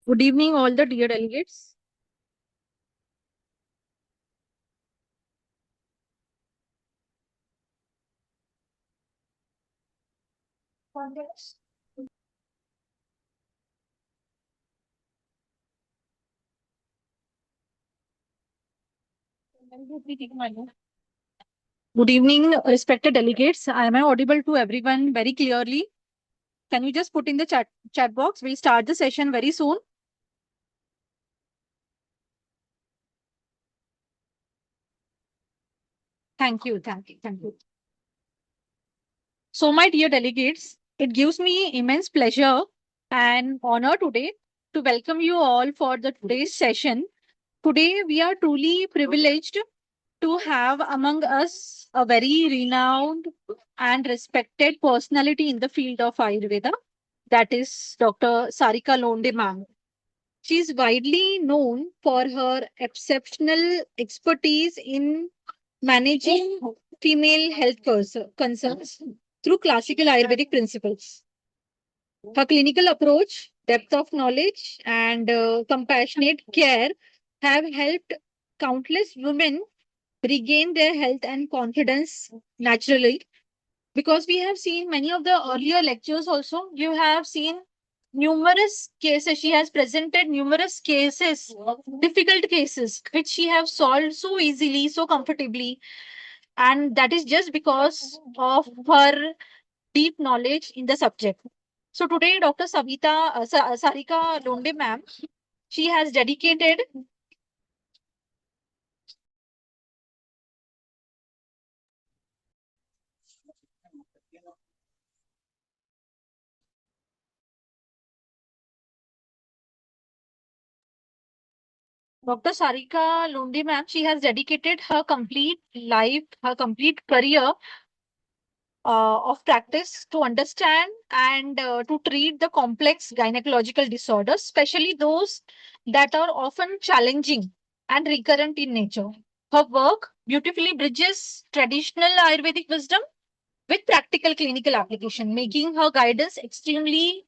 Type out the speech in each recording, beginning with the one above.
Good evening, all the dear delegates. Good evening, respected delegates. Am I audible to everyone very clearly? Can you just put in the chat box? We'll start the session very soon. Thank you, thank you, thank you. So, my dear delegates, it gives me immense pleasure and honor today to welcome you all for the today's session. Today, we are truly privileged to have among us a very renowned and respected personality in the field of Ayurveda, that is Dr. Sarika Londe ma'am. She is widely known for her exceptional expertise in managing female health concerns through classical Ayurvedic principles. Her clinical approach, depth of knowledge, and compassionate care have helped countless women regain their health and confidence naturally, because we have seen many of the earlier lectures also. You have seen numerous cases. She has presented numerous cases, difficult cases, which she have solved so easily, so comfortably. And that is just because of her deep knowledge in the subject. So today, Dr. Sarika Londe ma'am, she has dedicated Dr. Sarika Lundi ma'am, she has dedicated her complete life, her complete career of practice to understand and to treat the complex gynecological disorders, especially those that are often challenging and recurrent in nature. Her work beautifully bridges traditional Ayurvedic wisdom with practical clinical application, making her guidance extremely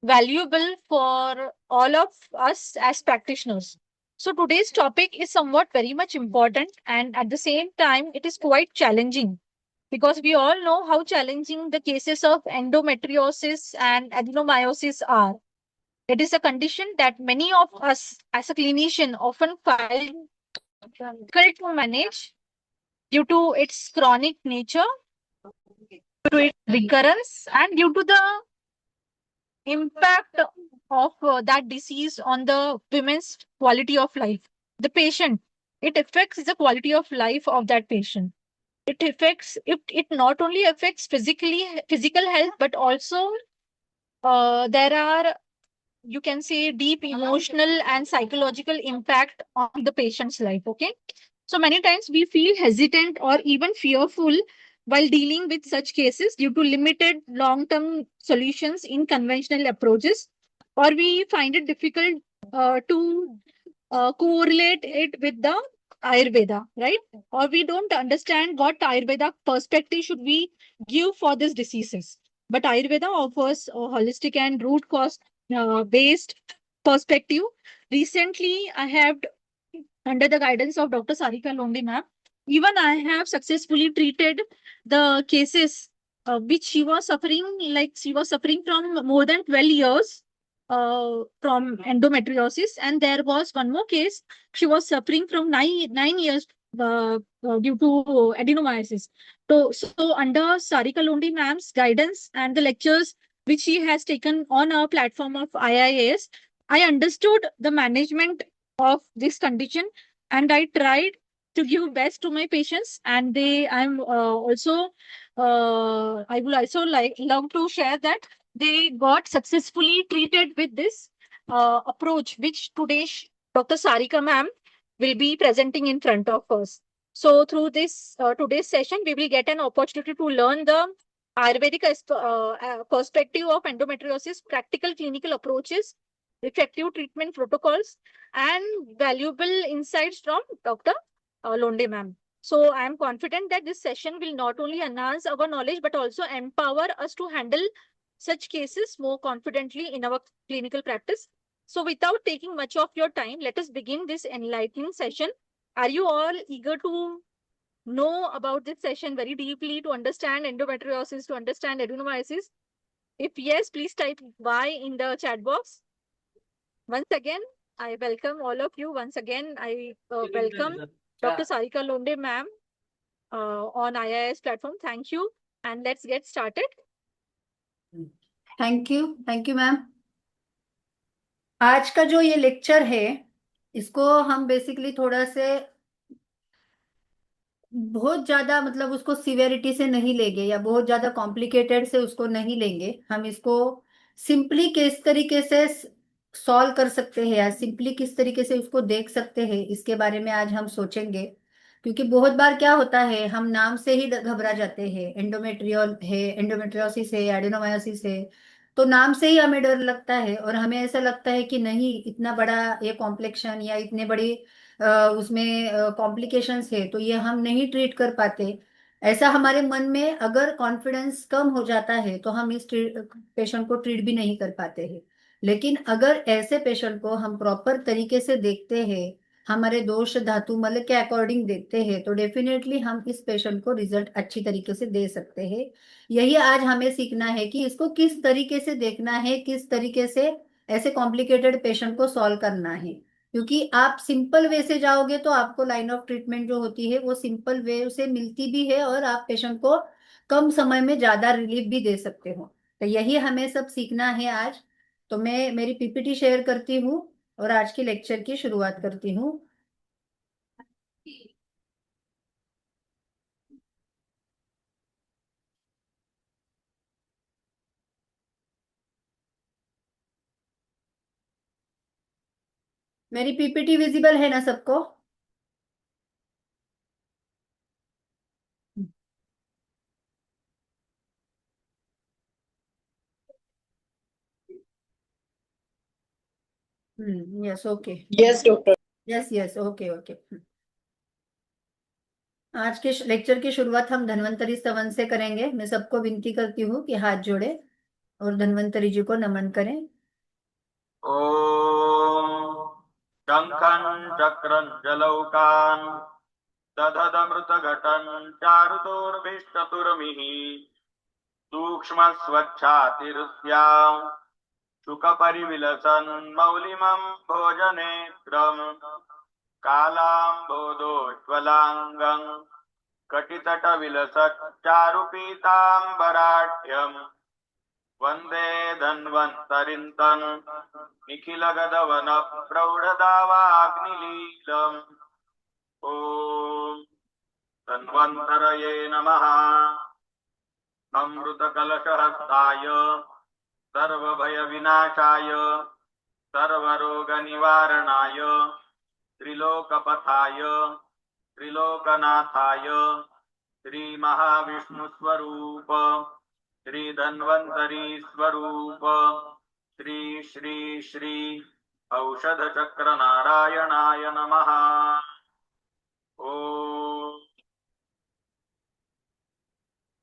valuable for all of us as practitioners. So today's topic is somewhat very much important, and at the same time it is quite challenging, because we all know how challenging the cases of endometriosis and adenomyosis are. It is a condition that many of us as a clinician often find difficult to manage due to its chronic nature, due to its recurrence, and due to the impact of that disease on the women's quality of life. The patient, it affects the quality of life of that patient. It not only affects physical health, but also there are, you can say, deep emotional and psychological impact on the patient's life. Okay. So many times we feel hesitant or even fearful while dealing with such cases due to limited long term solutions in conventional approaches, or we find it difficult to correlate it with the Ayurveda, right? Or we don't understand what Ayurveda perspective should we give for these diseases. But Ayurveda offers a holistic and root cause based perspective. Recently, I have, under the guidance of Dr. Sarika Londe ma'am, even I have successfully treated the cases which she was suffering, like she was suffering from more than 12 years from endometriosis. And there was one more case, she was suffering from 9 years due to adenomyosis. So under Sarika Londe ma'am's guidance and the lectures which she has taken on our platform of IIS, I understood the management of this condition, and I tried to give best to my patients. And I would also like love to share that they got successfully treated with this approach, which today Dr. Sarika ma'am will be presenting in front of us. So through this today's session, we will get an opportunity to learn the Ayurvedic perspective of endometriosis, practical clinical approaches, effective treatment protocols, and valuable insights from Dr. Londe ma'am. So I am confident that this session will not only enhance our knowledge but also empower us to handle such cases more confidently in our clinical practice. So without taking much of your time, let us begin this enlightening session. Are you all eager to know about this session very deeply, to understand endometriosis, to understand adenomyosis? If yes, please type Y in the chat box. Once again, I welcome all of you. Once again, I welcome Dr. Sarika Londe ma'am on IIS platform. Thank you. And let's get started. Thank you ma'am. आज का जो ये lecture है इसको हम basically थोड़ा से बहुत ज्यादा मतलब उसको सिवेरिटी से नहीं लेंगे या बहुत ज्यादा कॉम्प्लिकेटेड से उसको नहीं लेंगे। हम इसको सिंपली किस तरीके से सॉल्व कर सकते हैं या सिंपली किस तरीके से उसको देख सकते हैं इसके बारे में आज हम सोचेंगे। क्योंकि बहुत बार क्या होता है हम नाम से ही घबरा जाते हैं, एंडोमेट्रियोल है, एंडोमेट्रियोसिस है, एडिनोमायोसिस है, तो नाम से ही हमें डर लगता है और हमें ऐसा लगता है कि नहीं इतना बड़ा ये कॉम्प्लेक्शन या इतने बड़ी उसमें कॉम्प्लिकेशंस है तो ये हम नहीं ट्रीट कर पाते। ऐसा हमारे मन में अगर कॉन्फिडेंस कम हो जाता है तो हम इस पेशेंट को ट्रीट भी नहीं कर पाते हैं। लेकिन अगर ऐसे पेशेंट को हम प्रॉपर तरीके से देखते हैं, हमारे दोष धातु मल के अकॉर्डिंग देखते हैं, तो डेफिनेटली हम इस पेशेंट को रिजल्ट अच्छी तरीके से दे सकते हैं। यही आज हमें सीखना है कि इसको किस तरीके से देखना है, किस तरीके से ऐसे कॉम्प्लिकेटेड पेशेंट को सॉल्व करना है। क्योंकि आप सिंपल वे से जाओगे तो आपको लाइन ऑफ ट्रीटमेंट जो होती है वो सिंपल वे से मिलती भी है और आप पेशेंट को कम समय में ज्यादा रिलीफ भी दे सकते हो। तो यही हमें सब सीखना है आज। तो मैं मेरी पीपीटी शेयर करती हूँ और आज की लेक्चर की शुरुआत करती हूँ। मेरी पीपीटी विजिबल है ना सबको? Yes okay. Yes, doctor. Yes yes okay okay. आज के लेक्चर की शुरुआत हम धन्वंतरी स्तवन से करेंगे। मैं सबको विनती करती हूँ कि हाथ जोड़े और धन्वंतरी जी को नमन करें। ओम शंखं चक्रं जलौकान् दधदमृतघटं चारुतोर्भिश्चतुर्मिः सूक्ष्म स्वच्छातिरुस्याम् शुकपरिविलसन् मौलिमं भोजनेत्रम् कालाम्बोदोज्ज्वलाङ्गं कटितटविलसच्चारुपीताम्बराढ्यम् वन्दे धन्वन्तरिन्तन् निखिलगदवन प्रौढदावाग्निलीलम्। ॐ धन्वन्तरये नमः। अमृतकलशहस्ताय सर्वभयविनाशाय सर्वरोगनिवारणाय त्रिलोकपथाय त्रिलोकनाथाय श्रीमहाविष्णुस्वरूप श्री धन्वंतरी स्वरूप श्री श्री श्री औषध चक्र नारायणाय नमः। ओम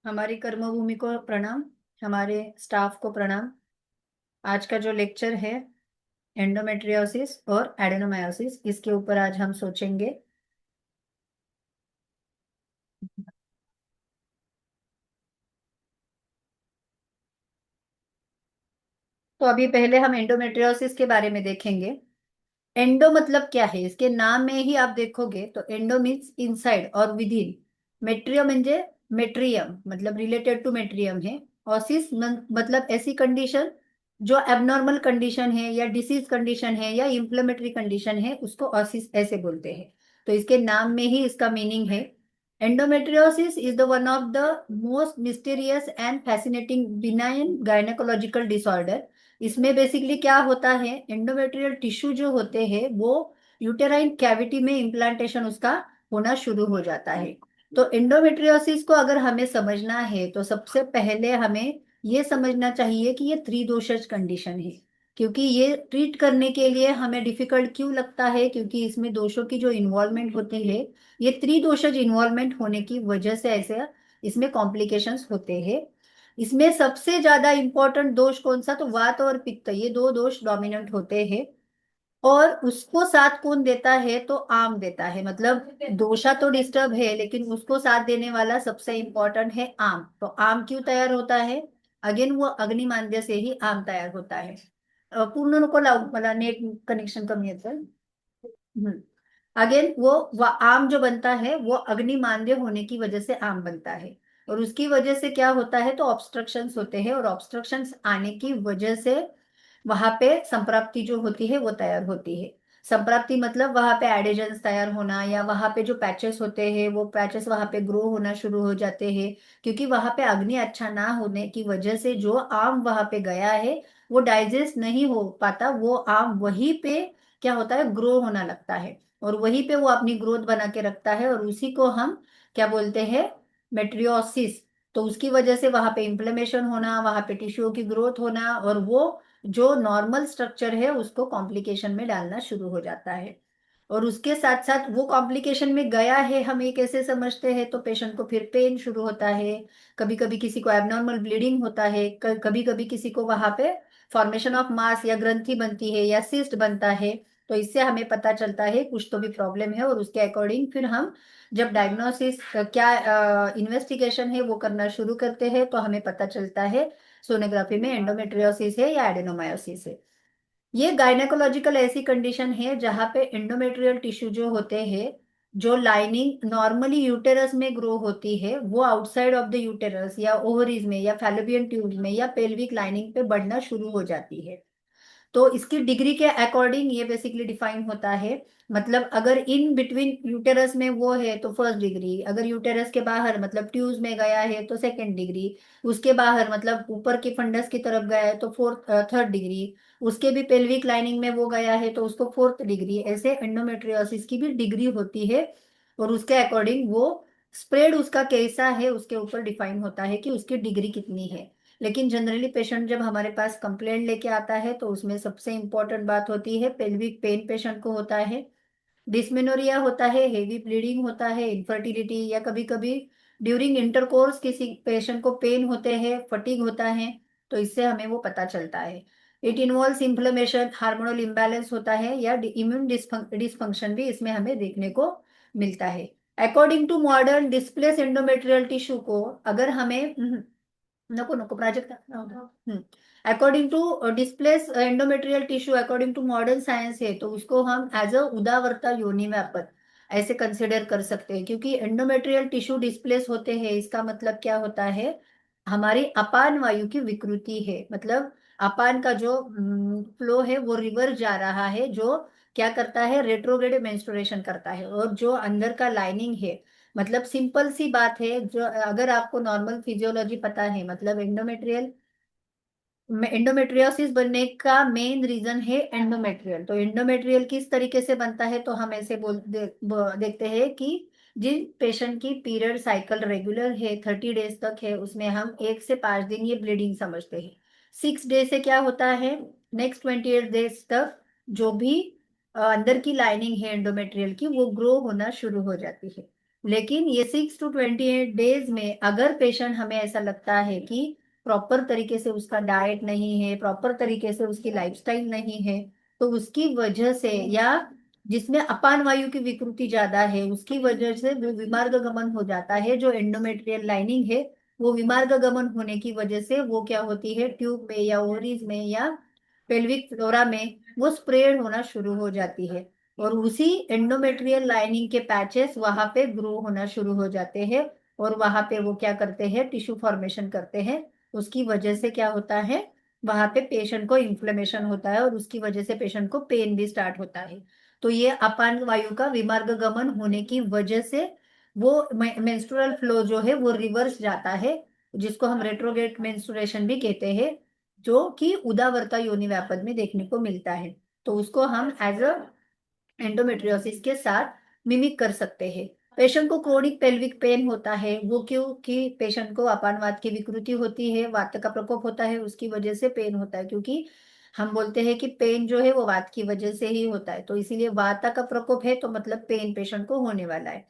हमारी कर्मभूमि को प्रणाम, हमारे स्टाफ को प्रणाम। आज का जो लेक्चर है एंडोमेट्रियोसिस और एडेनोमायोसिस, इसके ऊपर आज हम सोचेंगे। तो अभी पहले हम एंडोमेट्रियोसिस के बारे में देखेंगे। एंडो मतलब क्या है, इसके नाम में ही आप देखोगे तो एंडो मीन्स इनसाइड और विद इन। मेट्रियो म्हणजे मेट्रियम मतलब रिलेटेड टू मेट्रियम है। ऑसिस मतलब ऐसी कंडीशन जो एबनॉर्मल कंडीशन है या डिसीज कंडीशन है या इंफ्लेमेटरी कंडीशन है, उसको ऑसिस ऐसे बोलते हैं। तो इसके नाम में ही इसका मीनिंग है। Endometriosis is the one of the most mysterious and fascinating benign gynaecological disorder. इसमें बेसिकली क्या होता है, एंडोमेट्रियल टिश्यू जो होते हैं वो यूटेराइन कैविटी में इम्प्लांटेशन उसका होना शुरू हो जाता है। तो एंडोमेट्रियोसिस को अगर हमें समझना है तो सबसे पहले हमें ये समझना चाहिए कि ये त्रिदोषज कंडीशन है। क्योंकि ये ट्रीट करने के लिए हमें डिफिकल्ट क्यों लगता है, क्योंकि इसमें दोषों की जो इन्वॉल्वमेंट होती है, ये त्रिदोषज इन्वॉल्वमेंट होने की वजह से ऐसे इसमें कॉम्प्लिकेशंस होते हैं। इसमें सबसे ज्यादा इंपॉर्टेंट दोष कौन सा, तो वात और पित्त, ये दो दोष डोमिनेंट होते हैं। और उसको साथ कौन देता है? तो आम देता है। मतलब दोषा तो डिस्टर्ब है, लेकिन उसको साथ देने वाला सबसे इंपॉर्टेंट है आम। तो आम क्यों तैयार होता है? अगेन वो अग्निमांद्य से ही आम तैयार होता है। पूर्ण नको लावू, मला नेट कनेक्शन कमी येतं. अगेन वो आम जो बनता है वो अग्निमांद्य होने की वजह से आम बनता है। और उसकी वजह से क्या होता है? तो ऑब्स्ट्रक्शंस होते हैं, और ऑब्स्ट्रक्शंस आने की वजह से वहां पे संप्राप्ति जो होती है वो तैयार होती है। संप्राप्ति मतलब वहां पे एडिजन्स तैयार होना, या वहां पे जो पैचेस होते हैं वो पैचेस वहां पे ग्रो होना शुरू हो जाते हैं। क्योंकि वहां पे अग्नि अच्छा ना होने की वजह से जो आम वहां पे गया है वो डाइजेस्ट नहीं हो पाता। वो आम वहीं पे क्या होता है? ग्रो होना लगता है, और वहीं पे वो अपनी ग्रोथ बना के रखता है, और उसी को हम क्या बोलते हैं? मेट्रियोसिस। तो उसकी वजह से वहां पे इंफ्लेमेशन होना, वहां पे टिश्यू की ग्रोथ होना, और वो जो नॉर्मल स्ट्रक्चर है उसको कॉम्प्लिकेशन में डालना शुरू हो जाता है। और उसके साथ साथ वो कॉम्प्लिकेशन में गया है, हम ये कैसे समझते हैं? तो पेशेंट को फिर पेन शुरू होता है, कभी कभी किसी को एबनॉर्मल ब्लीडिंग होता है, कभी कभी किसी को वहां पे फॉर्मेशन ऑफ मास या ग्रंथि बनती है या सिस्ट बनता है। तो इससे हमें पता चलता है कुछ तो भी प्रॉब्लम है, और उसके अकॉर्डिंग फिर हम जब डायग्नोसिस क्या इन्वेस्टिगेशन है वो करना शुरू करते हैं, तो हमें पता चलता है सोनोग्राफी में एंडोमेट्रियोसिस है या एडेनोमायोसिस है। ये गायनेकोलॉजिकल ऐसी कंडीशन है जहां पे एंडोमेट्रियल टिश्यू जो होते हैं, जो लाइनिंग नॉर्मली यूटेरस में ग्रो होती है, वो आउटसाइड ऑफ द यूटेरस या ओवरीज में या फैलोपियन ट्यूब में या पेल्विक लाइनिंग पे बढ़ना शुरू हो जाती है। तो इसकी डिग्री के अकॉर्डिंग ये बेसिकली डिफाइन होता है। मतलब अगर इन बिटवीन यूटेरस में वो है तो फर्स्ट डिग्री, अगर यूटेरस के बाहर मतलब ट्यूब्स में गया है तो सेकंड डिग्री, उसके बाहर मतलब ऊपर के फंडस की तरफ गया है तो फोर्थ थर्ड डिग्री, उसके भी पेल्विक लाइनिंग में वो गया है तो उसको फोर्थ डिग्री। ऐसे एंडोमेट्रियोसिस की भी डिग्री होती है, और उसके अकॉर्डिंग वो स्प्रेड उसका कैसा है उसके ऊपर डिफाइन होता है कि उसकी डिग्री कितनी है। लेकिन जनरली पेशेंट जब हमारे पास कंप्लेंट लेके आता है तो उसमें सबसे इंपॉर्टेंट बात होती है पेल्विक पेन पेशेंट को होता है, डिस्मेनोरिया होता है, हेवी ब्लीडिंग होता है, इनफर्टिलिटी, या कभी कभी ड्यूरिंग इंटरकोर्स किसी पेशेंट को पेन होते हैं, फटीग होता है। तो इससे हमें वो पता चलता है। It involves inflammation, hormonal imbalance होता है, या इम्यून डिसफंक्शन भी इसमें हमें देखने को मिलता है। According to modern displace endometrial tissue को अगर हमें नको नको प्राजक्त according to displace endometrial tissue according to modern science है, तो उसको हम एज अ उदावरता योनि व्यापक ऐसे कंसिडर कर सकते हैं। क्योंकि एंडोमेट्रियल टिश्यू डिस्प्लेस होते हैं इसका मतलब क्या होता है? हमारी अपान वायु की विकृति है। मतलब अपान का जो फ्लो है वो रिवर्स जा रहा है, जो क्या करता है? रेट्रोग्रेड मेंस्ट्रुएशन करता है। और जो अंदर का लाइनिंग है, मतलब सिंपल सी बात है, जो अगर आपको नॉर्मल फिजियोलॉजी पता है, मतलब एंडोमेट्रियोसिस बनने का मेन रीजन है एंडोमेट्रियल। तो एंडोमेट्रियल किस तरीके से बनता है? तो हम ऐसे देखते हैं कि जिन पेशेंट की पीरियड साइकिल रेगुलर है 30 डेज तक है, उसमें हम 1 से 5 दिन ये ब्लीडिंग समझते हैं। 6 डे से क्या होता है? नेक्स्ट 28 डेज तक जो भी अंदर की लाइनिंग है एंडोमेट्रियल की वो ग्रो होना शुरू हो जाती है। लेकिन ये 6 to 28 डेज में अगर पेशेंट हमें ऐसा लगता है कि प्रॉपर तरीके से उसका डाइट नहीं है, प्रॉपर तरीके से उसकी लाइफस्टाइल नहीं है, तो उसकी वजह से, या जिसमें अपान वायु की विकृति ज्यादा है उसकी वजह से वो विमार्ग गमन हो जाता है। जो एंडोमेट्रियल लाइनिंग है वो विमार्ग गमन होने की वजह से वो क्या होती है? ट्यूब में या ओवरीज में या पेल्विक फ्लोरा में वो स्प्रेड होना शुरू हो जाती है, और उसी एंडोमेट्रियल लाइनिंग के पैचेस वहां पे ग्रो होना शुरू हो जाते हैं, और वहां पे वो क्या करते हैं? टिश्यू फॉर्मेशन करते हैं। उसकी वजह से क्या होता है? वहां पे पेशेंट को इन्फ्लेमेशन होता है, और उसकी वजह से पेशेंट को पेन भी स्टार्ट होता है। तो ये अपान वायु का विमार्ग गमन होने की वजह से वो मेंस्ट्रुअल फ्लो जो है वो रिवर्स जाता है, जिसको हम रेट्रोग्रेड मेंस्ट्रुएशन भी कहते हैं, जो कि उदावरता योनि व्यापद में देखने को मिलता है। तो उसको हम एज अ एंडोमेट्रियोसिस के साथ मिमिक कर सकते हैं। पेशेंट को क्रोनिक पेल्विक पेन होता है, वो क्यों? कि पेशेंट को अपानवात की विकृति होती है, वात का प्रकोप होता है, उसकी वजह से पेन होता है। क्योंकि हम बोलते हैं कि पेन जो है वो वात की वजह से ही होता है, तो इसीलिए वात का प्रकोप है तो मतलब पेन पेशेंट को होने वाला है।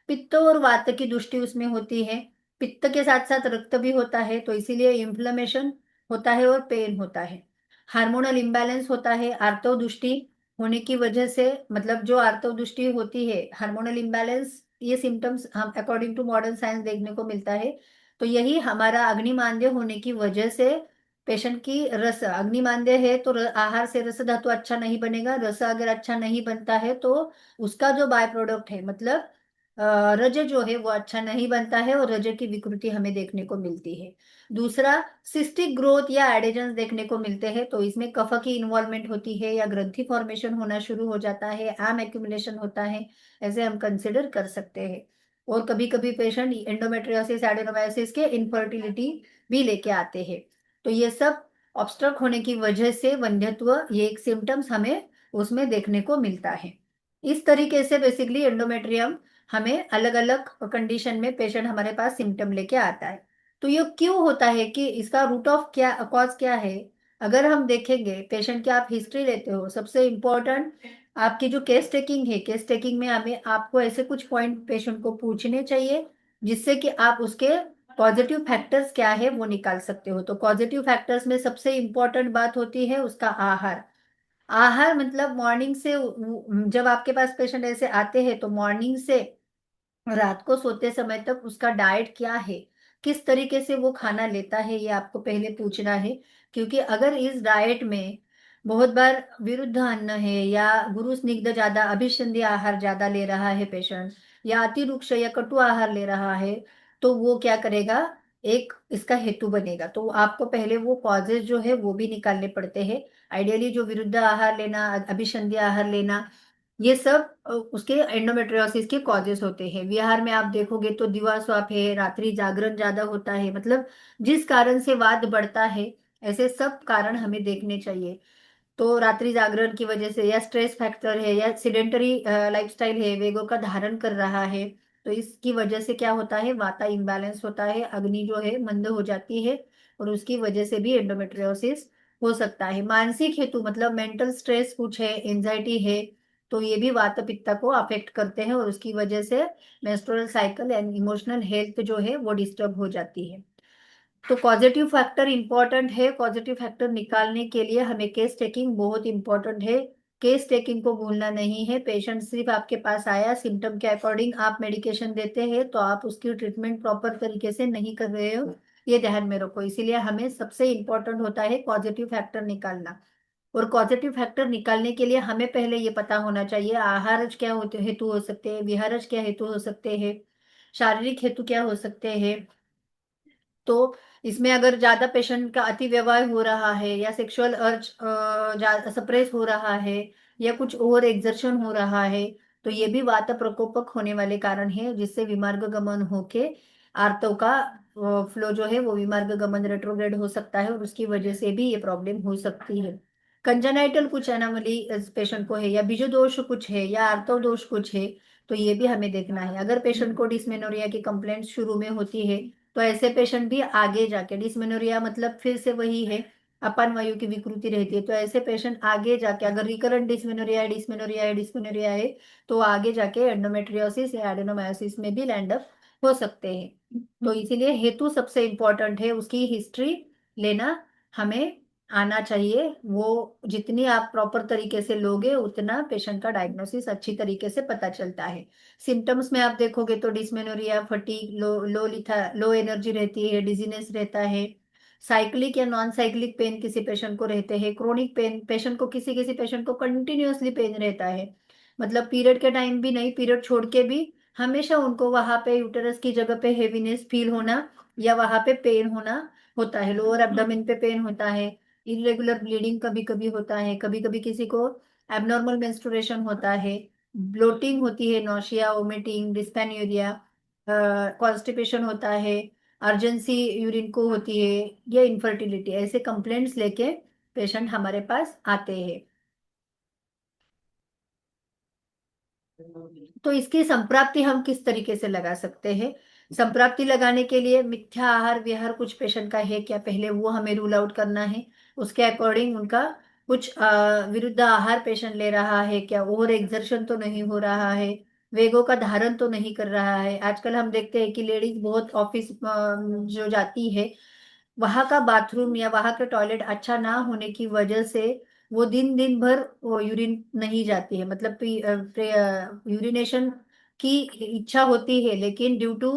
पित्त और वात की दृष्टि उसमें होती है, पित्त के साथ साथ रक्त भी होता है, तो इसीलिए इन्फ्लेमेशन होता है और पेन होता है। हार्मोनल इम्बैलेंस होता है, आर्तो दृष्टि होने की वजह से, मतलब जो आर्तवदुष्टि होती है, हार्मोनल इम्बैलेंस, ये सिम्टम्स हम अकॉर्डिंग टू मॉडर्न साइंस देखने को मिलता है। तो यही हमारा अग्निमांद्य होने की वजह से पेशेंट की रस, अग्निमांद्य है तो आहार से रस धातु अच्छा नहीं बनेगा, रस अगर अच्छा नहीं बनता है तो उसका जो बाय प्रोडक्ट है, मतलब रज जो है वो अच्छा नहीं बनता है और रज की विकृति हमें देखने को मिलती है। दूसरा, सिस्टिक ग्रोथ या एडेजन्स देखने को मिलते हैं, तो इसमें कफ की इन्वॉल्वमेंट होती है या ग्रंथि फॉर्मेशन होना शुरू हो जाता है, एम एक्यूमुलेशन होता है, ऐसे हम कंसिडर कर सकते हैं। और कभी कभी पेशेंट एंडोमेट्रियोसिस, एडेनोमायोसिस के इनफर्टिलिटी भी लेके आते हैं। तो ये सब ऑब्स्ट्रक होने की वजह से वंध्यत्व, ये एक सिम्टम्स हमें उसमें देखने को मिलता है। इस तरीके से बेसिकली एंडोमेट्रियम हमें अलग अलग कंडीशन में पेशेंट हमारे पास सिम्टम लेके आता है। तो ये क्यों होता है, कि इसका रूट ऑफ क्या कॉज क्या है? अगर हम देखेंगे पेशेंट की, आप हिस्ट्री लेते हो, सबसे इम्पोर्टेंट आपकी जो केस टेकिंग है, केस टेकिंग में हमें आपको ऐसे कुछ पॉइंट पेशेंट को पूछने चाहिए जिससे कि आप उसके पॉजिटिव फैक्टर्स क्या है वो निकाल सकते हो। तो पॉजिटिव फैक्टर्स में सबसे इम्पोर्टेंट बात होती है उसका आहार। आहार मतलब मॉर्निंग से, जब आपके पास पेशेंट ऐसे आते हैं तो मॉर्निंग से रात को सोते समय तक उसका डाइट क्या है, किस तरीके से वो खाना लेता है, ये आपको पहले पूछना है। क्योंकि अगर इस डाइट में बहुत बार विरुद्ध अन्न है, या गुरु स्निग्ध ज्यादा, अभिसंधी आहार ज्यादा ले रहा है पेशेंट, या अति रुक्ष या कटु आहार ले रहा है, तो वो क्या करेगा, एक इसका हेतु बनेगा। तो आपको पहले वो कॉजेज जो है वो भी निकालने पड़ते हैं। आइडियली जो विरुद्ध आहार लेना, अभिसंधी आहार लेना, ये सब उसके एंडोमेट्रियोसिस के कॉजेस होते हैं। विहार में आप देखोगे तो दिवा स्वाप है, रात्रि जागरण ज्यादा होता है, मतलब जिस कारण से वात बढ़ता है, ऐसे सब कारण हमें देखने चाहिए। तो रात्रि जागरण की वजह से, या स्ट्रेस फैक्टर है, या सिडेंटरी लाइफस्टाइल है, वेगों का धारण कर रहा है, तो इसकी वजह से क्या होता है, वाता इम्बैलेंस होता है, अग्नि जो है मंद हो जाती है, और उसकी वजह से भी एंडोमेट्रियोसिस हो सकता है। मानसिक हेतु मतलब मेंटल स्ट्रेस कुछ है, एंजाइटी है, तो ये भी वात पित्त को अफेक्ट करते हैं, और उसकी वजह से menstrual cycle and emotional health जो है वो डिस्टर्ब हो जाती है। तो पॉजिटिव फैक्टर इंपॉर्टेंट है। पॉजिटिव फैक्टर निकालने के लिए हमें केस टेकिंग बहुत इंपॉर्टेंट है। केस टेकिंग को भूलना नहीं है। पेशेंट सिर्फ आपके पास आया, सिम्टम के अकॉर्डिंग आप मेडिकेशन देते हैं, तो आप उसकी ट्रीटमेंट प्रॉपर तरीके से नहीं कर रहे हो, ये ध्यान में रखो। इसीलिए हमें सबसे इंपॉर्टेंट होता है पॉजिटिव फैक्टर निकालना। और पॉजिटिव फैक्टर निकालने के लिए हमें पहले ये पता होना चाहिए आहारज क्या होते हेतु हो सकते हैं, विहारज क्या हेतु हो सकते हैं, शारीरिक हेतु क्या हो सकते हैं। तो इसमें अगर ज्यादा पेशेंट का अति व्यवहार हो रहा है, या सेक्सुअल अर्ज सप्रेस हो रहा है, या कुछ ओवर एक्सर्शन हो रहा है, तो ये भी वात प्रकोपक होने वाले कारण है, जिससे विमार्ग गमन होके आर्तव का फ्लो जो है वो विमार्ग गमन रेट्रोग्रेड हो सकता है, और उसकी वजह से भी ये प्रॉब्लम हो सकती है। कंजेनाइटल कुछ एनामली इस पेशेंट को है, या बीजो दोष कुछ है, या आर्तव दोष कुछ है, तो ये भी हमें देखना है। अगर पेशेंट को डिस्मेनोरिया की कंप्लेंट शुरू में होती है, तो ऐसे पेशेंट भी आगे जाके, डिस्मेनोरिया मतलब फिर से वही है, अपान वायु की विकृति रहती है, तो ऐसे पेशेंट आगे जाके, अगर रिकरेंट डिस्मेनोरिया है, डिस्मेनोरिया है, डिस्मेनोरिया है, तो आगे जाके एंडोमेट्रियोसिस या एडेनोमायोसिस में भी लैंड अप हो सकते हैं। तो इसीलिए हेतु सबसे इंपॉर्टेंट है, उसकी हिस्ट्री लेना हमें आना चाहिए। वो जितनी आप प्रॉपर तरीके से लोगे, उतना पेशेंट का डायग्नोसिस अच्छी तरीके से पता चलता है। सिम्टम्स में आप देखोगे तो डिस्मेनोरिया, फटीग, लो एनर्जी रहती है, डिजीनेस रहता है, साइक्लिक या नॉन साइक्लिक पेन किसी पेशेंट को रहते हैं, क्रोनिक पेन पेशेंट को, किसी किसी पेशेंट को कंटिन्यूअसली पेन रहता है, मतलब पीरियड के टाइम भी नहीं, पीरियड छोड़ के भी हमेशा उनको वहां पे यूटेरस की जगह पे हेवीनेस फील होना, या वहां पे पेन होना होता है, लोअर एब्डोमेन पे पेन होता है, इरेगुलर ब्लीडिंग कभी कभी होता है, कभी कभी किसी को एबनॉर्मल मेंस्ट्रुएशन होता है, ब्लोटिंग होती है, नौशिया, वोमिटिंग, डिस्पेन्यूरिया, कॉन्स्टिपेशन होता है, अर्जेंसी यूरिन को होती है, या इनफर्टिलिटी, ऐसे कंप्लेंट्स लेके पेशेंट हमारे पास आते हैं। तो इसकी संप्राप्ति हम किस तरीके से लगा सकते हैं? संप्राप्ति लगाने के लिए मिथ्या आहार विहार कुछ पेशेंट का है क्या, पहले वो हमें रूल आउट करना है। उसके अकॉर्डिंग उनका कुछ विरुद्ध आहार पेशेंट ले रहा है क्या, ओवर एक्सर्शन तो नहीं हो रहा है, वेगों का धारण तो नहीं कर रहा है। आजकल हम देखते हैं कि लेडीज बहुत ऑफिस जो जाती है, वहां का बाथरूम या वहां का टॉयलेट अच्छा ना होने की वजह से वो दिन दिन भर वो यूरिन नहीं जाती है, मतलब यूरिनेशन की इच्छा होती है, लेकिन ड्यू टू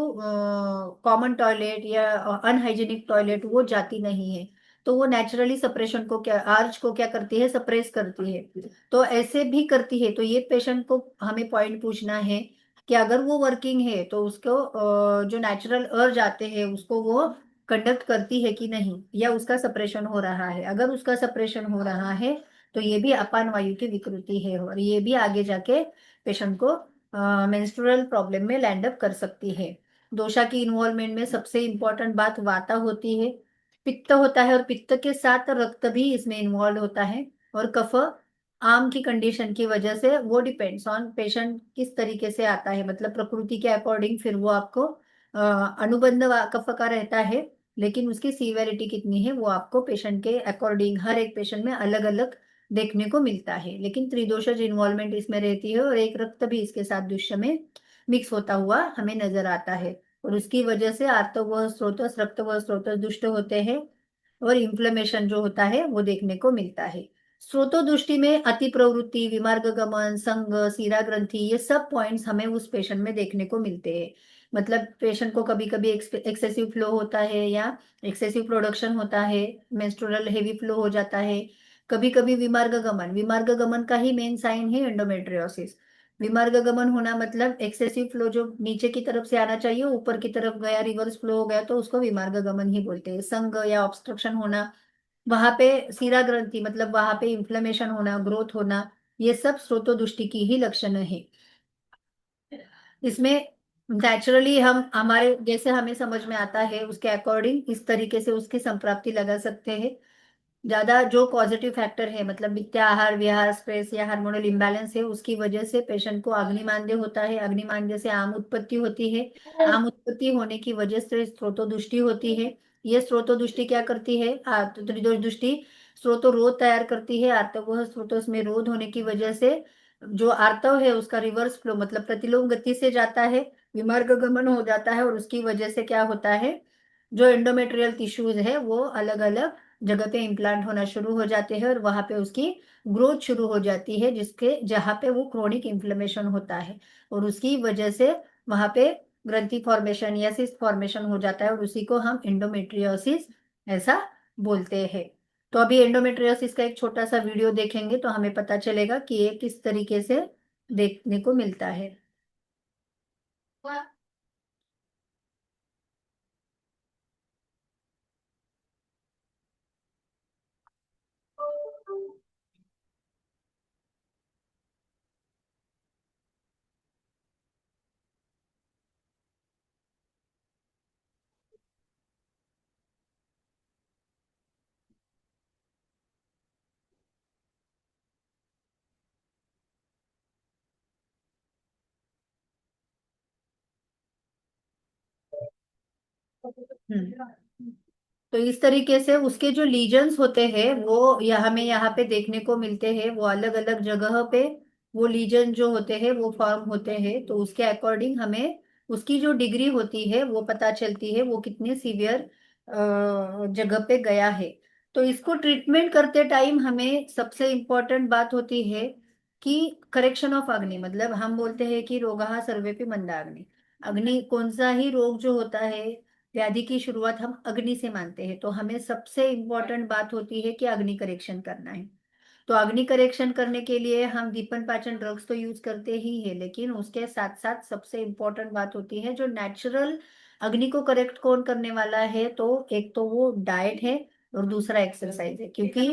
कॉमन टॉयलेट या अनहाइजीनिक टॉयलेट वो जाती नहीं है। तो वो नेचुरली सप्रेशन को क्या, आर्च को क्या करती है, सप्रेस करती है। तो ऐसे भी करती है। तो ये पेशेंट को हमें पॉइंट पूछना है कि अगर वो वर्किंग है तो उसको जो नेचुरल अर्ज आते हैं उसको वो कंडक्ट करती है कि नहीं, या उसका सप्रेशन हो रहा है। अगर उसका सप्रेशन हो रहा है तो ये भी अपान वायु की विकृति है, और ये भी आगे जाके पेशेंट को मेंस्ट्रुअल प्रॉब्लम में लैंड अप कर सकती है। दोषा की इन्वॉल्वमेंट में सबसे इंपॉर्टेंट बात वाता होती है, पित्त होता है, और पित्त के साथ रक्त भी इसमें इन्वॉल्व होता है, और कफ आम की कंडीशन की वजह से वो डिपेंड्स ऑन पेशेंट किस तरीके से आता है, मतलब प्रकृति के अकॉर्डिंग फिर वो आपको अनुबंध कफ का रहता है, लेकिन उसकी सीवियरिटी कितनी है वो आपको पेशेंट के अकॉर्डिंग हर एक पेशेंट में अलग अलग देखने को मिलता है। लेकिन त्रिदोषज इन्वॉल्वमेंट इसमें रहती है, और एक रक्त भी इसके साथ दृश्य में मिक्स होता हुआ हमें नजर आता है, और उसकी वजह से आर्तव स्रोतस रक्त व स्रोतस दुष्ट होते हैं, और इन्फ्लेमेशन जो होता है वो देखने को मिलता है। स्रोतो दृष्टि में अति प्रवृत्ति, विमार्ग गमन, संग, सीरा ग्रंथि, ये सब पॉइंट्स हमें उस पेशेंट में देखने को मिलते हैं। मतलब पेशेंट को कभी कभी एक्सेसिव फ्लो होता है, या एक्सेसिव प्रोडक्शन होता है, मेंस्ट्रुअल हेवी फ्लो हो जाता है। कभी कभी विमार्ग गमन, विमार्ग गमन का ही मेन साइन है एंडोमेट्रियोसिस। विमार्ग गमन होना मतलब एक्सेसिव फ्लो जो नीचे की तरफ से आना चाहिए ऊपर की तरफ गया, रिवर्स फ्लो हो गया, तो उसको विमार्ग गमन ही बोलते हैं। संग या ऑब्स्ट्रक्शन होना, वहां पे सीरा ग्रंथि मतलब वहां पे इन्फ्लेमेशन होना, ग्रोथ होना, ये सब स्रोतोदुष्टि की ही लक्षण है। इसमें नेचुरली हम हमारे जैसे हमें समझ में आता है उसके अकॉर्डिंग इस तरीके से उसकी संप्राप्ति लगा सकते हैं। ज्यादा जो पॉजिटिव फैक्टर है, मतलब मिथ्या आहार विहार, स्ट्रेस या हार्मोनल इम्बैलेंस है, उसकी वजह से पेशेंट को अग्निमांद्य होता है। अग्निमांद्य से आम उत्पत्ति होती है। आम उत्पत्ति होने की वजह से स्रोतोदुष्टि होती है। ये स्रोतोदुष्टि क्या करती है, तो त्रिदोष दृष्टि स्रोतो रोध तैयार करती है। आर्तव स्रोतोस में रोध होने की वजह से जो आर्तव है उसका रिवर्स फ्लो मतलब प्रतिलोम गति से जाता है, विमार्ग गमन हो जाता है, और उसकी वजह से क्या होता है, जो एंडोमेट्रियल टिश्यूज है वो अलग अलग जगह पे इम्प्लांट होना शुरू हो जाते हैं, और वहां पे उसकी ग्रोथ शुरू हो जाती है, जिसके जहां पे वो क्रोनिक इन्फ्लेमेशन होता है, और उसकी वजह से वहां पे ग्रंथि फॉर्मेशन या सिस्ट फॉर्मेशन हो जाता है, और उसी को हम एंडोमेट्रियोसिस ऐसा बोलते हैं। तो अभी एंडोमेट्रियोसिस का एक छोटा सा वीडियो देखेंगे तो हमें पता चलेगा कि ये किस तरीके से देखने को मिलता है। हम्म। तो इस तरीके से उसके जो लीजन्स होते हैं वो हमें यहाँ पे देखने को मिलते हैं, वो अलग अलग जगह पे वो लीजन जो होते हैं वो फॉर्म होते हैं। तो उसके अकॉर्डिंग हमें उसकी जो डिग्री होती है वो पता चलती है वो कितने सीवियर जगह पे गया है। तो इसको ट्रीटमेंट करते टाइम हमें सबसे इम्पोर्टेंट बात होती है कि करेक्शन ऑफ अग्नि, मतलब हम बोलते हैं कि रोगाः सर्वेपि मंदाग्नि। अग्नि कौन सा ही रोग जो होता है, व्याधि की शुरुआत हम अग्नि से मानते हैं, तो हमें सबसे इम्पोर्टेंट बात होती है कि अग्नि करेक्शन करना है। तो अग्नि करेक्शन करने के लिए हम दीपन पाचन ड्रग्स तो यूज करते ही है, लेकिन उसके साथ साथ सबसे इम्पोर्टेंट बात होती है जो नेचुरल अग्नि को करेक्ट कौन करने वाला है, तो एक तो वो डाइट है, और दूसरा एक्सरसाइज है। क्योंकि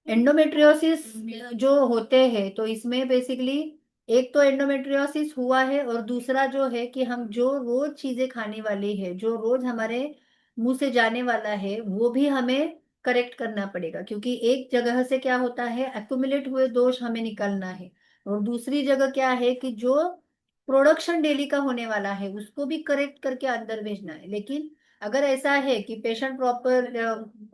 एंडोमेट्रियोसिस जो होते हैं तो इसमें बेसिकली एक तो एंडोमेट्रियोसिस हुआ है, और दूसरा जो है कि हम जो रोज चीजें खाने वाली है, जो रोज हमारे मुंह से जाने वाला है, वो भी हमें करेक्ट करना पड़ेगा। क्योंकि एक जगह से क्या होता है, एक्युमुलेट हुए दोष हमें निकालना है, और दूसरी जगह क्या है कि जो प्रोडक्शन डेली का होने वाला है उसको भी करेक्ट करके अंदर भेजना है। लेकिन अगर ऐसा है कि पेशेंट प्रॉपर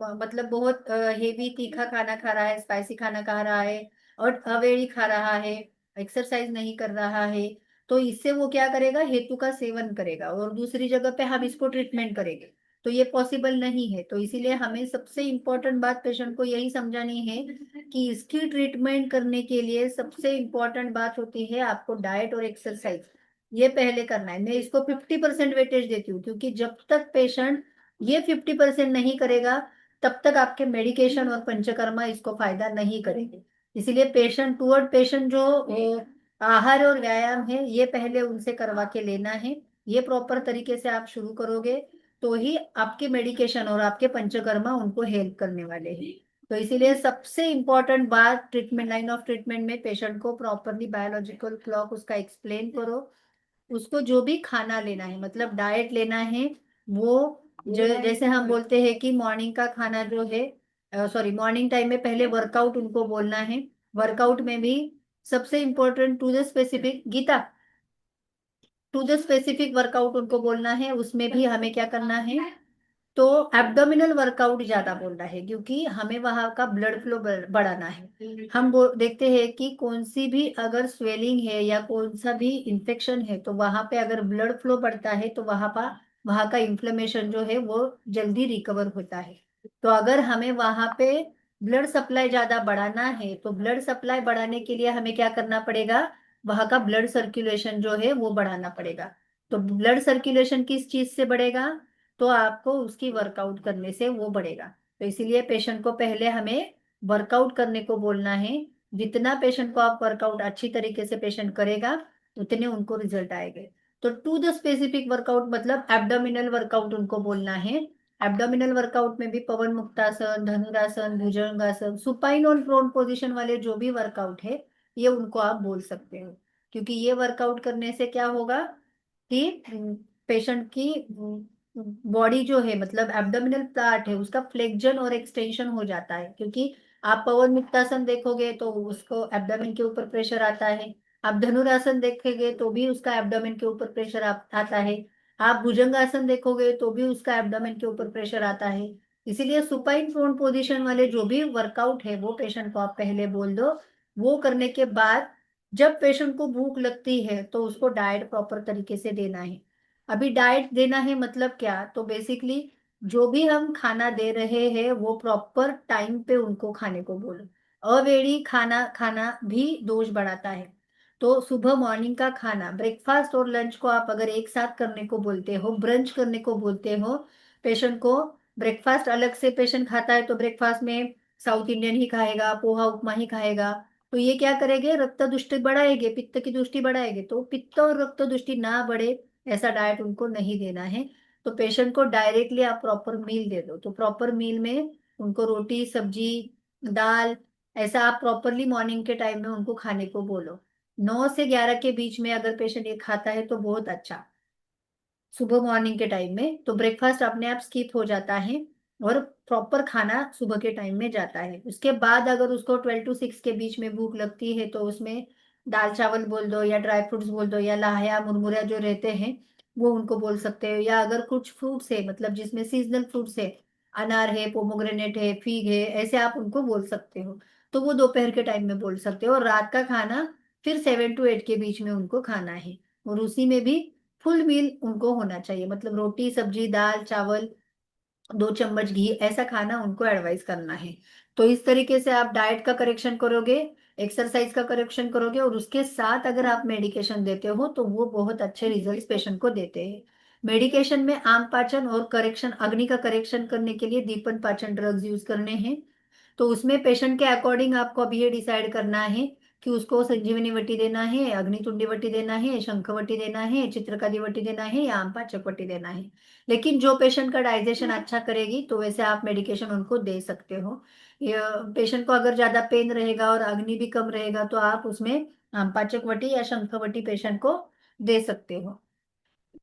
मतलब बहुत हेवी तीखा खाना खा रहा है, स्पाइसी खाना खा रहा है, और अवेड़ी खा रहा है, एक्सरसाइज नहीं कर रहा है, तो इससे वो क्या करेगा, हेतु का सेवन करेगा, और दूसरी जगह पे हम इसको ट्रीटमेंट करेंगे। तो ये पॉसिबल नहीं है। तो इसीलिए हमें सबसे इम्पोर्टेंट बात पेशेंट को यही समझानी है कि इसकी ट्रीटमेंट करने के लिए सबसे इम्पोर्टेंट बात होती है आपको डाइट और एक्सरसाइज, ये पहले करना है। मैं इसको 50% वेटेज देती हूँ, क्योंकि जब तक पेशेंट ये 50% नहीं करेगा तब तक आपके मेडिकेशन और पंचकर्मा इसको फायदा नहीं करेंगे। इसीलिए पेशेंट जो आहार और व्यायाम है ये पहले उनसे करवा के लेना है। ये प्रॉपर तरीके से आप शुरू करोगे तो ही आपके मेडिकेशन और आपके पंचकर्मा उनको हेल्प करने वाले हैं। तो इसीलिए सबसे इम्पोर्टेंट बात ट्रीटमेंट, लाइन ऑफ ट्रीटमेंट में पेशेंट को प्रॉपरली बायोलॉजिकल क्लॉक उसका एक्सप्लेन करो। उसको जो भी खाना लेना है, मतलब डाइट लेना है, वो जो जैसे हम बोलते हैं कि मॉर्निंग का खाना जो है, सॉरी, मॉर्निंग टाइम में पहले वर्कआउट उनको बोलना है। वर्कआउट में भी सबसे important to the specific, Geeta, to the specific workout उनको बोलना है। उसमें भी हमें क्या करना है, तो एब्डोमिनल वर्कआउट ज्यादा बोलना है, क्योंकि हमें वहां का ब्लड फ्लो बढ़ाना है। हम देखते हैं कि कौन सी भी अगर स्वेलिंग है या कौन सा भी इंफेक्शन है, तो वहां पे अगर ब्लड फ्लो बढ़ता है तो वहां का इन्फ्लेमेशन जो है वो जल्दी रिकवर होता है। तो अगर हमें वहां पे ब्लड सप्लाई ज्यादा बढ़ाना है, तो ब्लड सप्लाई बढ़ाने के लिए हमें क्या करना पड़ेगा, वहां का ब्लड सर्कुलेशन जो है वो बढ़ाना पड़ेगा। तो ब्लड सर्कुलेशन किस चीज से बढ़ेगा, तो आपको उसकी वर्कआउट करने से वो बढ़ेगा। तो इसीलिए पेशेंट को पहले हमें वर्कआउट करने को बोलना है। जितना पेशेंट को आप वर्कआउट अच्छी तरीके से पेशेंट करेगा उतने उनको रिजल्ट आएंगे। तो टू द स्पेसिफिक वर्कआउट मतलब एब्डोमिनल वर्कआउट उनको बोलना है। एब्डोमिनल वर्कआउट में भी पवन मुक्तासन, धनुरासन, भुजंगासन, सुपाइन और प्रोन पोजीशन वाले जो भी वर्कआउट है ये उनको आप बोल सकते हो। क्योंकि ये वर्कआउट करने से क्या होगा कि पेशेंट की बॉडी जो है, मतलब एब्डोमिनल पार्ट है, उसका फ्लेक्जन और एक्सटेंशन हो जाता है। क्योंकि आप पवन मुक्तासन देखोगे तो उसको एब्डोमेन के ऊपर प्रेशर आता है। आप धनुरासन देखेंगे तो भी उसका एब्डोमेन के ऊपर प्रेशर आता है। आप भुजंगासन देखोगे तो भी उसका एब्डोमेन के ऊपर प्रेशर आता है। इसीलिए सुपाइन प्रोन पोजीशन वाले जो भी वर्कआउट है वो पेशेंट को आप पहले बोल दो। वो करने के बाद जब पेशेंट को भूख लगती है तो उसको डाइट प्रॉपर तरीके से देना है। अभी डाइट देना है मतलब क्या, तो बेसिकली जो भी हम खाना दे रहे हैं वो प्रॉपर टाइम पे उनको खाने को बोलो। अवेड़ी खाना खाना भी दोष बढ़ाता है। तो सुबह मॉर्निंग का खाना, ब्रेकफास्ट और लंच को आप अगर एक साथ करने को बोलते हो, ब्रंच करने को बोलते हो पेशेंट को, ब्रेकफास्ट अलग से पेशेंट खाता है तो ब्रेकफास्ट में साउथ इंडियन ही खाएगा, पोहा उपमा ही खाएगा, तो ये क्या करेंगे, रक्त दुष्टि बढ़ाएंगे, पित्त की दुष्टि बढ़ाएंगे। तो पित्त और रक्त दुष्टि ना बढ़े ऐसा डाइट उनको नहीं देना है। तो पेशेंट को डायरेक्टली आप प्रॉपर मील दे दो। तो प्रॉपर मील में उनको रोटी सब्जी दाल ऐसा आप प्रॉपरली मॉर्निंग के टाइम में उनको खाने को बोलो। 9 से 11 के बीच में अगर पेशेंट ये खाता है तो बहुत अच्छा। सुबह मॉर्निंग के टाइम में तो ब्रेकफास्ट अपने आप स्किप हो जाता है और प्रॉपर खाना सुबह के टाइम में जाता है। उसके बाद अगर उसको 12 to 6 के बीच में भूख लगती है तो उसमें दाल चावल बोल दो या ड्राई फ्रूट्स बोल दो या लाया मुरमुरा जो रहते हैं वो उनको बोल सकते हो। या अगर कुछ फ्रूट्स है, मतलब जिसमें सीजनल फ्रूट्स है, अनार है, पोमोग्रेनेट है, फिग है, ऐसे आप उनको बोल सकते हो। तो वो दोपहर के टाइम में बोल सकते हो। और रात का खाना फिर 7 to 8 के बीच में उनको खाना है। और उसी में भी फुल मील उनको होना चाहिए, मतलब रोटी सब्जी दाल चावल 2 चम्मच घी, ऐसा खाना उनको एडवाइस करना है। तो इस तरीके से आप डाइट का करेक्शन करोगे, एक्सरसाइज का करेक्शन करोगे और उसके साथ अगर आप मेडिकेशन देते हो तो वो बहुत अच्छे रिजल्ट पेशेंट को देते हैं। मेडिकेशन में आम पाचन और करेक्शन, अग्नि का करेक्शन करने के लिए दीपन पाचन ड्रग्स यूज करने हैं। तो उसमें पेशेंट के अकॉर्डिंग आपको अभी ये डिसाइड करना है कि उसको संजीवनी वटी देना है, अग्नितुंडी वटी देना है, शंखवटी देना है, चित्रकारी वटी देना है या आम पाचक वटी देना है। लेकिन जो पेशेंट का डाइजेशन अच्छा करेगी तो वैसे आप मेडिकेशन उनको दे सकते हो। पेशेंट को अगर ज्यादा पेन रहेगा और अग्नि भी कम रहेगा तो आप उसमें आम पाचक वटी या शंखवटी पेशेंट को दे सकते हो।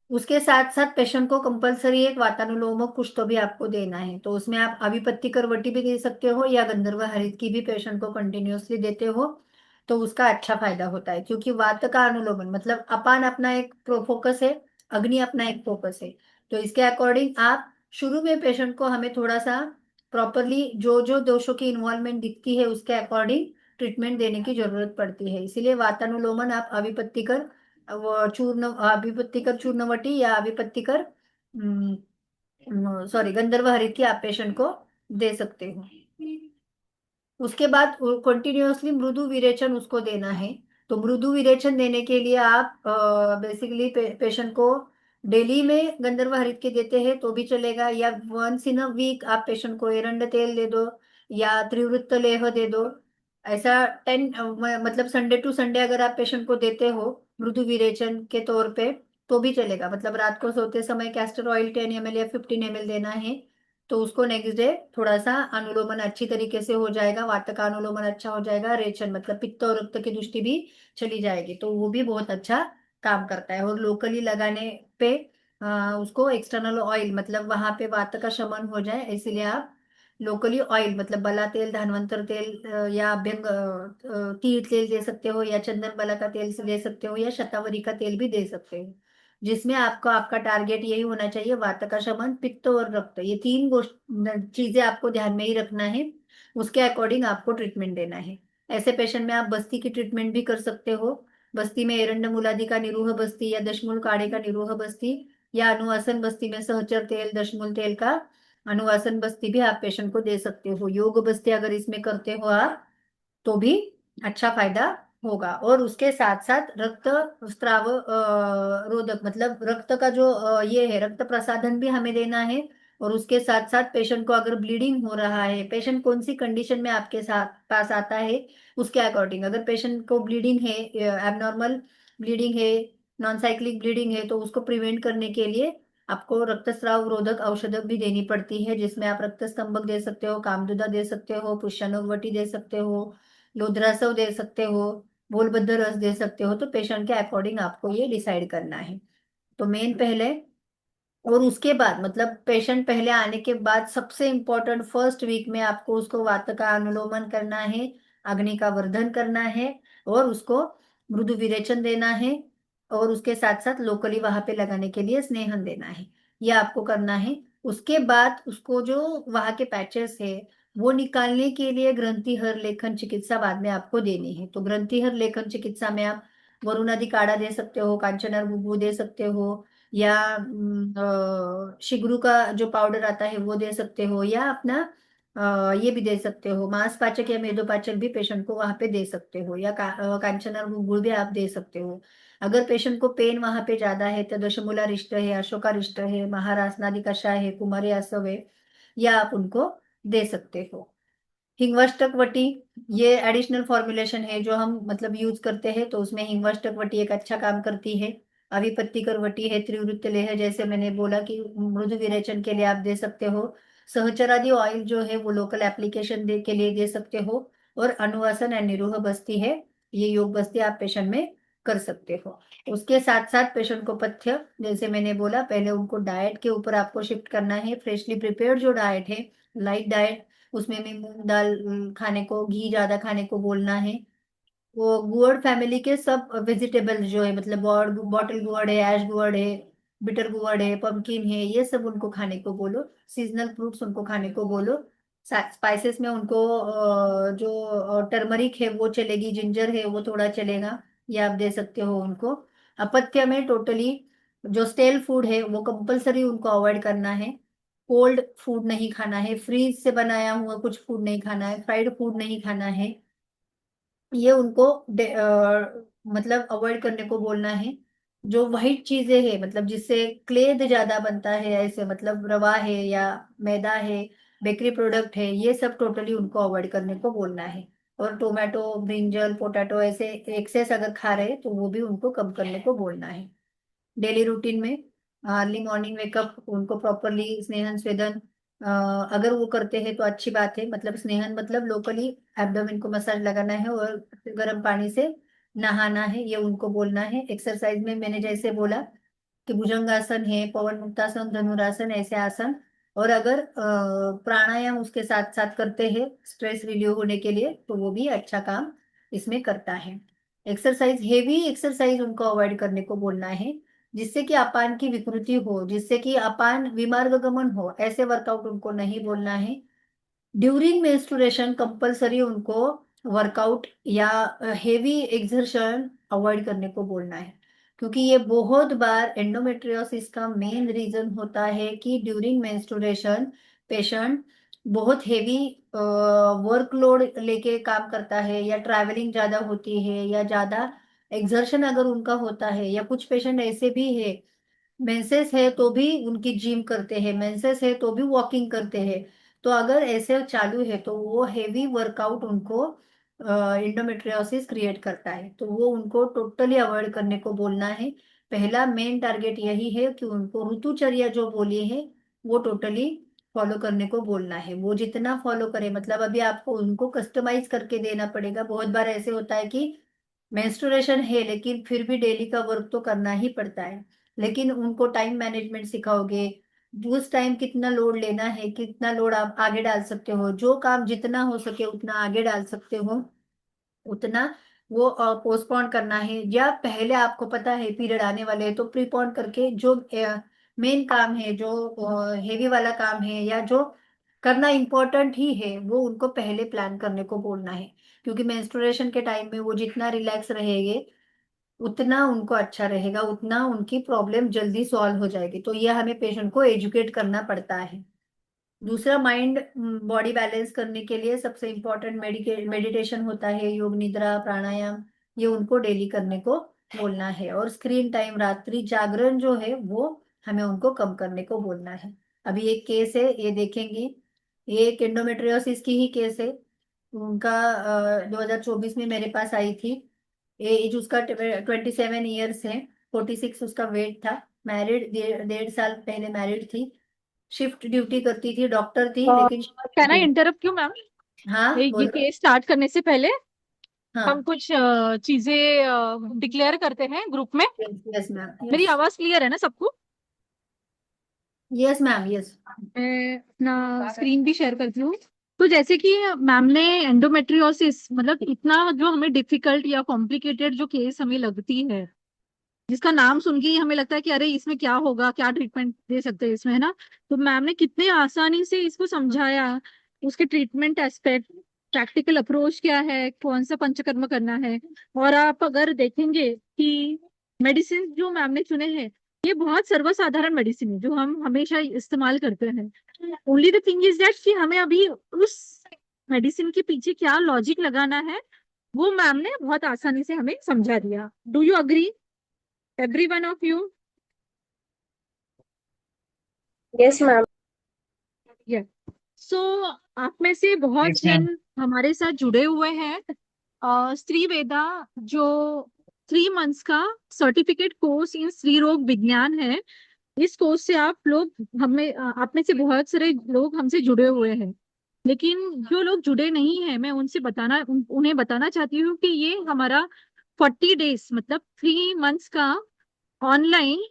उसके साथ साथ पेशेंट को कंपलसरी एक वातानुलोमक कुछ तो भी आपको देना है। तो उसमें आप अविपत्तिकर वटी भी दे सकते हो या गंधर्व हरित की भी पेशेंट को कंटिन्यूअसली देते हो तो उसका अच्छा फायदा होता है। क्योंकि वात का अनुलोमन मतलब अपान अपना एक फोकस है, अग्नि अपना एक फोकस है। तो इसके अकॉर्डिंग आप शुरू में पेशेंट को हमें थोड़ा सा प्रॉपरली जो जो दोषों की इन्वॉल्वमेंट दिखती है उसके अकॉर्डिंग ट्रीटमेंट देने की जरूरत पड़ती है। इसीलिए वातानुलोमन आप अविपत्तिकर, वो चूर्ण, अभिपत्तिकर चूर्णवटी या अभिपत्तिकर सॉरी गंधर्व हरित की आप पेशेंट को दे सकते हो। उसके बाद कंटिन्यूअसली मृदु विरेचन उसको देना है। तो मृदु विरेचन देने के लिए आप बेसिकली पेशेंट को डेली में गंधर्व हरित के देते हैं तो भी चलेगा, या वंस इन अ वीक आप पेशेंट को एरंड तेल दे दो या त्रिवृत्त लेह दे दो। ऐसा 10 मतलब संडे टू संडे अगर आप पेशेंट को देते हो मृदु विरेचन के तौर पे तो भी चलेगा। मतलब रात को सोते समय कैस्टर ऑयल 10 ml या 15 ml देना है, तो उसको नेक्स्ट डे थोड़ा सा अनुलोमन अच्छी तरीके से हो जाएगा, वात का अनुलोमन अच्छा हो जाएगा, रेचन मतलब पित्त और रक्त की दृष्टि भी चली जाएगी, तो वो भी बहुत अच्छा काम करता है। और लोकली लगाने पे उसको एक्सटर्नल ऑयल मतलब वहां पे वात का शमन हो जाए, इसलिए आप लोकली ऑयल मतलब बला तेल, धन्वंतर तेल या अभ्यंग तील तेल दे सकते हो, या चंदन बला का तेल से दे सकते हो, या शतावरी का तेल भी दे सकते हो, जिसमें आपको आपका टारगेट यही होना चाहिए, वात का शमन, पित्त और रक्त, ये तीन चीजें आपको ध्यान में ही रखना है। उसके अकॉर्डिंग आपको ट्रीटमेंट देना है। ऐसे पेशेंट में आप बस्ती की ट्रीटमेंट भी कर सकते हो। बस्ती में एरंड मूलादि का निरूह बस्ती या दशमूल काढ़े का निरूह बस्ती, या अनुवासन बस्ती में सहचर तेल, दशमूल तेल का अनुवासन बस्ती भी आप पेशेंट को दे सकते हो। योग बस्ती अगर इसमें करते हो आप तो भी अच्छा फायदा होगा। और उसके साथ साथ रक्त स्त्राव रोधक मतलब रक्त का जो ये है रक्त प्रसाधन भी हमें देना है। और उसके साथ साथ पेशेंट को अगर ब्लीडिंग हो रहा है, पेशेंट कौन सी कंडीशन में आपके साथ पास आता है उसके अकॉर्डिंग, अगर पेशेंट को ब्लीडिंग है, एबनॉर्मल ब्लीडिंग है, नॉन साइक्लिक ब्लीडिंग है, तो उसको प्रिवेंट करने के लिए आपको रक्तस्राव रोधक औषध भी देनी पड़ती है, जिसमें आप रक्त स्तंभक दे सकते हो, कामदुदा दे सकते हो, पुष्यानुवटी दे सकते हो, लोद्रासव दे सकते हो, बोलबद्ध रस दे सकते हो। तो पेशेंट के अकॉर्डिंग आपको ये डिसाइड करना है। तो मेन पहले, और उसके बाद मतलब पेशेंट पहले आने के बाद सबसे इम्पोर्टेंट फर्स्ट वीक में आपको उसको वात का अनुलोमन करना है, अग्नि का वर्धन करना है, और उसको मृदु विरेचन देना है, और उसके साथ साथ लोकली वहां पे लगाने के लिए स्नेहन देना है। ये आपको करना है। उसके बाद उसको जो वहां के पैचेस है वो निकालने के लिए ग्रंथि हर लेखन चिकित्सा बाद में आपको देनी है। तो ग्रंथि हर लेखन चिकित्सा में आप वरुण आदि काढ़ा दे सकते हो, कांचनार गुग्गू दे सकते हो, या शिगरू का जो पाउडर आता है वो दे सकते हो, या अपना ये भी दे सकते हो, मांसपाचक या मेदोपाचक भी पेशेंट को वहां पे दे सकते हो, या कांचनार गुड़ भी आप दे सकते हो। अगर पेशेंट को पेन वहां पे ज्यादा है तो दशमूला रिष्ट है, अशोका रिष्ट है, महारासनादि कषाय है, कुमारी आसव है, या आप उनको दे सकते हो। हिंगवाष्टक वटी, ये एडिशनल फॉर्मुलेशन है जो हम मतलब यूज करते हैं, तो उसमें हिंगवाष्टक वटी एक अच्छा काम करती है। अविपत्तिकर वटी है, त्रिवृत्त लेह जैसे मैंने बोला कि मृदु विरेचन के लिए आप दे सकते हो। सहचरादि ऑयल जो है वो लोकल एप्लीकेशन के लिए दे सकते हो। और अनुवासन एंड निरूह बस्ती है, ये योग बस्ती आप पेशेंट में कर सकते हो। उसके साथ साथ पेशेंट को पथ्य, जैसे मैंने बोला पहले उनको डाइट के ऊपर आपको शिफ्ट करना है। फ्रेशली प्रिपेयर्ड जो डाइट है, लाइट डाइट, उसमें भी मूंग दाल खाने को, घी ज्यादा खाने को बोलना है। वो गुआर फैमिली के सब वेजिटेबल जो है मतलब बॉटल गुआर है, ऐश गुआर है, बिटर गुआर है, पंपकिन है, ये सब उनको खाने को बोलो। सीजनल फ्रूट्स उनको खाने को बोलो। स्पाइसेस में उनको जो टर्मरिक है वो चलेगी, जिंजर है वो थोड़ा चलेगा, ये आप दे सकते हो उनको। अपथ्य में टोटली जो स्टेल फूड है वो कंपलसरी उनको अवॉइड करना है। कोल्ड फूड नहीं खाना है, फ्रीज से बनाया हुआ कुछ फूड नहीं खाना है, फ्राइड फूड नहीं खाना है, ये उनको मतलब अवॉइड करने को बोलना है। जो वाइट चीजें हैं मतलब जिससे क्लेद ज्यादा बनता है, ऐसे मतलब रवा है या मैदा है, बेकरी प्रोडक्ट है, ये सब टोटली उनको अवॉइड करने को बोलना है। और टोमेटो, ब्रिंजल, पोटैटो ऐसे एक्सेस अगर खा रहे हैं तो वो भी उनको कम करने को बोलना है। डेली रूटीन में अर्ली मॉर्निंग वेकअप, उनको प्रॉपरली स्नेहन स्वेदन अगर वो करते हैं तो अच्छी बात है। मतलब स्नेहन मतलब लोकली एब्डोमेन को मसाज लगाना है और गर्म पानी से नहाना है, ये उनको बोलना है। एक्सरसाइज में मैंने जैसे बोला कि भुजंगासन है, पवन मुक्तासन, धनुरासन, ऐसे आसन। और अगर प्राणायाम उसके साथ साथ करते हैं स्ट्रेस रिलीव होने के लिए तो वो भी अच्छा काम इसमें करता है। एक्सरसाइज, हेवी एक्सरसाइज उनको अवॉइड करने को बोलना है, जिससे कि अपान की विकृति हो, जिससे कि अपान विमार्गमन हो, ऐसे वर्कआउट उनको नहीं बोलना है। ड्यूरिंग मेंस्ट्रुएशन कंपलसरी उनको वर्कआउट या हेवी एक्सर्शन अवॉइड करने को बोलना है। क्योंकि ये बहुत बार एंडोमेट्रियोसिस का मेन रीजन होता है कि ड्यूरिंग मेंस्ट्रुएशन पेशेंट बहुत हेवी वर्कलोड लेके काम करता है, या ट्रैवलिंग ज्यादा होती है, या ज्यादा एक्सर्शन अगर उनका होता है, या कुछ पेशेंट ऐसे भी है मेंसेस है तो भी उनकी जिम करते हैं, मेंसेस है तो भी वॉकिंग करते हैं। तो अगर ऐसे चालू है तो वो हेवी वर्कआउट उनको इंडोमेट्रियोसिस क्रिएट करता है, तो वो उनको टोटली अवॉइड करने को बोलना है। पहला मेन टारगेट यही है कि उनको ऋतुचर्या जो बोली है वो टोटली फॉलो करने को बोलना है। वो जितना फॉलो करे, मतलब अभी आपको उनको कस्टमाइज करके देना पड़ेगा। बहुत बार ऐसे होता है कि मेंस्ट्रुएशन है लेकिन फिर भी डेली का वर्क तो करना ही पड़ता है, लेकिन उनको टाइम मैनेजमेंट सिखाओगे, उस टाइम कितना लोड लेना है, कितना लोड आप आगे डाल सकते हो, जो काम जितना हो सके उतना आगे डाल सकते हो, उतना वो पोस्टपोन करना है। या पहले आपको पता है पीरियड आने वाले हैं तो प्रीपोन करके जो मेन काम है, जो हेवी वाला काम है, या जो करना इम्पोर्टेंट ही है, वो उनको पहले प्लान करने को बोलना है। क्योंकि मेंस्ट्रुएशन के टाइम में वो जितना रिलैक्स रहेंगे उतना उनको अच्छा रहेगा, उतना उनकी प्रॉब्लम जल्दी सॉल्व हो जाएगी। तो ये हमें पेशेंट को एजुकेट करना पड़ता है। दूसरा, माइंड बॉडी बैलेंस करने के लिए सबसे इम्पोर्टेंट मेडिटेशन होता है, योग निद्रा प्राणायाम, ये उनको डेली करने को बोलना है। और स्क्रीन टाइम, रात्रि जागरण जो है वो हमें उनको कम करने को बोलना है। अभी एक केस है, ये देखेंगे, ये एक एंडोमेट्रियोसिस की ही केस है। उनका 2024 में मेरे पास आई थी। एज उसका 27 ईयर्स है, 46 उसका वेट था, मैरिड, 1.5 साल पहले मैरिड थी, शिफ्ट ड्यूटी करती थी, डॉक्टर थी लेकिन कैन आई इंटरप्ट क्यों मैम? हाँ ये बोलो। केस स्टार्ट करने से पहले हम हाँ कुछ चीजें डिक्लेयर करते हैं ग्रुप में। यस मैम, मेरी यस आवाज क्लियर है ना सबको? Yes ma'am, yes. मैं अपना स्क्रीन भी शेयर करती हूँ। तो जैसे कि मैम ने एंडोमेट्रियोसिस मतलब इतना जो हमें डिफिकल्ट या कॉम्प्लिकेटेड जो केस हमें लगती है, जिसका नाम सुन के ही हमें लगता है कि अरे इसमें क्या होगा, क्या ट्रीटमेंट दे सकते हैं इसमें, है ना? तो मैम ने कितने आसानी से इसको समझाया, उसके ट्रीटमेंट एस्पेक्ट, प्रैक्टिकल अप्रोच क्या है, कौन सा पंचकर्म करना है। और आप अगर देखेंगे कि मेडिसिन जो मैम ने चुने हैं, ये बहुत सर्वसाधारण मेडिसिन है जो हम हमेशा इस्तेमाल करते हैं। Only the thing is that कि हमें अभी उस मेडिसिन के पीछे क्या लॉजिक लगाना है, वो मैम ने बहुत आसानी से हमें समझा दिया। Do you agree every one of you? Yes ma'am. Yeah. So आप में से बहुत यस मैम। जन हमारे साथ जुड़े हुए हैं। स्त्री वेदा जो 3 मंथ्स का सर्टिफिकेट कोर्स इन स्त्री रोग विज्ञान है, इस कोर्स से आप लोग आप में से बहुत सारे लोग हमसे जुड़े हुए हैं। लेकिन जो लोग जुड़े नहीं हैं, मैं उनसे उन्हें बताना चाहती हूँ कि ये हमारा 40 डेज मतलब 3 मंथ्स का ऑनलाइन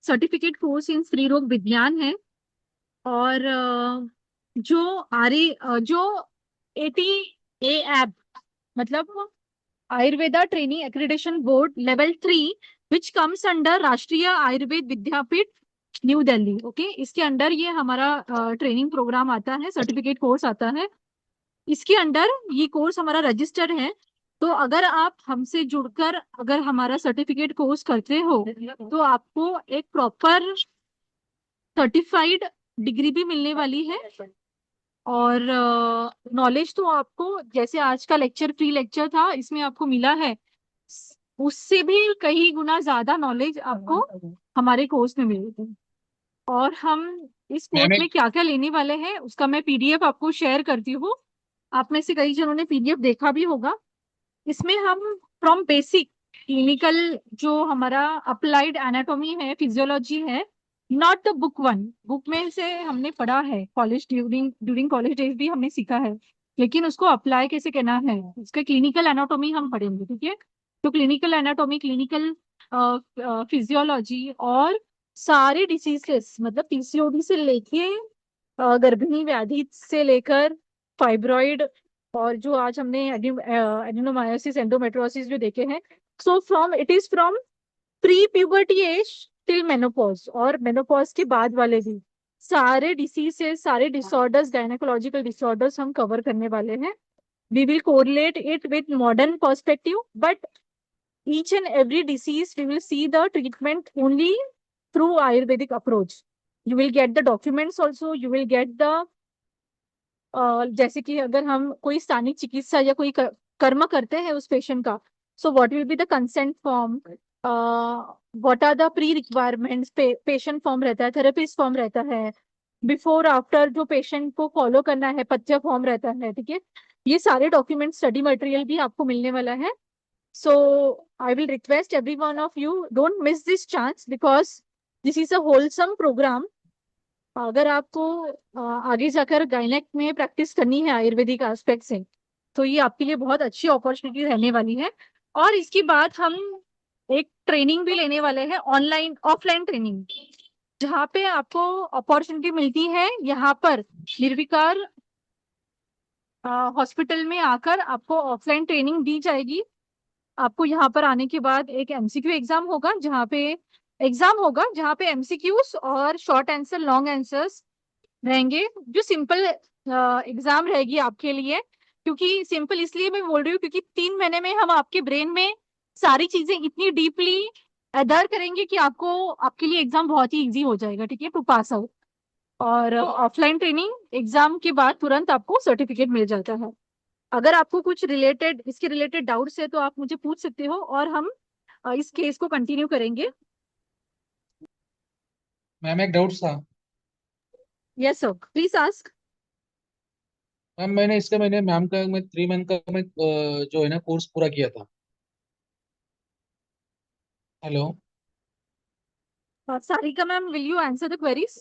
सर्टिफिकेट कोर्स इन स्त्री रोग विज्ञान है। और जो 80 ऐप मतलब Ayurveda training accreditation board level 3 which comes under राष्ट्रीय आयुर्वेद विद्यापीठ न्यू दिल्ली। ओके, इसके अंडर ये हमारा ट्रेनिंग प्रोग्राम आता है, सर्टिफिकेट कोर्स आता है। इसके अंडर ये कोर्स हमारा रजिस्टर्ड है। तो अगर आप हमसे जुड़कर अगर हमारा सर्टिफिकेट कोर्स करते हो तो आपको एक प्रॉपर सर्टिफाइड डिग्री भी मिलने वाली है। और नॉलेज तो आपको, जैसे आज का लेक्चर फ्री लेक्चर था, इसमें आपको मिला है, उससे भी कई गुना ज्यादा नॉलेज आपको हमारे कोर्स में मिलेगी। और हम इस मैम कोर्स में एक क्या क्या लेने वाले हैं उसका मैं पीडीएफ आपको शेयर करती हूँ। आप में से कई जनों ने पीडीएफ देखा भी होगा। इसमें हम फ्रॉम बेसिक क्लिनिकल जो हमारा अप्लाइड एनाटॉमी है, फिजियोलॉजी है, नॉट द बुक 1, बुक में से हमने पढ़ा है, कॉलेज ड्यूरिंग कॉलेज डेज भी हमने सीखा है, लेकिन उसको अप्लाई कैसे करना है, उसका क्लिनिकल एनाटॉमी हम पढ़ेंगे। ठीक है? तो क्लिनिकल एनाटॉमी, क्लिनिकल फिजियोलॉजी और सारे डिसीजेस मतलब पीसीओडी से लेके गर्भिणी व्याधि से लेकर फाइब्रॉइड, और जो आज हमने एडिनोमायोसिस एंडोमेट्रोसिस जो देखे हैं। So from pre puberty age till menopause, और मेनोपॉज के बाद वाले भी सारे डिसीजेस, सारे डिसऑर्डर्स, गायनेकोलॉजिकल डिसऑर्डर्स हम कवर करने वाले हैं। We will correlate it with modern perspective, but each and every disease, we will see the treatment only through Ayurvedic approach. You will get the documents also, you will get the जैसे कि अगर हम कोई स्थानिक चिकित्सा या कोई कर्म करते हैं उस पेशेंट का, so what will be the consent form, what are the pre requirements, patient form रहता है, थेरेपिस्ट फॉर्म रहता है, बिफोर आफ्टर जो पेशेंट को फॉलो करना है पथ्य फॉर्म रहता है, ठीक है। ये सारे डॉक्यूमेंट स्टडी मटेरियल भी आपको मिलने वाला है। So I will request every one of you, don't miss this chance because this is a wholesome programme. अगर आपको आगे जाकर गायनेक में प्रैक्टिस करनी है आयुर्वेदिक एस्पेक्ट से, तो ये आपके लिए बहुत अच्छी अपॉर्चुनिटी रहने वाली है। और इसके बाद हम एक ट्रेनिंग भी लेने वाले हैं, ऑनलाइन ऑफलाइन ट्रेनिंग, जहाँ पे आपको अपॉर्चुनिटी मिलती है यहाँ पर निर्विकार हॉस्पिटल में आकर आपको ऑफलाइन ट्रेनिंग दी जाएगी। आपको यहाँ पर आने के बाद एक एमसीक्यू एग्जाम होगा, जहाँ पे एमसीक्यूज और शॉर्ट आंसर लॉन्ग आंसर्स रहेंगे, जो सिंपल एग्जाम रहेगी आपके लिए। क्योंकि सिंपल इसलिए मैं बोल रही हूँ क्योंकि 3 महीने में हम आपके ब्रेन में सारी चीजें इतनी डीपली अदर करेंगे कि आपको आपके लिए एग्जाम बहुत ही इजी हो जाएगा, ठीक है, टू पास आउट। और ऑफलाइन ट्रेनिंग एग्जाम के बाद तुरंत आपको सर्टिफिकेट मिल जाता है। अगर आपको कुछ इसके रिलेटेड डाउट्स है तो आप मुझे पूछ सकते हो और हम इस केस को कंटिन्यू करेंगे। मैम एक डाउट था। Yes sir, please ask. Ma'am मैंने मैम का मैं 3 मंथ का मैं जो है ना कोर्स पूरा किया था। Hello. Sarika ma'am, will you answer the queries?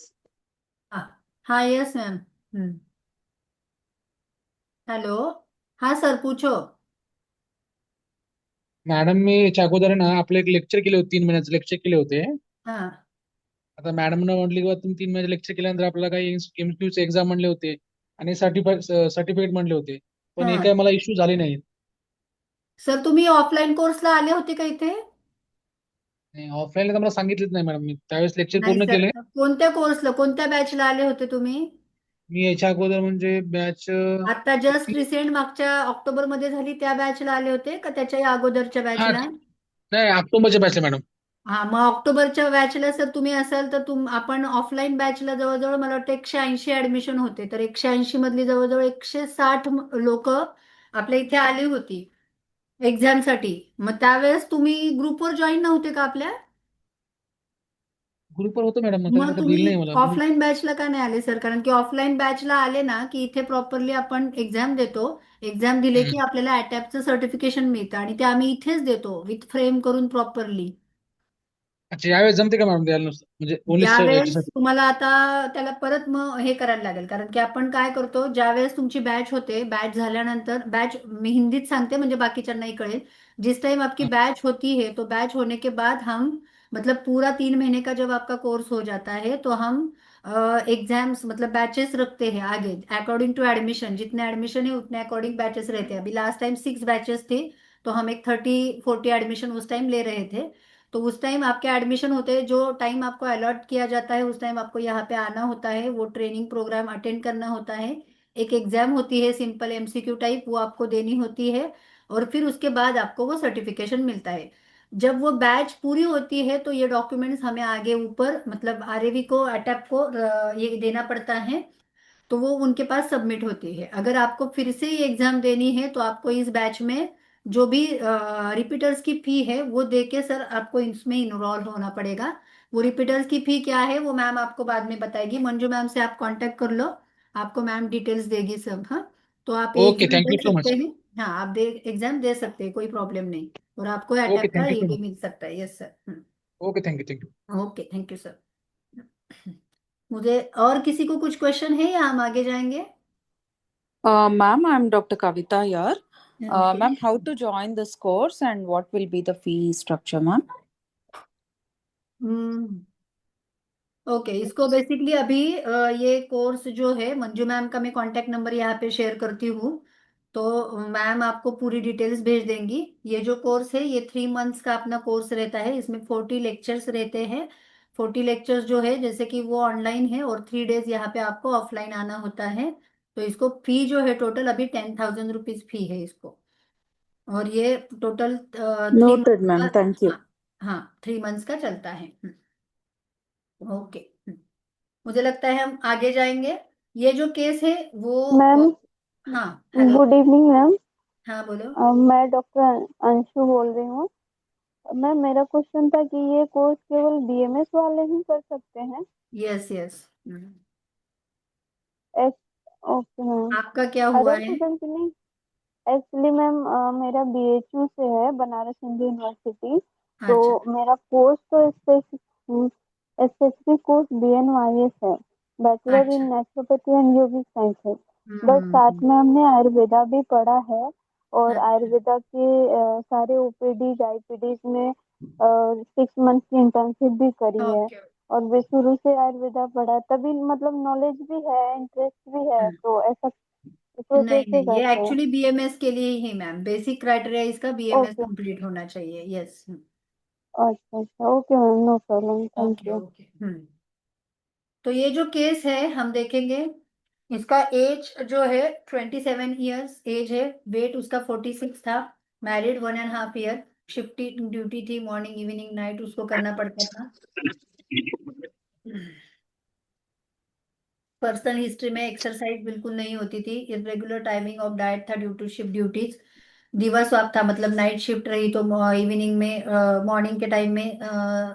हाँ हाँ, यस मैम। हेलो। हाँ सर, पूछो। मॅडम मी याच्या अगोदर आहे ना आपलं एक लेक्चर केले होते, 3 महिन्याचे लेक्चर केले होते। हाँ आता मॅडमनं म्हटली की बा तुम्ही 3 महिन्याचे लेक्चर केल्यानंतर आपल्याला काही एमक्यूचे एक्झाम म्हणले होते आणि सर्टिफिकेट म्हणले होते, पण हे काय हाँ मला इश्यू झाले नाहीत। सर, तुम्ही ऑफलाईन कोर्सला आले होते का इथे? ऑफलाईनला तर मला सांगितलंच नाही मॅडम, मी त्यावेळेस लेक्चर नाही पूर्ण सर, केले। कोणत्या कोर्सला, कोणत्या बॅचला आले होते तुम्ही? मी याच्या अगोदर म्हणजे बॅच आता जस्ट रिसेंट मागच्या ऑक्टोबर मध्ये झाली त्या बॅचला आले होते का त्याच्या अगोदरच्या हा बॅचला? नाही ऑक्टोबरच्या बॅच मॅडम। हा, मग ऑक्टोबरच्या बॅचला सर तुम्ही असाल तर आपण ऑफलाईन बॅचला जवळजवळ मला वाटतं 180 ऍडमिशन होते, तर 180 मधली जवळजवळ 160 लोक आपल्या इथे आली होती एक्झामसाठी. मग त्यावेळेस तुम्ही ग्रुपवर जॉईन नव्हते का आपल्या? ग्रुपवर होतो मॅडम, मग मग त्याचं बिल तुम्ही नाही मला ऑफलाईन बॅचला का नाही आले सर? कारण की ऑफलाईन बॅचला आले ना की इथे प्रॉपरली आपण एक्झाम देतो. एक्झाम दिले हम्म. की आपल्याला अटॅपचं सर्टिफिकेशन मिळतं आणि ते आम्ही इथेच देतो विथ फ्रेम करून प्रॉपरली. अच्छा यावेळेस जमते का मॅडम द्यायला नुसतं म्हणजे ओनली यावेळेस याच्यासाठी? तुम्हाला आता त्याला परत मग हे करायला लागेल, कारण की आपण काय करतो, ज्यावेळेस तुमची बॅच होते, बॅच झाल्यानंतर, बॅच मी हिंदीत सांगते म्हणजे बाकीच्यांनाही कळेल, जिस टाइम आपकी हाँ, बैच होती है तो बैच होने के बाद हम मतलब पूरा 3 महीने का जब आपका कोर्स हो जाता है तो हम एग्जाम्स मतलब बैचेस रखते हैं आगे अकॉर्डिंग टू एडमिशन, जितने एडमिशन है उतने अकॉर्डिंग बैचेस रहते हैं। अभी लास्ट टाइम 6 बैचेस थे, तो हम एक 30-40 एडमिशन उस टाइम ले रहे थे। तो उस टाइम आपके एडमिशन होते हैं, जो टाइम आपको अलॉट किया जाता है उस टाइम आपको यहाँ पे आना होता है, वो ट्रेनिंग प्रोग्राम अटेंड करना होता है। एक एग्जाम होती है सिंपल एमसीक्यू टाइप, वो आपको देनी होती है और फिर उसके बाद आपको वो सर्टिफिकेशन मिलता है। जब वो बैच पूरी होती है तो ये डॉक्यूमेंट्स हमें आगे ऊपर मतलब आरएवी को अटैप को ये देना पड़ता है, तो वो उनके पास सबमिट होती है। अगर आपको फिर से ये एग्जाम देनी है तो आपको इस बैच में जो भी रिपीटर्स की फी है वो दे के सर आपको इसमें इनरोल होना पड़ेगा। वो रिपीटर्स की फी क्या है वो मैम आपको बाद में बताएगी, मंजू मैम से आप कांटेक्ट कर लो, आपको मैम डिटेल्स देगी सब। हाँ, तो आप ये okay exam thank they you so सकते मच। हैं। हाँ, आप एग्जाम दे सकते हैं, कोई प्रॉब्लम नहीं। और आपको ओके अटैक का थैंक यू ये सो भी मच। मिल सकता है। Yes sir. Okay thank you. Okay, thank you sir. मुझे और किसी को कुछ क्वेश्चन है या हम आगे जाएंगे? Ma'am, I'm Dr. Kavita here. Okay. Ma'am, how to join this course and what will be the fee structure, ma'am? Hmm okay, इसको बेसिकली अभी ये कोर्स जो है मंजू मैम का मैं कांटेक्ट नंबर यहाँ पे शेयर करती हूँ, तो मैम आपको पूरी डिटेल्स भेज देंगी। ये जो कोर्स है ये 3 मंथ्स का अपना कोर्स रहता है, इसमें 40 लेक्चर्स रहते हैं। 40 लेक्चर्स जो है जैसे कि वो ऑनलाइन है और 3 डेज यहाँ पे आपको ऑफलाइन आना होता है। तो इसको फी जो है टोटल अभी 10,000 रुपीज फी है इसको। और ये total 3 month Noted, ma'am. Thank का, you. हाँ हाँ 3 मंथ्स का चलता है। ओके। मुझे लगता है हम आगे जाएंगे। ये जो केस है वो मैम हाँ हेलो। Good evening ma'am. हाँ बोलो। मैं डॉक्टर अंशु बोल रही हूँ। मैम मेरा क्वेश्चन था कि ये कोर्स केवल बीएमएस वाले ही कर सकते हैं? Yes yes. S okay ma'am. आपका क्या हुआ अदर है? स्टूडेंट नहीं। एक्चुअली मैम मेरा बीएचयू से है, बनारस हिंदू यूनिवर्सिटी। तो अच्छा। मेरा कोर्स तो स्पेसिफिक कोर्स बीएनवाईएस है, बैचलर इन अच्छा। नेचुरोपैथी एंड योगिक साइंस है। बट साथ हम्म। में हमने आयुर्वेदा भी पढ़ा है, और अच्छा। आयुर्वेदा के सारे ओपीडीज आईपीडीज में 6 मंथ की इंटर्नशिप भी करी है। ओके। और वे शुरू से आयुर्वेदा पढ़ा है, तभी मतलब नॉलेज भी है, इंटरेस्ट भी है, तो ऐसा इस वजह नहीं से नहीं, ये करते हैं। एक्चुअली बीएमएस के लिए ही मैम, बेसिक क्राइटेरिया इसका बीएमएस ओके। कंप्लीट होना चाहिए। यस। अच्छा अच्छा, okay ma'am, no problem, thank okay you. Okay. तो ये जो केस है हम देखेंगे, इसका एज जो है 27 ईयर्स एज है। वेट उसका 46 था। Married 1.5 year. शिफ्टिंग ड्यूटी थी, मॉर्निंग इवनिंग नाइट उसको करना पड़ता था। पर्सनल हिस्ट्री में एक्सरसाइज बिल्कुल नहीं होती थी। इरेगुलर टाइमिंग ऑफ डाइट था ड्यू टू शिफ्ट ड्यूटीज। दिवा स्वाप था, मतलब नाइट शिफ्ट रही तो इवनिंग में मॉर्निंग के टाइम में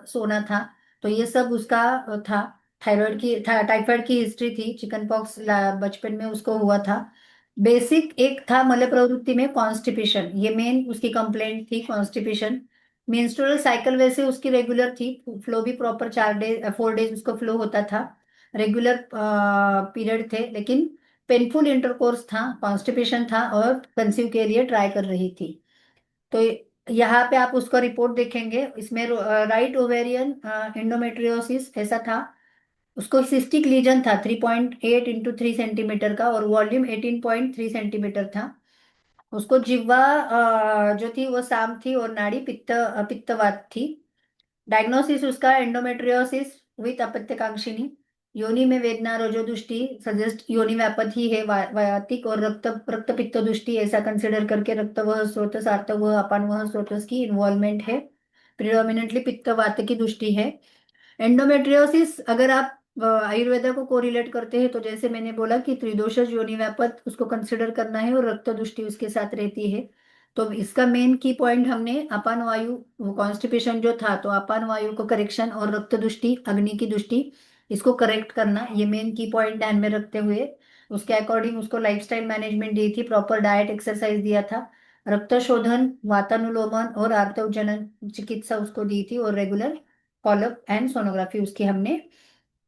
सोना था। तो ये सब उसका था। थायराइड की टाइफाइड की हिस्ट्री थी। चिकन पॉक्स बचपन में उसको हुआ था। बेसिक एक था मल प्रवृत्ति में कॉन्स्टिपेशन, ये मेन उसकी कंप्लेंट थी, कॉन्स्टिपेशन। मेंस्ट्रुअल साइकिल वैसे उसकी रेगुलर थी। फ्लो भी प्रॉपर 4 डेज 4 डेज उसको फ्लो होता था। रेगुलर पीरियड थे, लेकिन पेनफुल इंटरकोर्स था, कॉन्स्टिपेशन था, और कंसीव के लिए ट्राई कर रही थी। तो यहाँ पे आप उसका रिपोर्ट देखेंगे, इसमें राइट ओवेरियन एंडोमेट्रियोसिस ऐसा था। उसको सिस्टिक लीजन था 3.8 × 3 सेंटीमीटर का, और वॉल्यूम 18.3 सेंटीमीटर था। उसको जिह्वा जो थी वो साम थी, और नाड़ी पित्तवात थी। डायग्नोसिस उसका एंडोमेट्रियोसिस विथ अपत्यकांक्षिणी। योनि में वेदना, रजोदुष्टि सजेस्ट योनि व्यापथी है, वातिक और रक्त पित्त दुष्टि ऐसा कंसिडर करके रक्तवह स्रोतस आर्तवह अपानवह स्रोतस की इन्वॉल्वमेंट है। प्रिडोमिनेटली पित्त वात की दुष्टि है। एंडोमेट्रियोसिस अगर आप आयुर्वेदा को कोरिलेट करते हैं, तो जैसे मैंने बोला कि त्रिदोषज योनि व्यापत उसको कंसिडर करना है, और रक्त दुष्टि उसके साथ रहती है। तो इसका मेन की पॉइंट हमने अपान वायु, कॉन्स्टिपेशन जो था, तो अपान वायु को करेक्शन, और रक्त दुष्टि अग्नि की दुष्टि इसको करेक्ट करना, ये मेन की पॉइंट ध्यान में रखते हुए उसके अकॉर्डिंग उसको लाइफस्टाइल मैनेजमेंट दी थी, प्रॉपर डाइट एक्सरसाइज दिया था, रक्त शोधन, वातानुलोमन और आर्तवजनन चिकित्सा उसको दी थी, और रेगुलर फॉलोअप एंड सोनोग्राफी उसकी हमने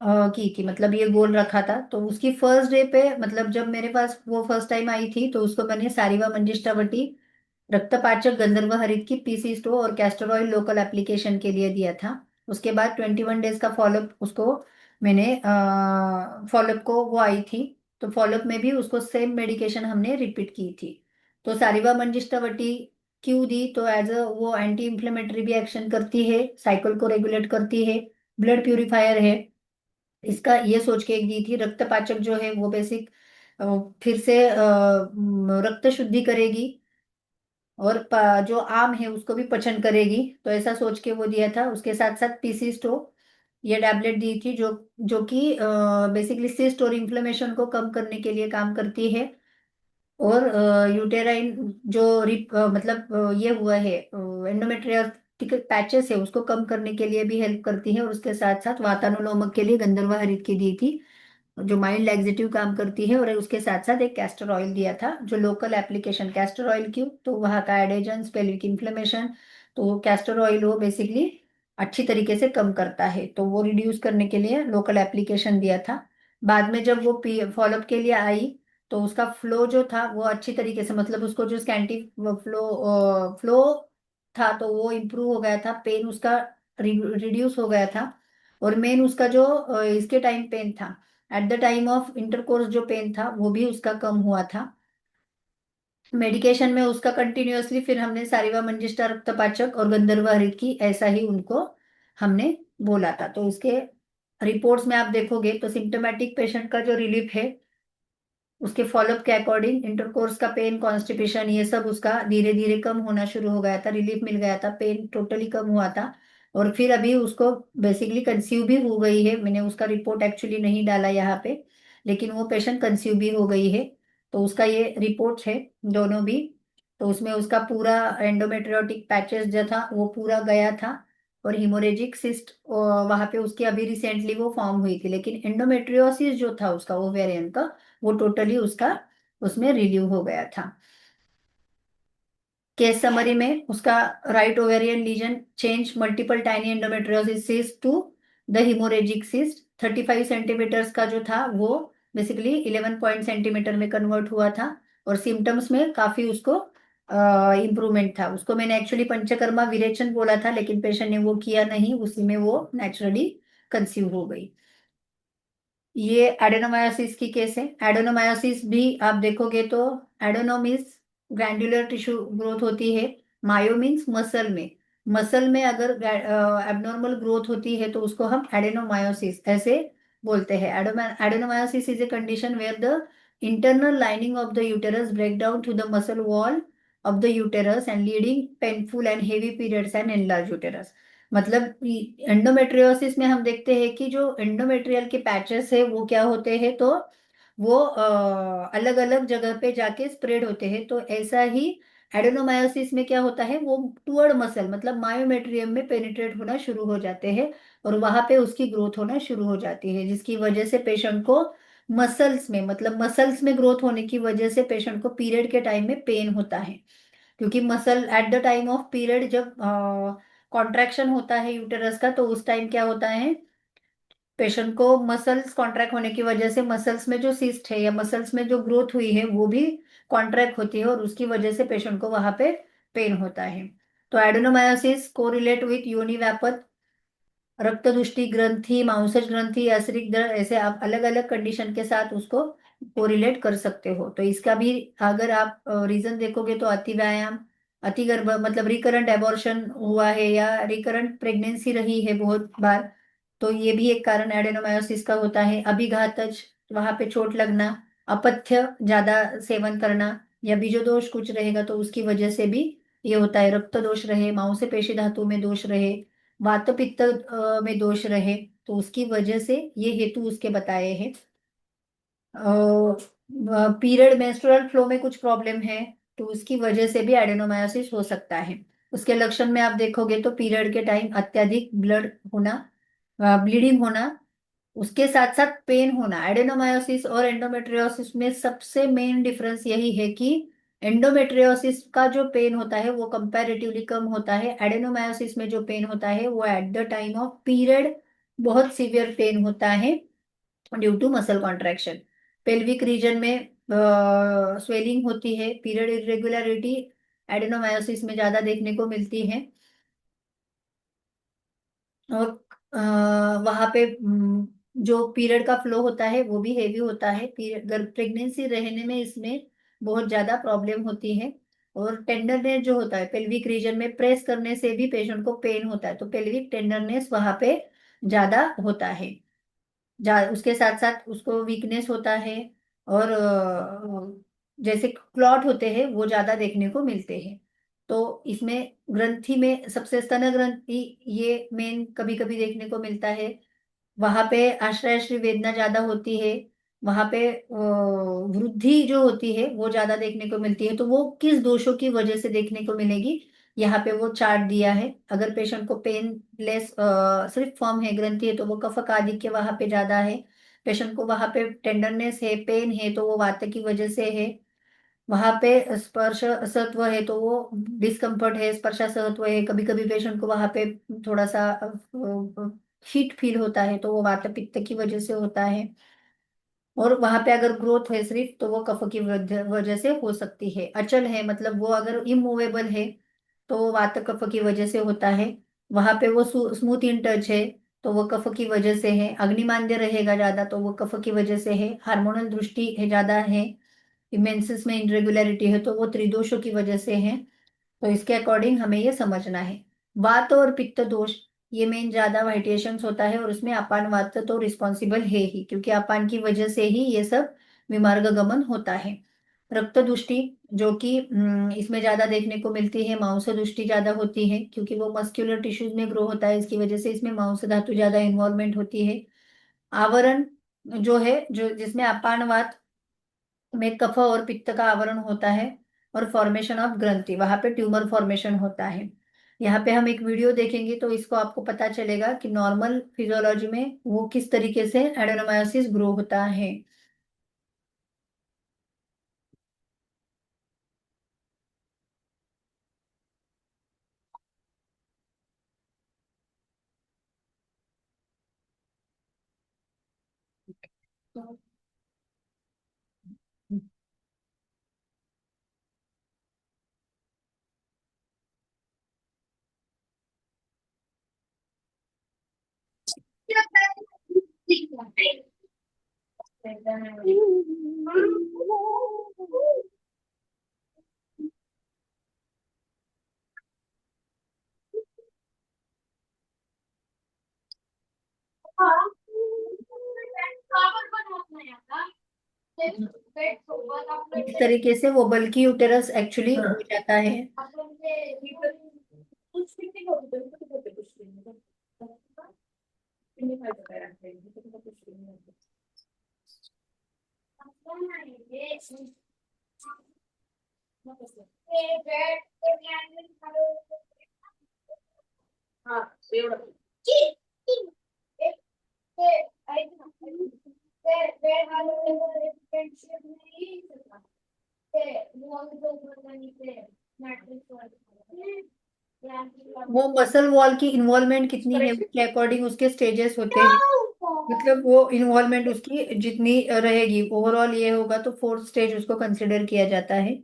की थी। मतलब ये गोल रखा था। तो उसकी फर्स्ट डे पे, मतलब जब मेरे पास वो फर्स्ट टाइम आई थी, तो उसको मैंने सारीवा मंजिष्ठावटी, रक्तपाचक गंधर्व हरित की पीसी स्टो और कैस्टर ऑयल लोकल एप्लीकेशन के लिए दिया था। उसके बाद 21 डेज का फॉलोअप उसको मैंने फॉलोअप को वो आई थी, तो फॉलोअप में भी उसको सेम मेडिकेशन हमने रिपीट की थी। तो सारीवा मंजिष्ठावटी क्यों दी? तो एज अ वो एंटी इंफ्लेमेटरी भी एक्शन करती है, साइकिल को रेगुलेट करती है, ब्लड प्यूरिफायर है, इसका ये सोच के एक दी थी। रक्तपाचक जो है वो बेसिक फिर से रक्त शुद्धि करेगी, और जो आम है उसको भी पचन करेगी, तो ऐसा सोच के वो दिया था। उसके साथ साथ पीसी स्टो ये टैबलेट दी थी, जो जो कि बेसिकली सिस्ट और इन्फ्लेमेशन को कम करने के लिए काम करती है। और यूटेराइन जो मतलब ये हुआ है एंडोमेट्रियोटिक पैचेस है, उसको कम करने के लिए भी हेल्प करती है। और उसके साथ साथ वातानुलोमक के लिए गंधर्व हरित की दी थी, जो माइल्ड लैक्सेटिव काम करती है। और उसके साथ साथ एक कैस्टर ऑयल दिया था, जो लोकल एप्लीकेशन। कैस्टर ऑयल क्यों? तो वहाँ का एडेजन पेल्विक इन्फ्लेमेशन, तो कैस्टर ऑयल वो बेसिकली अच्छी तरीके से कम करता है, तो वो रिड्यूस करने के लिए लोकल एप्लीकेशन दिया था। बाद में जब वो फॉलोअप के लिए आई, तो उसका फ्लो जो था वो अच्छी तरीके से, मतलब उसको जो स्कैंटी फ्लो था, तो वो इम्प्रूव हो गया था। पेन उसका रिड्यूस हो गया था। और मेन उसका जो इसके टाइम पेन था, eight the time of intercourse जो पेन था, वो भी उसका कम हुआ था। मेडिकेशन में उसका कंटिन्यूअसली फिर हमने सारीवा मंजिष्ठा रक्तपाचक और गंधर्व हरित की ऐसा ही उनको हमने बोला था। तो इसके रिपोर्ट्स में आप देखोगे तो सिम्टोमेटिक पेशेंट का जो रिलीफ है उसके फॉलोअप के अकॉर्डिंग इंटरकोर्स का पेन, कॉन्स्टिपेशन, ये सब उसका धीरे धीरे कम होना शुरू हो गया था, रिलीफ मिल गया था, पेन टोटली कम हुआ था। और फिर अभी उसको बेसिकली कंसीव भी हो गई है। मैंने उसका रिपोर्ट एक्चुअली नहीं डाला यहाँ पे, लेकिन वो पेशेंट कंसीव भी हो गई है। तो उसका ये रिपोर्ट है दोनों भी। तो उसमें उसका पूरा एंडोमेट्रियोटिक पैचेस जो था वो पूरा गया था, और हिमोरेजिक सिस्ट वहां पे उसकी अभी रिसेंटली वो फॉर्म हुई थी, लेकिन एंडोमेट्रियोसिस जो था उसका ओवेरियन का, वो टोटली उसका उसमें रिलीव हो गया था। केस समरी में उसका right ovarian lesion change multiple tiny endometriosis cyst to the haemorrhagic cyst. 35 centimetres का जो था वो बेसिकली 11 पॉइंट सेंटीमीटर में कन्वर्ट हुआ था, और सिम्टम्स में काफी उसको इम्प्रूवमेंट था। उसको मैंने एक्चुअली पंचकर्मा विरेचन बोला था, लेकिन पेशेंट ने वो किया नहीं, उसी में वो नेचुरली कंसीव हो गई। ये एडेनोमायोसिस की केस है। एडेनोमायोसिस भी आप देखोगे तो adeno means glandular tissue growth होती है, मायो मीन्स मसल में। मसल में अगर एबनॉर्मल ग्रोथ होती है तो उसको हम एडेनोमायोसिस ऐसे बोलते हैं। Adenomyosis is a condition where the internal lining of the uterus break down to the muscle wall of the uterus and leading painful and heavy periods and enlarge uterus. मतलब endometriosis में हम देखते हैं कि जो एंडोमेट्रियल के patches है वो क्या होते हैं, तो वो अलग अलग जगह पे जाके स्प्रेड होते हैं। तो ऐसा ही एडेनोमायोसिस में क्या होता है, वो टुवर्ड मसल मतलब मायोमेट्रियम में पेनिट्रेट होना शुरू हो जाते हैं, और वहां पे उसकी ग्रोथ होना शुरू हो जाती है, जिसकी वजह से पेशेंट को मसल्स में मतलब मसल्स में ग्रोथ होने की वजह से पेशेंट को पीरियड के टाइम में पेन होता है। क्योंकि muscle eight the time of period जब कॉन्ट्रैक्शन होता है यूटेरस का, तो उस टाइम क्या होता है, पेशेंट को मसल्स कॉन्ट्रैक्ट होने की वजह से मसल्स में जो सिस्ट है या मसल्स में जो ग्रोथ हुई है वो भी कॉन्ट्रैक्ट होती है, और उसकी वजह से पेशेंट को वहां पे पेन होता है। तो एडेनोमायोसिस को रिलेट विथ योनि व्यापक, रक्तदुष्टि ग्रंथि, मांसज ग्रंथि, आश्रित दर्द, ऐसे आप अलग अलग कंडीशन के साथ उसको कोरिलेट कर सकते हो। तो इसका भी अगर आप रीजन देखोगे तो अति व्यायाम, अति गर्भ मतलब रिकरेंट एबॉर्शन हुआ है या रिकरेंट प्रेगनेंसी रही है बहुत बार, तो ये भी एक कारण एडेनोमायोसिस का होता है। अभिघातज, वहां पे चोट लगना, अपथ्य ज्यादा सेवन करना, या बीजोदोष कुछ रहेगा तो उसकी वजह से भी ये होता है। रक्त दोष रहे, मांसपेशी धातु में दोष रहे, वात पित्त में दोष रहे, तो उसकी वजह से ये हेतु उसके बताए हैं। पीरियड मेंस्ट्रुअल फ्लो में कुछ प्रॉब्लम है तो उसकी वजह से भी एडेनोमायोसिस हो सकता है। उसके लक्षण में आप देखोगे तो पीरियड के टाइम अत्यधिक ब्लड होना, ब्लीडिंग होना, उसके साथ साथ पेन होना। एडेनोमायोसिस और एंडोमेट्रियोसिस में सबसे मेन डिफरेंस यही है कि एंडोमेट्रियोसिस का जो पेन होता है वो कंपैरेटिवली कम होता है, एडेनोमायोसिस में जो पेन होता है वो at the time of period बहुत सीवियर पेन होता है due to muscle contraction. Pelvic region में स्वेलिंग होती है, पीरियड इरेगुलरिटी एडेनोमायोसिस में ज्यादा देखने को मिलती है। और वहां पे जो पीरियड का फ्लो होता है वो भी हेवी होता है। पीरियड प्रेगनेंसी रहने में इसमें बहुत ज्यादा प्रॉब्लम होती है। और टेंडरनेस जो होता है पेल्विक रीजन में प्रेस करने से भी पेशेंट को पेन होता है, तो पेल्विक टेंडरनेस वहां पे ज्यादा होता है। उसके साथ साथ उसको वीकनेस होता है, और जैसे क्लॉट होते हैं वो ज्यादा देखने को मिलते हैं। तो इसमें ग्रंथि में सबसे स्तन ग्रंथि ये मेन कभी कभी देखने को मिलता है। वहां पे आश्रयश्री वेदना ज्यादा होती है, वहां पे वृद्धि जो होती है वो ज्यादा देखने को मिलती है। तो वो किस दोषों की वजह से देखने को मिलेगी, यहाँ पे वो चार्ट दिया है। अगर पेशेंट को पेनलेस सिर्फ फॉर्म है ग्रंथि है तो वो कफक आधिक्य वहां पे ज्यादा है। पेशेंट को वहां पे टेंडरनेस है, पेन है, तो वो वात की वजह से है। वहां पे स्पर्श सत्व है तो वो डिस्कम्फर्ट है, स्पर्शा सत्व है, कभी कभी पेशेंट को वहां पे थोड़ा सा हीट फील होता है तो वो वात पित्त की वजह से होता है। और वहां पे अगर ग्रोथ है सिर्फ तो वो कफ की वजह से हो सकती है। अचल है मतलब वो अगर इमूवेबल है तो वो वात कफ की वजह से होता है। वहां पे वो स्मूथ इन टच है तो वो कफ की वजह से है। अग्निमांद्य रहेगा ज्यादा तो वो कफ की वजह से है। हार्मोनल दृष्टि है ज्यादा है, इमेंसिस में इनरेगुलरिटी है तो वो त्रिदोषों की वजह से है। तो इसके अकॉर्डिंग हमें ये समझना है। वात और पित्त दोष ये मेन ज्यादा वाइटेशंस होता है, और उसमें अपान वात तो रिस्पॉन्सिबल है ही, क्योंकि अपान की वजह से ही ये सब विमार्ग गमन होता है। रक्त दुष्टि जो कि इसमें ज्यादा देखने को मिलती है, मांस दुष्टि ज्यादा होती है क्योंकि वो मस्क्यूलर टिश्यूज में ग्रो होता है, इसकी वजह से इसमें मांस धातु ज्यादा इन्वॉल्वमेंट होती है। आवरण जो है, जो जिसमें अपान वात में कफ और पित्त का आवरण होता है, और फॉर्मेशन ऑफ ग्रंथि, वहां पे ट्यूमर फॉर्मेशन होता है। यहाँ पे हम एक वीडियो देखेंगे तो इसको आपको पता चलेगा कि नॉर्मल फिजियोलॉजी में वो किस तरीके से एडेनोमायोसिस ग्रो होता है। इस तरीके से वो बल्कि यूटेरस एक्चुअली हो जाता है। वो मसल वॉल की इन्वॉल्वमेंट कितनी है उसके अकॉर्डिंग उसके स्टेजेस होते हैं, मतलब वो इन्वॉल्वमेंट उसकी जितनी रहेगी ओवरऑल ये होगा तो फोर्थ स्टेज उसको कंसिडर किया जाता है।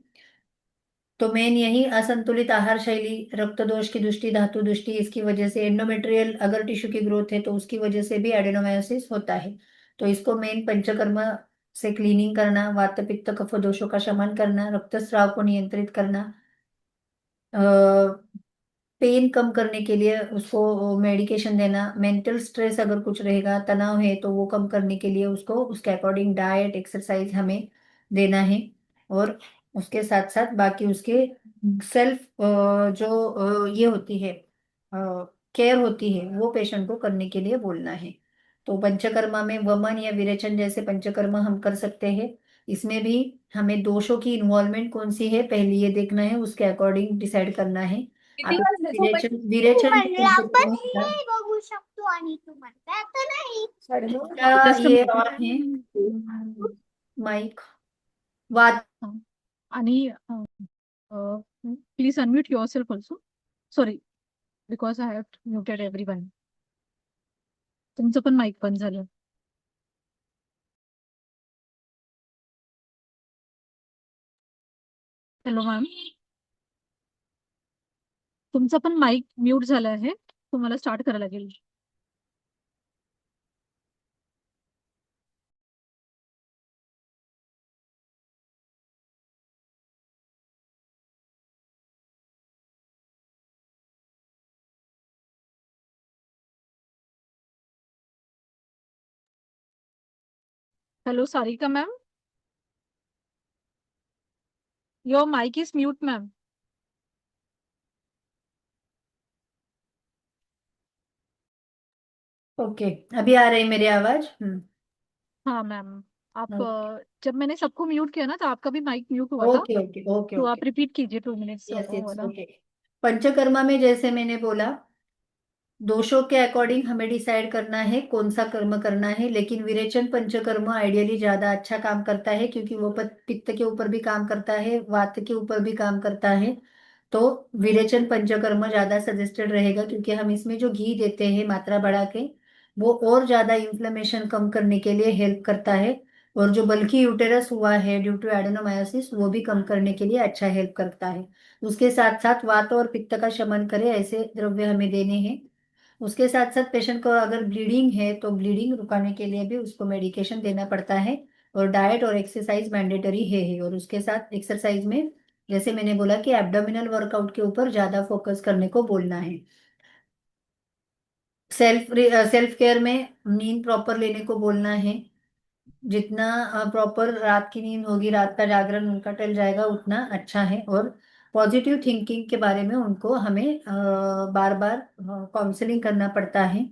तो मेन यही असंतुलित आहार शैली, रक्त दोष की दृष्टि, धातु दृष्टि, इसकी वजह से एंडोमेट्रियल अगर टिश्यू की ग्रोथ है तो उसकी वजह से भी एडेनोमायोसिस होता है। तो इसको मेन पंचकर्म से क्लीनिंग करना, वात पित्त कफ दोषों का शमन करना, रक्तस्राव को नियंत्रित करना, पेन कम करने के लिए उसको मेडिकेशन देना, मेंटल स्ट्रेस अगर कुछ रहेगा, तनाव है तो वो कम करने के लिए उसको उसके अकॉर्डिंग डाइट एक्सरसाइज हमें देना है। और उसके साथ साथ बाकी उसके सेल्फ जो ये होती है केयर होती है वो पेशेंट को करने के लिए बोलना है। तो पंचकर्मा में वमन या विरेचन जैसे पंचकर्मा हम कर सकते हैं। इसमें भी हमें दोषों की इन्वॉल्वमेंट कौन सी है पहले ये देखना है, उसके अकॉर्डिंग डिसाइड करना है। अगर विरेचन विरेचन जो पंचकर्म होता है, बघू शकतो आणि तू म्हणता तर नाही इसका Just a ये minute. और है माइक वात आणि please unmute yourself also. Sorry, because I have muted everyone. तुमचं पण माईक बंद झालं. हॅलो मॅम, तुमचं पण माईक म्यूट झालं आहे, तुम्हाला स्टार्ट करायला लागेल. Hello Sarika ma'am, your mic is mute ma'am. Okay, अभी आ रही मेरी आवाज। हाँ मैम, आप ओके जब मैंने सबको म्यूट किया ना तो आपका भी माइक म्यूट हुआ था, ओके ओके ओके तो ओके आप रिपीट कीजिए 2 मिनट्स यस यस वाला. ओके। पंचकर्मा में जैसे मैंने बोला दोषों के अकॉर्डिंग हमें डिसाइड करना है कौन सा कर्म करना है, लेकिन विरेचन पंचकर्म आइडियली ज्यादा अच्छा काम करता है क्योंकि वो पित्त के ऊपर भी काम करता है, वात के ऊपर भी काम करता है। तो विरेचन पंचकर्म ज्यादा सजेस्टेड रहेगा क्योंकि हम इसमें जो घी देते हैं मात्रा बढ़ा के वो और ज्यादा इन्फ्लेमेशन कम करने के लिए हेल्प करता है, और जो बल्कि यूटेरस हुआ है ड्यू टू एडेनोमायोसिस वो भी कम करने के लिए अच्छा हेल्प करता है। उसके साथ साथ वात और पित्त का शमन करे ऐसे द्रव्य हमें देने हैं। उसके साथ साथ पेशेंट को अगर ब्लीडिंग है तो ब्लीडिंग रुकाने के लिए भी उसको मेडिकेशन देना पड़ता है, और डाइट और एक्सरसाइज मैंडेटरी है। और उसके साथ एक्सरसाइज में जैसे मैंने बोला कि एब्डोमिनल वर्कआउट के ऊपर ज्यादा फोकस करने को बोलना है। सेल्फ सेल्फ केयर में नींद प्रॉपर लेने को बोलना है। जितना प्रॉपर रात की नींद होगी, रात का जागरण उनका टल जाएगा, उतना अच्छा है। और पॉजिटिव थिंकिंग के बारे में उनको हमें बार बार काउंसलिंग करना पड़ता है,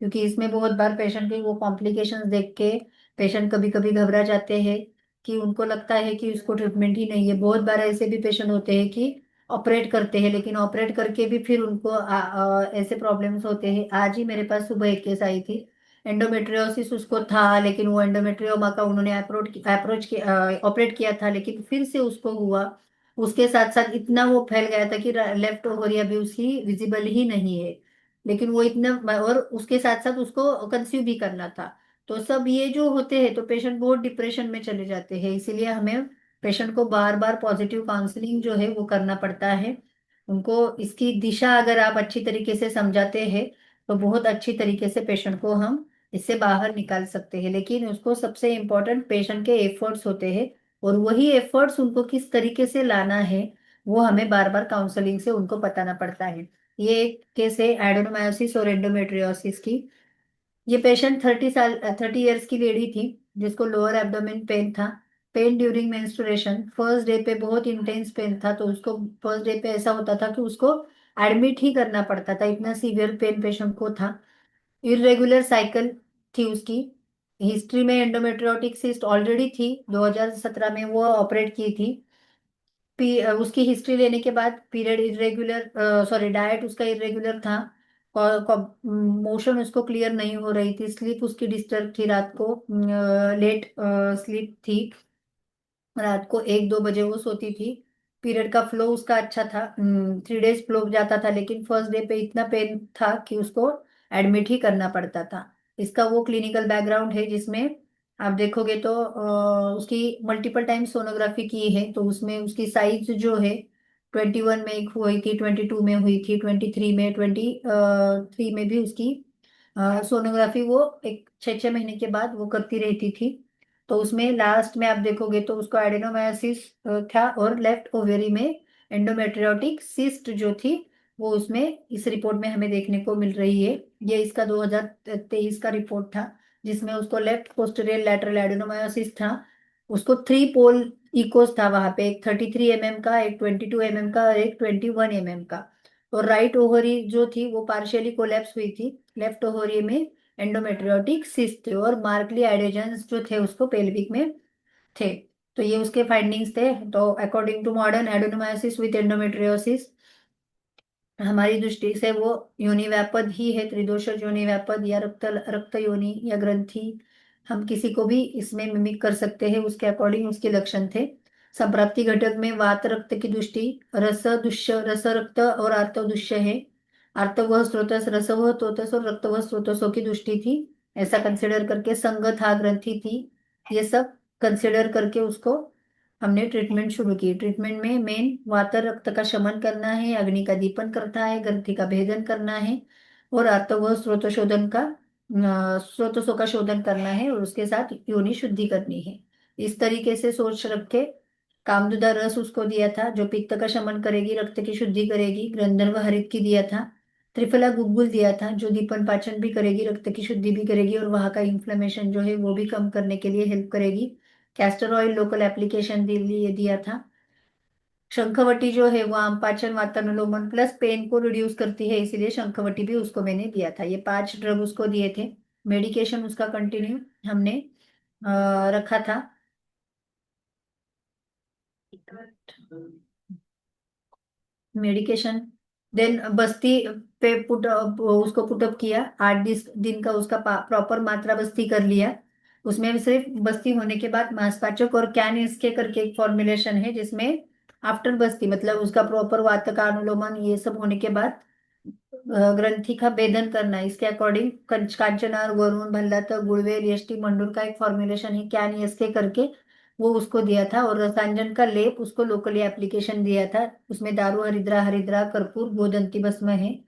क्योंकि इसमें बहुत बार पेशेंट के वो कॉम्प्लिकेशंस देख के पेशेंट कभी कभी घबरा जाते हैं कि उनको लगता है कि उसको ट्रीटमेंट ही नहीं है। बहुत बार ऐसे भी पेशेंट होते हैं कि ऑपरेट करते हैं, लेकिन ऑपरेट करके भी फिर उनको ऐसे प्रॉब्लम्स होते हैं। आज ही मेरे पास सुबह एक केस आई थी, एंडोमेट्रियोसिस उसको था, लेकिन वो एंडोमेट्रियोमा का उन्होंने अप्रोच किया, ऑपरेट किया था, लेकिन फिर से उसको हुआ। उसके साथ साथ इतना वो फैल गया था कि लेफ्ट ओवरी अभी उसकी विजिबल ही नहीं है, लेकिन वो इतना, और उसके साथ साथ उसको कंसीव भी करना था। तो सब ये जो होते हैं तो पेशेंट बहुत डिप्रेशन में चले जाते हैं, इसीलिए हमें पेशेंट को बार बार पॉजिटिव काउंसलिंग जो है वो करना पड़ता है। उनको इसकी दिशा अगर आप अच्छी तरीके से समझाते हैं तो बहुत अच्छी तरीके से पेशेंट को हम इससे बाहर निकाल सकते हैं। लेकिन उसको सबसे इम्पोर्टेंट पेशेंट के एफर्ट्स होते हैं, और वही एफर्ट्स उनको किस तरीके से लाना है वो हमें बार बार काउंसलिंग से उनको बताना पड़ता है। ये एक केस है एडेनोमायोसिस और एंडोमेट्रियोसिस की। ये पेशेंट 30 ईयर्स की लेडी थी, जिसको लोअर एब्डोमेन पेन था, pen during menstruation. First day पे बहुत इंटेंस पेन था, तो उसको फर्स्ट डे पे ऐसा होता था कि उसको एडमिट ही करना पड़ता था, इतना सीवियर पेन पेशेंट को था। इरेगुलर साइकिल थी उसकी। हिस्ट्री में एंडोमेट्रियोटिक सिस्ट ऑलरेडी थी, 2017 में वो ऑपरेट की थी। उसकी हिस्ट्री लेने के बाद पीरियड इरेगुलर, सॉरी डाइट उसका इरेगुलर था, मोशन उसको क्लियर नहीं हो रही थी, स्लीप उसकी डिस्टर्ब थी, रात को लेट स्लीप थी, रात को 1-2 बजे वो सोती थी। पीरियड का फ्लो उसका अच्छा था, 3 डेज फ्लो जाता था, लेकिन फर्स्ट डे पे इतना पेन था कि उसको एडमिट ही करना पड़ता था। इसका वो क्लिनिकल बैकग्राउंड है जिसमें आप देखोगे तो उसकी मल्टीपल टाइम सोनोग्राफी की है, तो उसमें उसकी साइज जो है 21 में एक हुई थी, 22 में हुई थी, 23 में, 23 में भी उसकी सोनोग्राफी वो एक 6-6 महीने के बाद वो करती रहती थी। तो उसमें लास्ट में आप देखोगे तो उसको एडेनोमायोसिस था, और लेफ्ट ओवेरी में एंडोमेट्रियोटिक सिस्ट जो थी वो उसमें इस रिपोर्ट में हमें देखने को मिल रही है। ये इसका 2023 का रिपोर्ट था, जिसमें उसको लेफ्ट पोस्टीरियर लैटरल एडेनोमायोसिस था। उसको 3 पोल इकोस था वहां पे, एक 33 mm का, एक 22 mm का, और एक 21 mm का। और राइट ओवरी जो थी वो पार्शियली कोलैप्स हुई थी। लेफ्ट ओवरी में एंडोमेट्रियोटिक सिस्ट थे, और मार्कली एडेजन्स जो थे उसको पेल्विक में थे। तो ये उसके फाइंडिंग्स थे। तो according to modern adenomyosis with endometriosis, हमारी दृष्टि से वो योनि व्यापद ही है, त्रिदोषज योनि व्यापद या रक्त रक्त योनि या ग्रंथि, हम किसी को भी इसमें मिमिक कर सकते हैं, उसके अकॉर्डिंग उसके लक्षण थे। संप्राप्ति घटक में वात रक्त की दृष्टि, रस दुष्य, रस रक्त और आर्तव दुष्य है। आर्तव स्रोतस, रस वह तोतस और रक्त वह स्रोतसों की दृष्टि थी। ऐसा कंसिडर करके संघ था, ग्रंथि थी, ये सब कंसिडर करके उसको हमने ट्रीटमेंट शुरू की। ट्रीटमेंट में मेन वात रक्त का शमन करना है, अग्नि का दीपन करना है, ग्रंथि का भेदन करना है, और आर्तव स्रोत शोधन का स्रोतसों का शोधन करना है, और उसके साथ योनि शुद्धि करनी है। इस तरीके से सोच रख के कामदुदा रस उसको दिया था, जो पित्त का शमन करेगी, रक्त की शुद्धि करेगी। गंधर्व हरित की दिया था। त्रिफला गुग्गुल दिया था, जो दीपन पाचन भी करेगी, रक्त की शुद्धि भी करेगी, और वहां का इन्फ्लेमेशन जो है वो भी कम करने के लिए हेल्प करेगी। कैस्टर ऑयल लोकल एप्लीकेशन के लिए दिया था। शंखवटी जो है वो आम पाचन वातानुलोमन प्लस पेन को रिड्यूस करती है, इसीलिए शंखवटी भी उसको मैंने दिया था। ये 5 ड्रग उसको दिए थे। मेडिकेशन उसका कंटिन्यू हमने रखा था। मेडिकेशन देन बस्ती पे उसको पुटअप किया। 8 दिन का उसका प्रॉपर मात्रा बस्ती कर लिया। उसमें भी सिर्फ बस्ती होने के बाद मांसपाचक और कैन इसके करके एक फॉर्मुलेशन है, जिसमें आफ्टर बस्ती मतलब उसका प्रॉपर वात का अनुलोमन ये सब होने के बाद ग्रंथि का भेदन करना है। इसके अकॉर्डिंग कांचनार, वरुण, भल्लातक, गुड़वेल, यष्टि, मंडूर का एक फॉर्मुलेशन है, कैन इसके करके वो उसको दिया था। और रसांजन का लेप उसको लोकली एप्लीकेशन दिया था। उसमें दारू, हरिद्रा, हरिद्रा, कर्पूर, गोदंती भस्म है,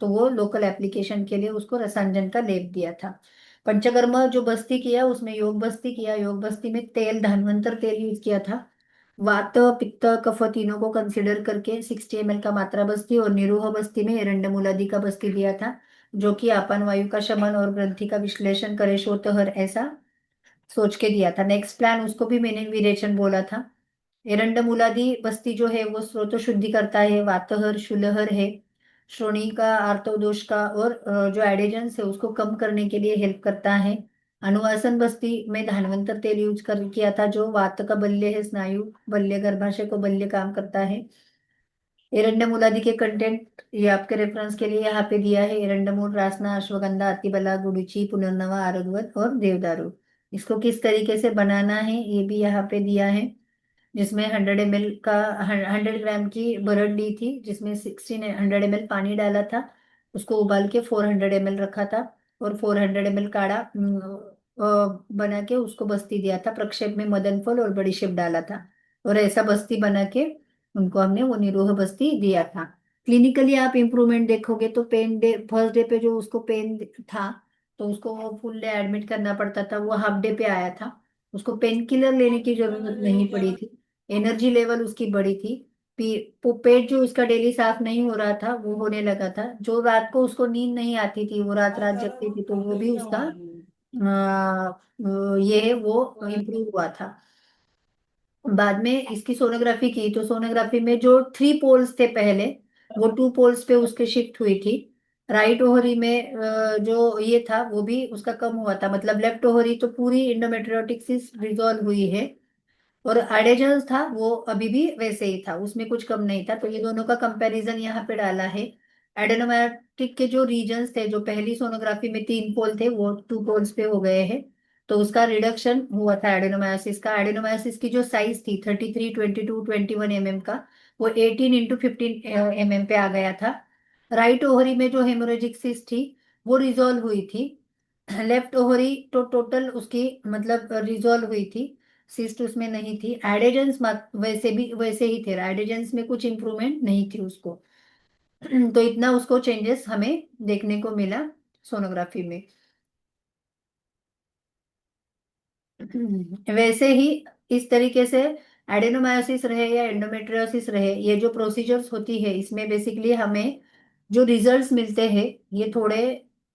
तो वो लोकल एप्लीकेशन के लिए उसको रसांजन का लेप दिया था। पंचकर्म जो बस्ती किया उसमें योग बस्ती किया। योग बस्ती में तेल, धन्वंतर तेल यूज किया था। वात, पित्त, कफ तीनों को कंसिडर करके 60 ml का मात्रा बस्ती, और निरूह बस्ती में एरंडमूलादि का बस्ती दिया था, जो कि आपान वायु का शमन और ग्रंथि का विश्लेषण करे, शोतहर ऐसा सोच के दिया था। नेक्स्ट प्लान उसको भी मैंने विरेचन बोला था। एरंडमूलादि बस्ती जो है वो स्रोत शुद्धि करता है, वातहर शूलहर है, श्रोणी का, आर्तोदोष का, और जो एडिजेंस है उसको कम करने के लिए हेल्प करता है। अनुवासन बस्ती में धानवंतर तेल यूज कर किया था, जो वात का बल्य है, स्नायु बल्य, गर्भाशय को बल्य काम करता है। एरंडमूलादि के कंटेंट ये आपके रेफरेंस के लिए यहाँ पे दिया है। एरंडमूल, रासना, अश्वगंधा, अतिबला, गुडुचि, पुनर्नवा, आरुद्वत और देवदारू। इसको किस तरीके से बनाना है ये भी यहाँ पे दिया है, जिसमें 100 ml का 100 ग्राम की बरड ली थी, जिसमें 1600 ml पानी डाला था, उसको उबाल के 400 ml रखा था, और 400 ml काढ़ा बना के उसको बस्ती दिया था। प्रक्षेप में मदन फल और बड़ीशेप डाला था, और ऐसा बस्ती बना के उनको हमने वो निरोह बस्ती दिया था। क्लिनिकली आप इम्प्रूवमेंट देखोगे तो पेन डे, फर्स्ट डे पे जो उसको पेन था तो उसको फुल डे एडमिट करना पड़ता था, वो हाफ डे पे आया था। उसको पेन किलर लेने की जरूरत नहीं पड़ी थी। एनर्जी लेवल उसकी बढ़ी थी। पेट जो उसका डेली साफ नहीं हो रहा था वो होने लगा था। जो रात को उसको नींद नहीं आती थी, वो रात रात जगती थी, तो वो भी उसका ये है वो इम्प्रूव हुआ था। बाद में इसकी सोनोग्राफी की तो सोनोग्राफी में जो 3 पोल्स थे पहले, वो 2 पोल्स पे उसके शिफ्ट हुई थी। राइट ओहरी में जो ये था वो भी उसका कम हुआ था, मतलब लेफ्ट ओहरी तो पूरी इंडोमेट्रियोटिक्सिस रिजॉल्व हुई है, और एडेजन्स था वो अभी भी वैसे ही था, उसमें कुछ कम नहीं था। तो ये दोनों का कंपैरिजन यहाँ पे डाला है। एडेनोमेट्रिक के जो रीजन्स थे, जो पहली सोनोग्राफी में 3 पोल थे, वो 2 पोल्स पे हो गए हैं। तो उसका रिडक्शन हुआ था एडेनोमायोसिस का। एडेनोमायोसिस की जो साइज थी 33, 22, 21 mm का, वो 18 × 15 mm पे आ गया था। राइट ओहरी में जो हेमोरेजिक सिस्ट थी वो रिजॉल्व हुई थी। लेफ्ट ओवरी तो टोटल उसकी मतलब रिजॉल्व हुई थी, सिस्ट उसमें नहीं थी। एडेजेंस वैसे भी वैसे ही थे, एडेजेंस में कुछ इंप्रूवमेंट नहीं थी उसको। तो इतना उसको चेंजेस हमें देखने को मिला सोनोग्राफी में। वैसे ही इस तरीके से एडेनोमायोसिस रहे या एंडोमेट्रियोसिस रहे, ये जो प्रोसीजर्स होती है इसमें बेसिकली हमें जो रिजल्ट्स मिलते हैं ये थोड़े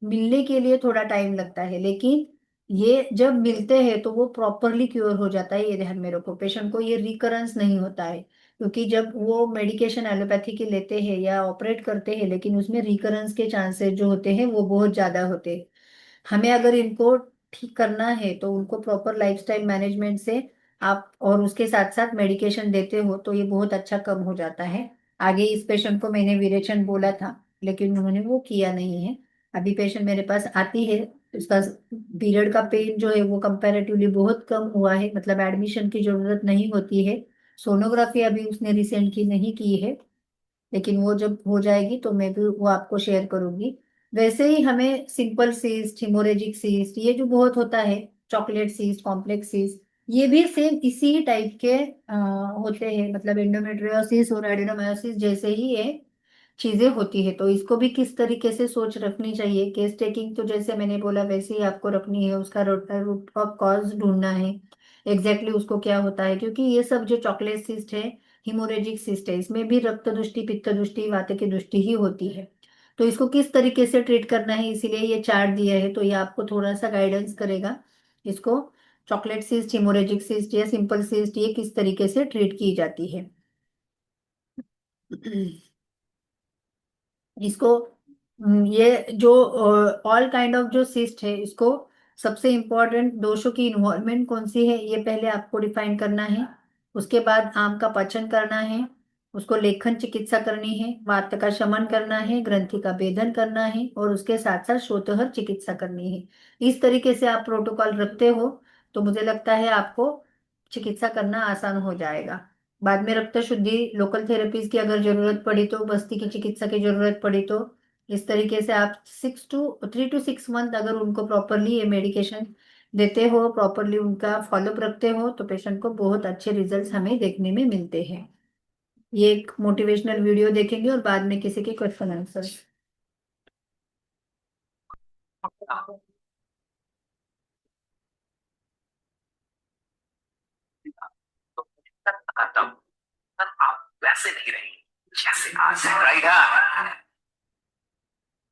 मिलने के लिए थोड़ा टाइम लगता है, लेकिन ये जब मिलते हैं तो वो प्रॉपरली क्योर हो जाता है। ये ध्यान में रखो, पेशेंट को ये रिकरेंस नहीं होता है, क्योंकि जब वो मेडिकेशन एलोपैथी की लेते हैं या ऑपरेट करते हैं, लेकिन उसमें रिकरेंस के चांसेस जो होते हैं वो बहुत ज्यादा होते हैं। हमें अगर इनको ठीक करना है तो उनको प्रॉपर लाइफस्टाइल मैनेजमेंट से आप और उसके साथ साथ मेडिकेशन देते हो तो ये बहुत अच्छा कम हो जाता है। आगे इस पेशेंट को मैंने विरेचन बोला था, लेकिन उन्होंने वो किया नहीं है। अभी पेशेंट मेरे पास आती है, उसका पीरियड का पेन जो है वो कंपैरेटिवली बहुत कम हुआ है, मतलब एडमिशन की जरूरत नहीं होती है। सोनोग्राफी अभी उसने रिसेंट की नहीं की है, लेकिन वो जब हो जाएगी तो मैं भी वो आपको शेयर करूंगी। वैसे ही हमें सिंपल सीस्ट, हिमोरेजिक सीस्ट, ये जो बहुत होता है, चॉकलेट सीस्ट, कॉम्प्लेक्स सीस्ट, ये भी सेम इसी ही टाइप के होते हैं, मतलब एंडोमेट्रियोसिस और एडेनोमायोसिस जैसे ही ये चीजें होती है। तो इसको भी किस तरीके से सोच रखनी चाहिए, केस टेकिंग तो जैसे मैंने बोला वैसे ही आपको रखनी है, उसका रूट ऑफ कॉज ढूंढना है, एग्जैक्टली उसको क्या होता है, क्योंकि ये सब जो चॉकलेट सिस्ट है, हिमोरेजिक सिस्ट है, इसमें भी रक्त दुष्टि, पित्त दुष्टि, वात की दुष्टि ही होती है। तो इसको किस तरीके से ट्रीट करना है, इसीलिए ये चार्ट दिया है, तो ये आपको थोड़ा सा गाइडेंस करेगा। इसको चॉकलेट सिस्ट, हिमोरेजिक सिस्ट या सिंपल सिस्ट ये किस तरीके से ट्रीट की जाती है। इसको ये जो ऑल काइंड ऑफ जो सिस्ट है, इसको सबसे इम्पोर्टेंट दोषों की इन्वॉल्वमेंट कौन सी है ये पहले आपको डिफाइन करना है। उसके बाद आम का पाचन करना है, उसको लेखन चिकित्सा करनी है, वात का शमन करना है, ग्रंथि का भेदन करना है, और उसके साथ साथ श्रोतहर चिकित्सा करनी है। इस तरीके से आप प्रोटोकॉल रखते हो तो मुझे लगता है आपको चिकित्सा करना आसान हो जाएगा। बाद में रक्त शुद्धि, लोकल थेरेपीज की अगर जरूरत पड़ी तो, बस्ती की चिकित्सा की जरूरत पड़ी तो, इस तरीके से आप 3 to 6 मंथ अगर उनको प्रॉपरली ये मेडिकेशन देते हो, प्रॉपरली उनका फॉलोअप रखते हो, तो पेशेंट को बहुत अच्छे रिजल्ट्स हमें देखने में मिलते हैं। ये एक मोटिवेशनल वीडियो देखेंगे और बाद में किसी के क्वेश्चन आंसर।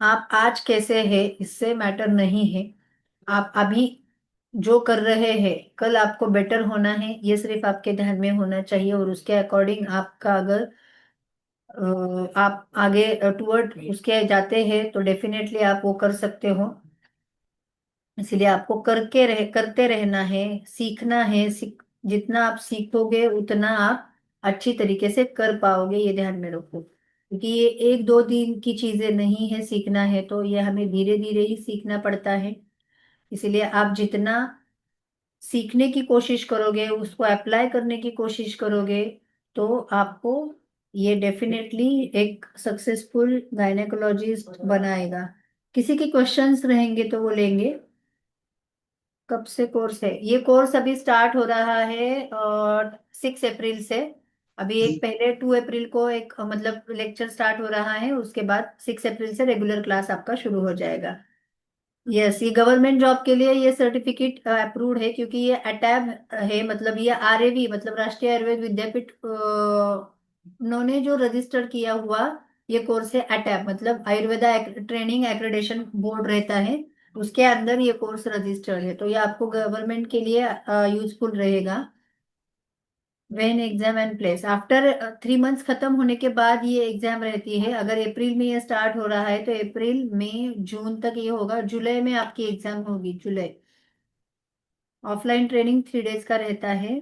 आप आज कैसे हैं इससे मैटर नहीं है, आप अभी जो कर रहे हैं कल आपको बेटर होना है, ये सिर्फ आपके ध्यान में होना चाहिए, और उसके अकॉर्डिंग आपका अगर आप आगे टुवर्ड उसके जाते हैं तो डेफिनेटली आप वो कर सकते हो। इसलिए आपको करते रहना है, सीखना है। जितना आप सीखोगे उतना आप अच्छी तरीके से कर पाओगे, ये ध्यान में रखो, क्योंकि ये एक दो दिन की चीजें नहीं है। सीखना है तो ये हमें धीरे धीरे ही सीखना पड़ता है। इसलिए आप जितना सीखने की कोशिश करोगे, उसको अप्लाई करने की कोशिश करोगे, तो आपको ये डेफिनेटली एक सक्सेसफुल गायनेकोलॉजिस्ट बनाएगा। किसी के क्वेश्चंस रहेंगे तो वो लेंगे। कब से कोर्स है? ये कोर्स अभी स्टार्ट हो रहा है और 6 अप्रैल से। अभी एक पहले 2 अप्रैल को एक मतलब लेक्चर स्टार्ट हो रहा है, उसके बाद 6 अप्रैल से रेगुलर क्लास आपका शुरू हो जाएगा। यस, ये गवर्नमेंट जॉब के लिए ये सर्टिफिकेट अप्रूव्ड है, क्योंकि ये अटैब है, मतलब ये आरएवी मतलब राष्ट्रीय आयुर्वेद विद्यापीठ उन्होंने जो रजिस्टर किया हुआ ये कोर्स है। अटैब मतलब आयुर्वेदा ट्रेनिंग एक्रेडिटेशन बोर्ड रहता है, उसके अंदर ये कोर्स रजिस्टर्ड है, तो ये आपको गवर्नमेंट के लिए यूजफुल रहेगा। When exam and place after 3 months खत्म होने के बाद ये एग्जाम रहती है। अगर अप्रैल में ये स्टार्ट हो रहा है तो अप्रैल मई जून तक ये होगा। जुलाई में आपकी एग्जाम होगी, जुलाई। ऑफलाइन ट्रेनिंग 3 डेज का रहता है।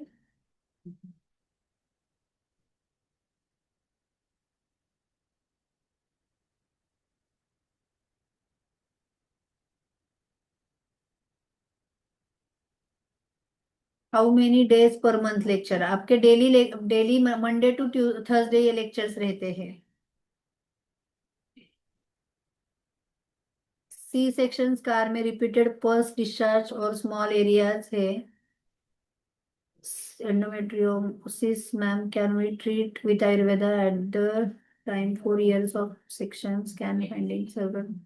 How many days per month lecture? आपके daily daily Monday to Thursday ये लेक्चर्स रहते हैं। सी सेक्शन कार में रिपीटेड पल्स डिस्चार्ज और स्मॉल एरियाज है। endometriosis, ma'am, can we treat with Ayurveda at the time 4 years of sections can finding servant?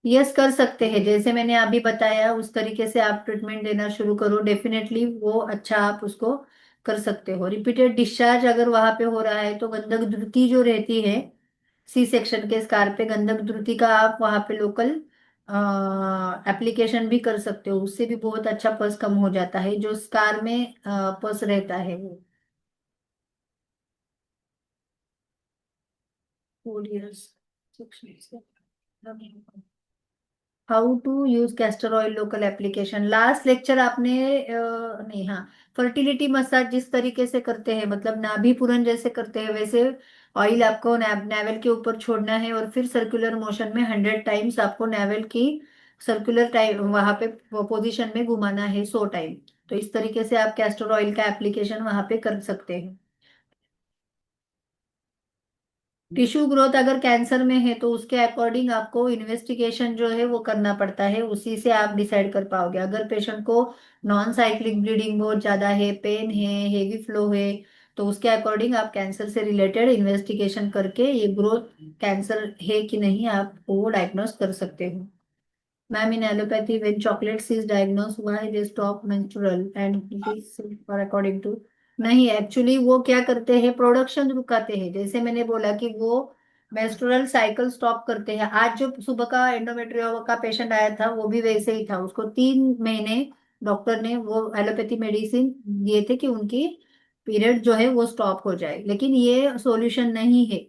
Yes, कर सकते हैं। जैसे मैंने अभी बताया उस तरीके से आप ट्रीटमेंट देना शुरू करो, डेफिनेटली वो अच्छा आप उसको कर सकते हो। रिपीटेड डिस्चार्ज अगर वहां पे हो रहा है तो गंधक द्रुति जो रहती है सी सेक्शन के स्कार पे, गंधक द्रुति का आप वहां पे लोकल एप्लीकेशन भी कर सकते हो, उससे भी बहुत अच्छा पस कम हो जाता है जो स्कार में पस रहता है वो। 4 years how to use castor oil local application. Last lecture आपने नहीं, हाँ, फर्टिलिटी मसाज जिस तरीके से करते हैं मतलब नाभि पूरन जैसे करते हैं, वैसे ऑयल आपको नेवल के ऊपर छोड़ना है और फिर सर्कुलर मोशन में 100 टाइम्स आपको नेवल की सर्कुलर टाइम वहां पे पोजीशन में घुमाना है 100 टाइम। तो इस तरीके से आप कैस्टर ऑयल का एप्लीकेशन वहां पे कर सकते हैं। टिश्यू ग्रोथ अगर कैंसर में है तो उसके अकॉर्डिंग आपको इन्वेस्टिगेशन जो है वो करना पड़ता है, उसी से आप डिसाइड कर पाओगे। अगर पेशेंट को नॉन साइक्लिक ब्लीडिंग बहुत ज्यादा है, पेन है, हेवी फ्लो है, तो उसके अकॉर्डिंग आप कैंसर से रिलेटेड इन्वेस्टिगेशन करके ये ग्रोथ कैंसर है कि नहीं आप वो डायग्नोस कर सकते हो। Ma'am, in allopathy, when chocolates is diagnosed, why they stop menstrual and this for according to? नहीं, एक्चुअली वो क्या करते हैं, प्रोडक्शन रुकाते हैं। जैसे मैंने बोला कि वो मेंस्ट्रुअल साइकिल स्टॉप करते हैं। आज जो सुबह का एंडोमेट्रियो का पेशेंट आया था वो भी वैसे ही था, उसको 3 महीने डॉक्टर ने वो एलोपैथी मेडिसिन दिए थे कि उनकी पीरियड जो है वो स्टॉप हो जाए, लेकिन ये सॉल्यूशन नहीं है।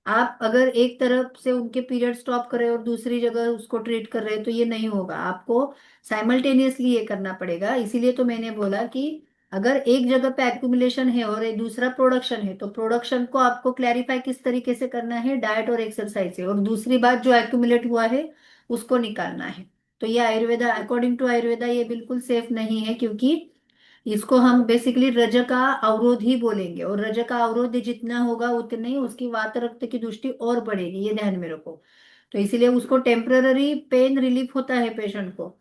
आप अगर एक तरफ से उनके पीरियड स्टॉप कर रहे हो और दूसरी जगह उसको ट्रीट कर रहे हो तो ये नहीं होगा, आपको साइमल्टेनियसली ये करना पड़ेगा। इसीलिए तो मैंने बोला कि अगर एक जगह पे एक्यूमुलेशन है और एक दूसरा प्रोडक्शन है तो प्रोडक्शन को आपको क्लैरिफाई किस तरीके से करना है, डाइट और एक्सरसाइज से, और दूसरी बात जो एक्यूमुलेट हुआ है उसको निकालना है। तो ये आयुर्वेदा, अकॉर्डिंग टू आयुर्वेदा ये बिल्कुल सेफ नहीं है, क्योंकि इसको हम बेसिकली रज का अवरोध ही बोलेंगे, और रज का अवरोध जितना होगा उतने ही उसकी वात रक्त की दृष्टि और बढ़ेगी, ये ध्यान में रखो। तो इसीलिए उसको टेम्पररी पेन रिलीफ होता है पेशेंट को।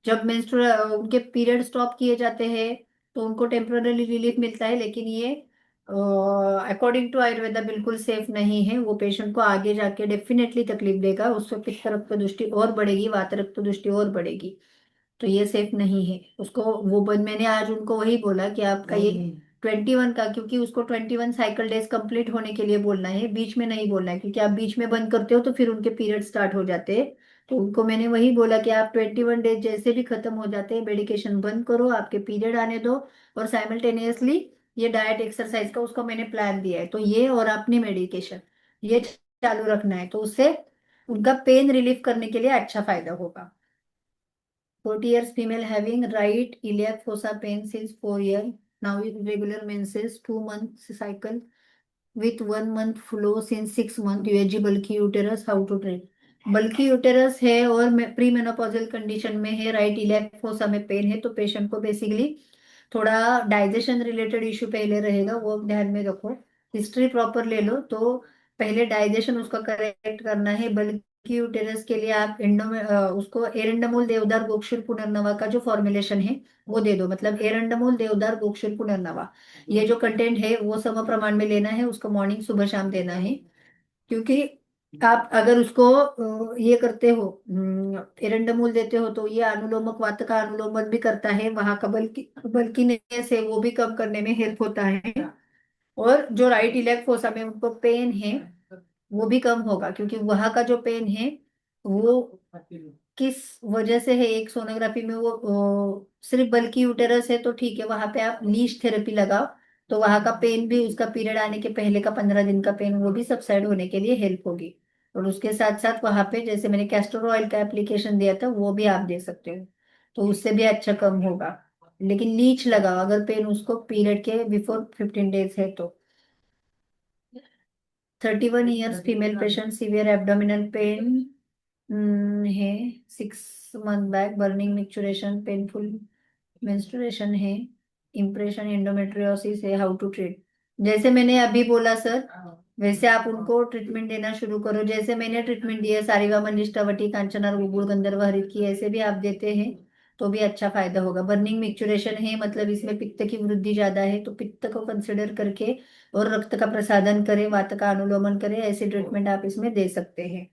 जब मेंस्ट्रुअल उनके पीरियड स्टॉप किए जाते हैं तो उनको टेम्पररी रिलीफ मिलता है, लेकिन ये अकॉर्डिंग टू आयुर्वेदा बिल्कुल सेफ नहीं है। वो पेशेंट को आगे जाके डेफिनेटली तकलीफ देगा, उससे पित्त रक्त दृष्टि और बढ़ेगी, वात रक्त दृष्टि और बढ़ेगी। तो ये सेफ नहीं है उसको। वो मैंने आज उनको वही बोला कि आपका ये 21 का, क्योंकि उसको 21 साइकिल डेज कंप्लीट होने के लिए बोलना है, बीच में नहीं बोलना है, क्योंकि आप बीच में बंद करते हो तो फिर उनके पीरियड स्टार्ट हो जाते हैं। तो उनको मैंने वही बोला कि आप 21 डेज जैसे भी खत्म हो जाते हैं मेडिकेशन बंद करो, आपके पीरियड आने दो, और साइमल्टेनियसली ये डाइट एक्सरसाइज का उसको मैंने प्लान दिया है, तो ये और अपनी मेडिकेशन ये चालू रखना है, तो उससे उनका पेन रिलीफ करने के लिए अच्छा फायदा होगा। 40 years female having right iliac fossa pain since 4 years. Now irregular menses, 2 months cycle with 1 month flow since 6 months. USG bulky uterus. How to treat? बल्कि यूटेरस है और प्री मेनोपॉजल कंडीशन में है, राइट इलियाक फोसा में pen है, तो patient को basically थोड़ा डाइजेशन रिलेटेड इश्यू पहले रहेगा, वो ध्यान में रखो। हिस्ट्री प्रॉपर ले लो, तो पहले डाइजेशन उसका करेक्ट करना है। बल्कि यूटेरस के लिए आप उसको एरेंडामोल देवदार गोक्षुर पुनर्नवा का जो फॉर्मुलेशन है वो दे दो, मतलब एरेंडामोल देवदार गोक्षुर पुनर्नवा, ये जो कंटेंट है वो सम प्रमाण में लेना है, उसको मॉर्निंग सुबह शाम देना है। क्योंकि आप अगर उसको ये करते हो, एरंडमूल देते हो, तो ये अनुलोमक वात का अनुलोमन भी करता है, वहां का बल्कीनेस है वो भी कम करने में हेल्प होता है। और जो राइट इलेक्ट फोसा में उनको पेन है वो भी कम होगा, क्योंकि वहां का जो पेन है वो किस वजह से है, एक सोनोग्राफी में वो सिर्फ बल्कि यूटेरस है तो ठीक है, वहां पे आप लीच थेरेपी लगाओ, तो वहां का पेन भी, उसका पीरियड आने के पहले का 15 दिन का पेन, वो भी सबसाइड होने के लिए हेल्प होगी। और उसके साथ साथ वहां पे जैसे मैंने कैस्टर ऑयल का एप्लीकेशन दिया था वो भी आप दे सकते हो, तो उससे भी अच्छा कम होगा। लेकिन लीच लगाओ अगर पेन उसको पीरियड के बिफोर 15 डेज है तो। 31 years female patient severe abdominal pain है, 6 month back, burning micturition, painful menstruation है, इम्प्रेशन एंडोमेट्रियोसिस है। How to treat? जैसे मैंने अभी बोला सर, वैसे आप उनको ट्रीटमेंट देना शुरू करो, जैसे मैंने ट्रीटमेंट दिया सारीगामा निष्ठावटी कांचना गुड़ गंधर्व हरित की, ऐसे भी आप देते हैं तो भी अच्छा फायदा होगा। बर्निंग मिक्चुरेशन है मतलब इसमें पित्त की वृद्धि ज्यादा है, तो पित्त को कंसिडर करके और रक्त का प्रसादन करें, वात का अनुलोमन करें, ऐसे ट्रीटमेंट आप इसमें दे सकते हैं।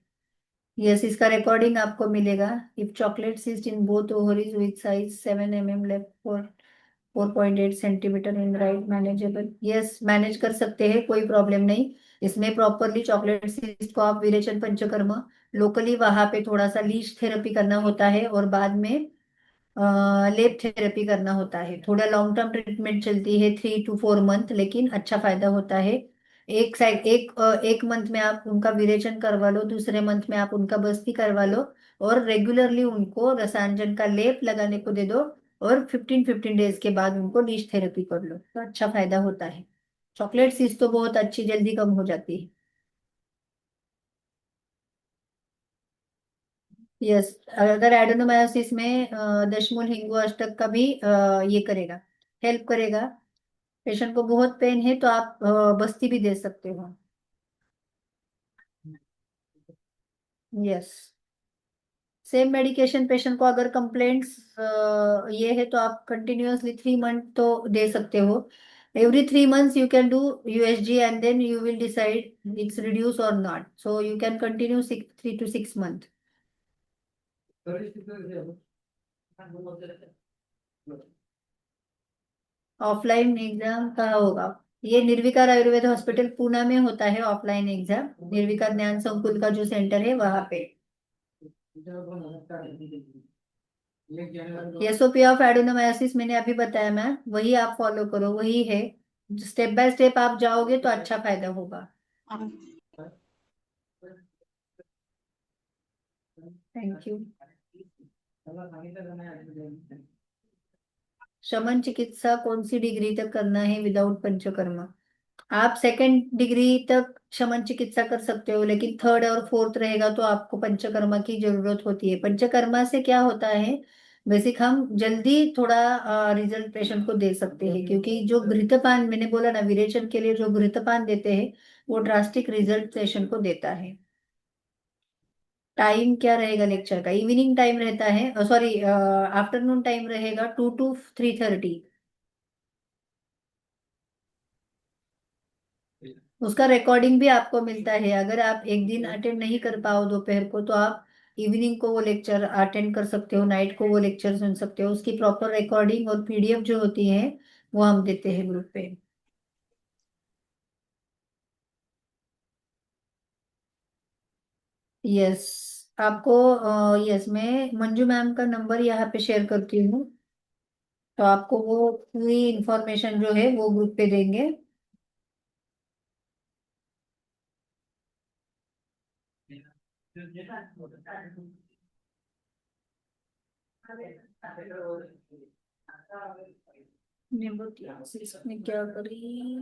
यस, इसका रिकॉर्डिंग आपको मिलेगा। If chocolate cyst in both ovaries with size 7 mm left for 4.8 cm in right manageable. Yes, manage कर सकते हैं, कोई प्रॉब्लम नहीं। इसमें प्रॉपरली चॉकलेट सिस्ट को आप विरेचन पंचकर्म लोकली वहां पे थोड़ा सा लीच थेरेपी करना होता है, और बाद में लेप थेरेपी करना होता है। थोड़ा लॉन्ग टर्म ट्रीटमेंट चलती है 3 to 4 month, लेकिन अच्छा फायदा होता है। एक मंथ में आप उनका विरेचन करवा लो, दूसरे मंथ में आप उनका बस्ती करवा लो, और रेगुलरली उनको रसायन का लेप लगाने को दे दो, और 15-15 डेज के बाद उनको लीच थेरेपी कर लो, तो अच्छा फायदा होता है। चॉकलेट सीज तो बहुत अच्छी जल्दी कम हो जाती है। यस, अगर एडेनोमायोसिस में दशमूल हिंगू अष्टक का भी ये करेगा, हेल्प करेगा। पेशेंट को बहुत पेन है तो आप बस्ती भी दे सकते हो। यस, सेम मेडिकेशन पेशेंट को अगर कंप्लेंट्स ये है तो आप कंटिन्यूअसली 3 month तो दे सकते हो। Every 3 months you can do USG and then you will decide its reduce और not, so you can continue 3 to 6 month। Offline exam कहाँ होगा? ये निर्विकार आयुर्वेद हॉस्पिटल पुणे में होता है ऑफलाइन एग्जाम, निर्विकार ज्ञान संकुल का जो सेंटर है वहां पे। एसओपी ऑफ एडेनोमायोसिस मैंने अभी बताया मैम, वही आप फॉलो करो, वही है। स्टेप बाय स्टेप आप जाओगे तो अच्छा फायदा होगा। Thank you. शमन चिकित्सा कौन सी डिग्री तक करना है विदाउट पंचकर्मा? आप 2nd डिग्री तक शमन चिकित्सा कर सकते हो, लेकिन 3rd और 4th रहेगा तो आपको पंचकर्मा की जरूरत होती है। पंचकर्मा से क्या होता है, बेसिक हम जल्दी थोड़ा रिजल्ट पेशेंट को दे सकते हैं, क्योंकि जो घृतपान मैंने बोला ना, विरेचन के लिए जो घृतपान देते हैं वो ड्रास्टिक रिजल्ट पेशेंट को देता है। टाइम क्या रहेगा लेक्चर का? इवनिंग टाइम रहता है, सॉरी आफ्टरनून टाइम रहेगा 2 to 3:30। उसका रिकॉर्डिंग भी आपको मिलता है, अगर आप एक दिन अटेंड नहीं कर पाओ दोपहर को तो आप इवनिंग को वो लेक्चर अटेंड कर सकते हो, नाइट को वो लेक्चर सुन सकते हो। उसकी प्रॉपर रिकॉर्डिंग और पीडीएफ जो होती है वो हम देते हैं ग्रुप पे। यस, आपको यस, मैं मंजू मैम का नंबर यहाँ पे शेयर करती हूँ, तो आपको वो पूरी इंफॉर्मेशन जो है वो ग्रुप पे देंगे। नेबुलियोसिस में क्या करी,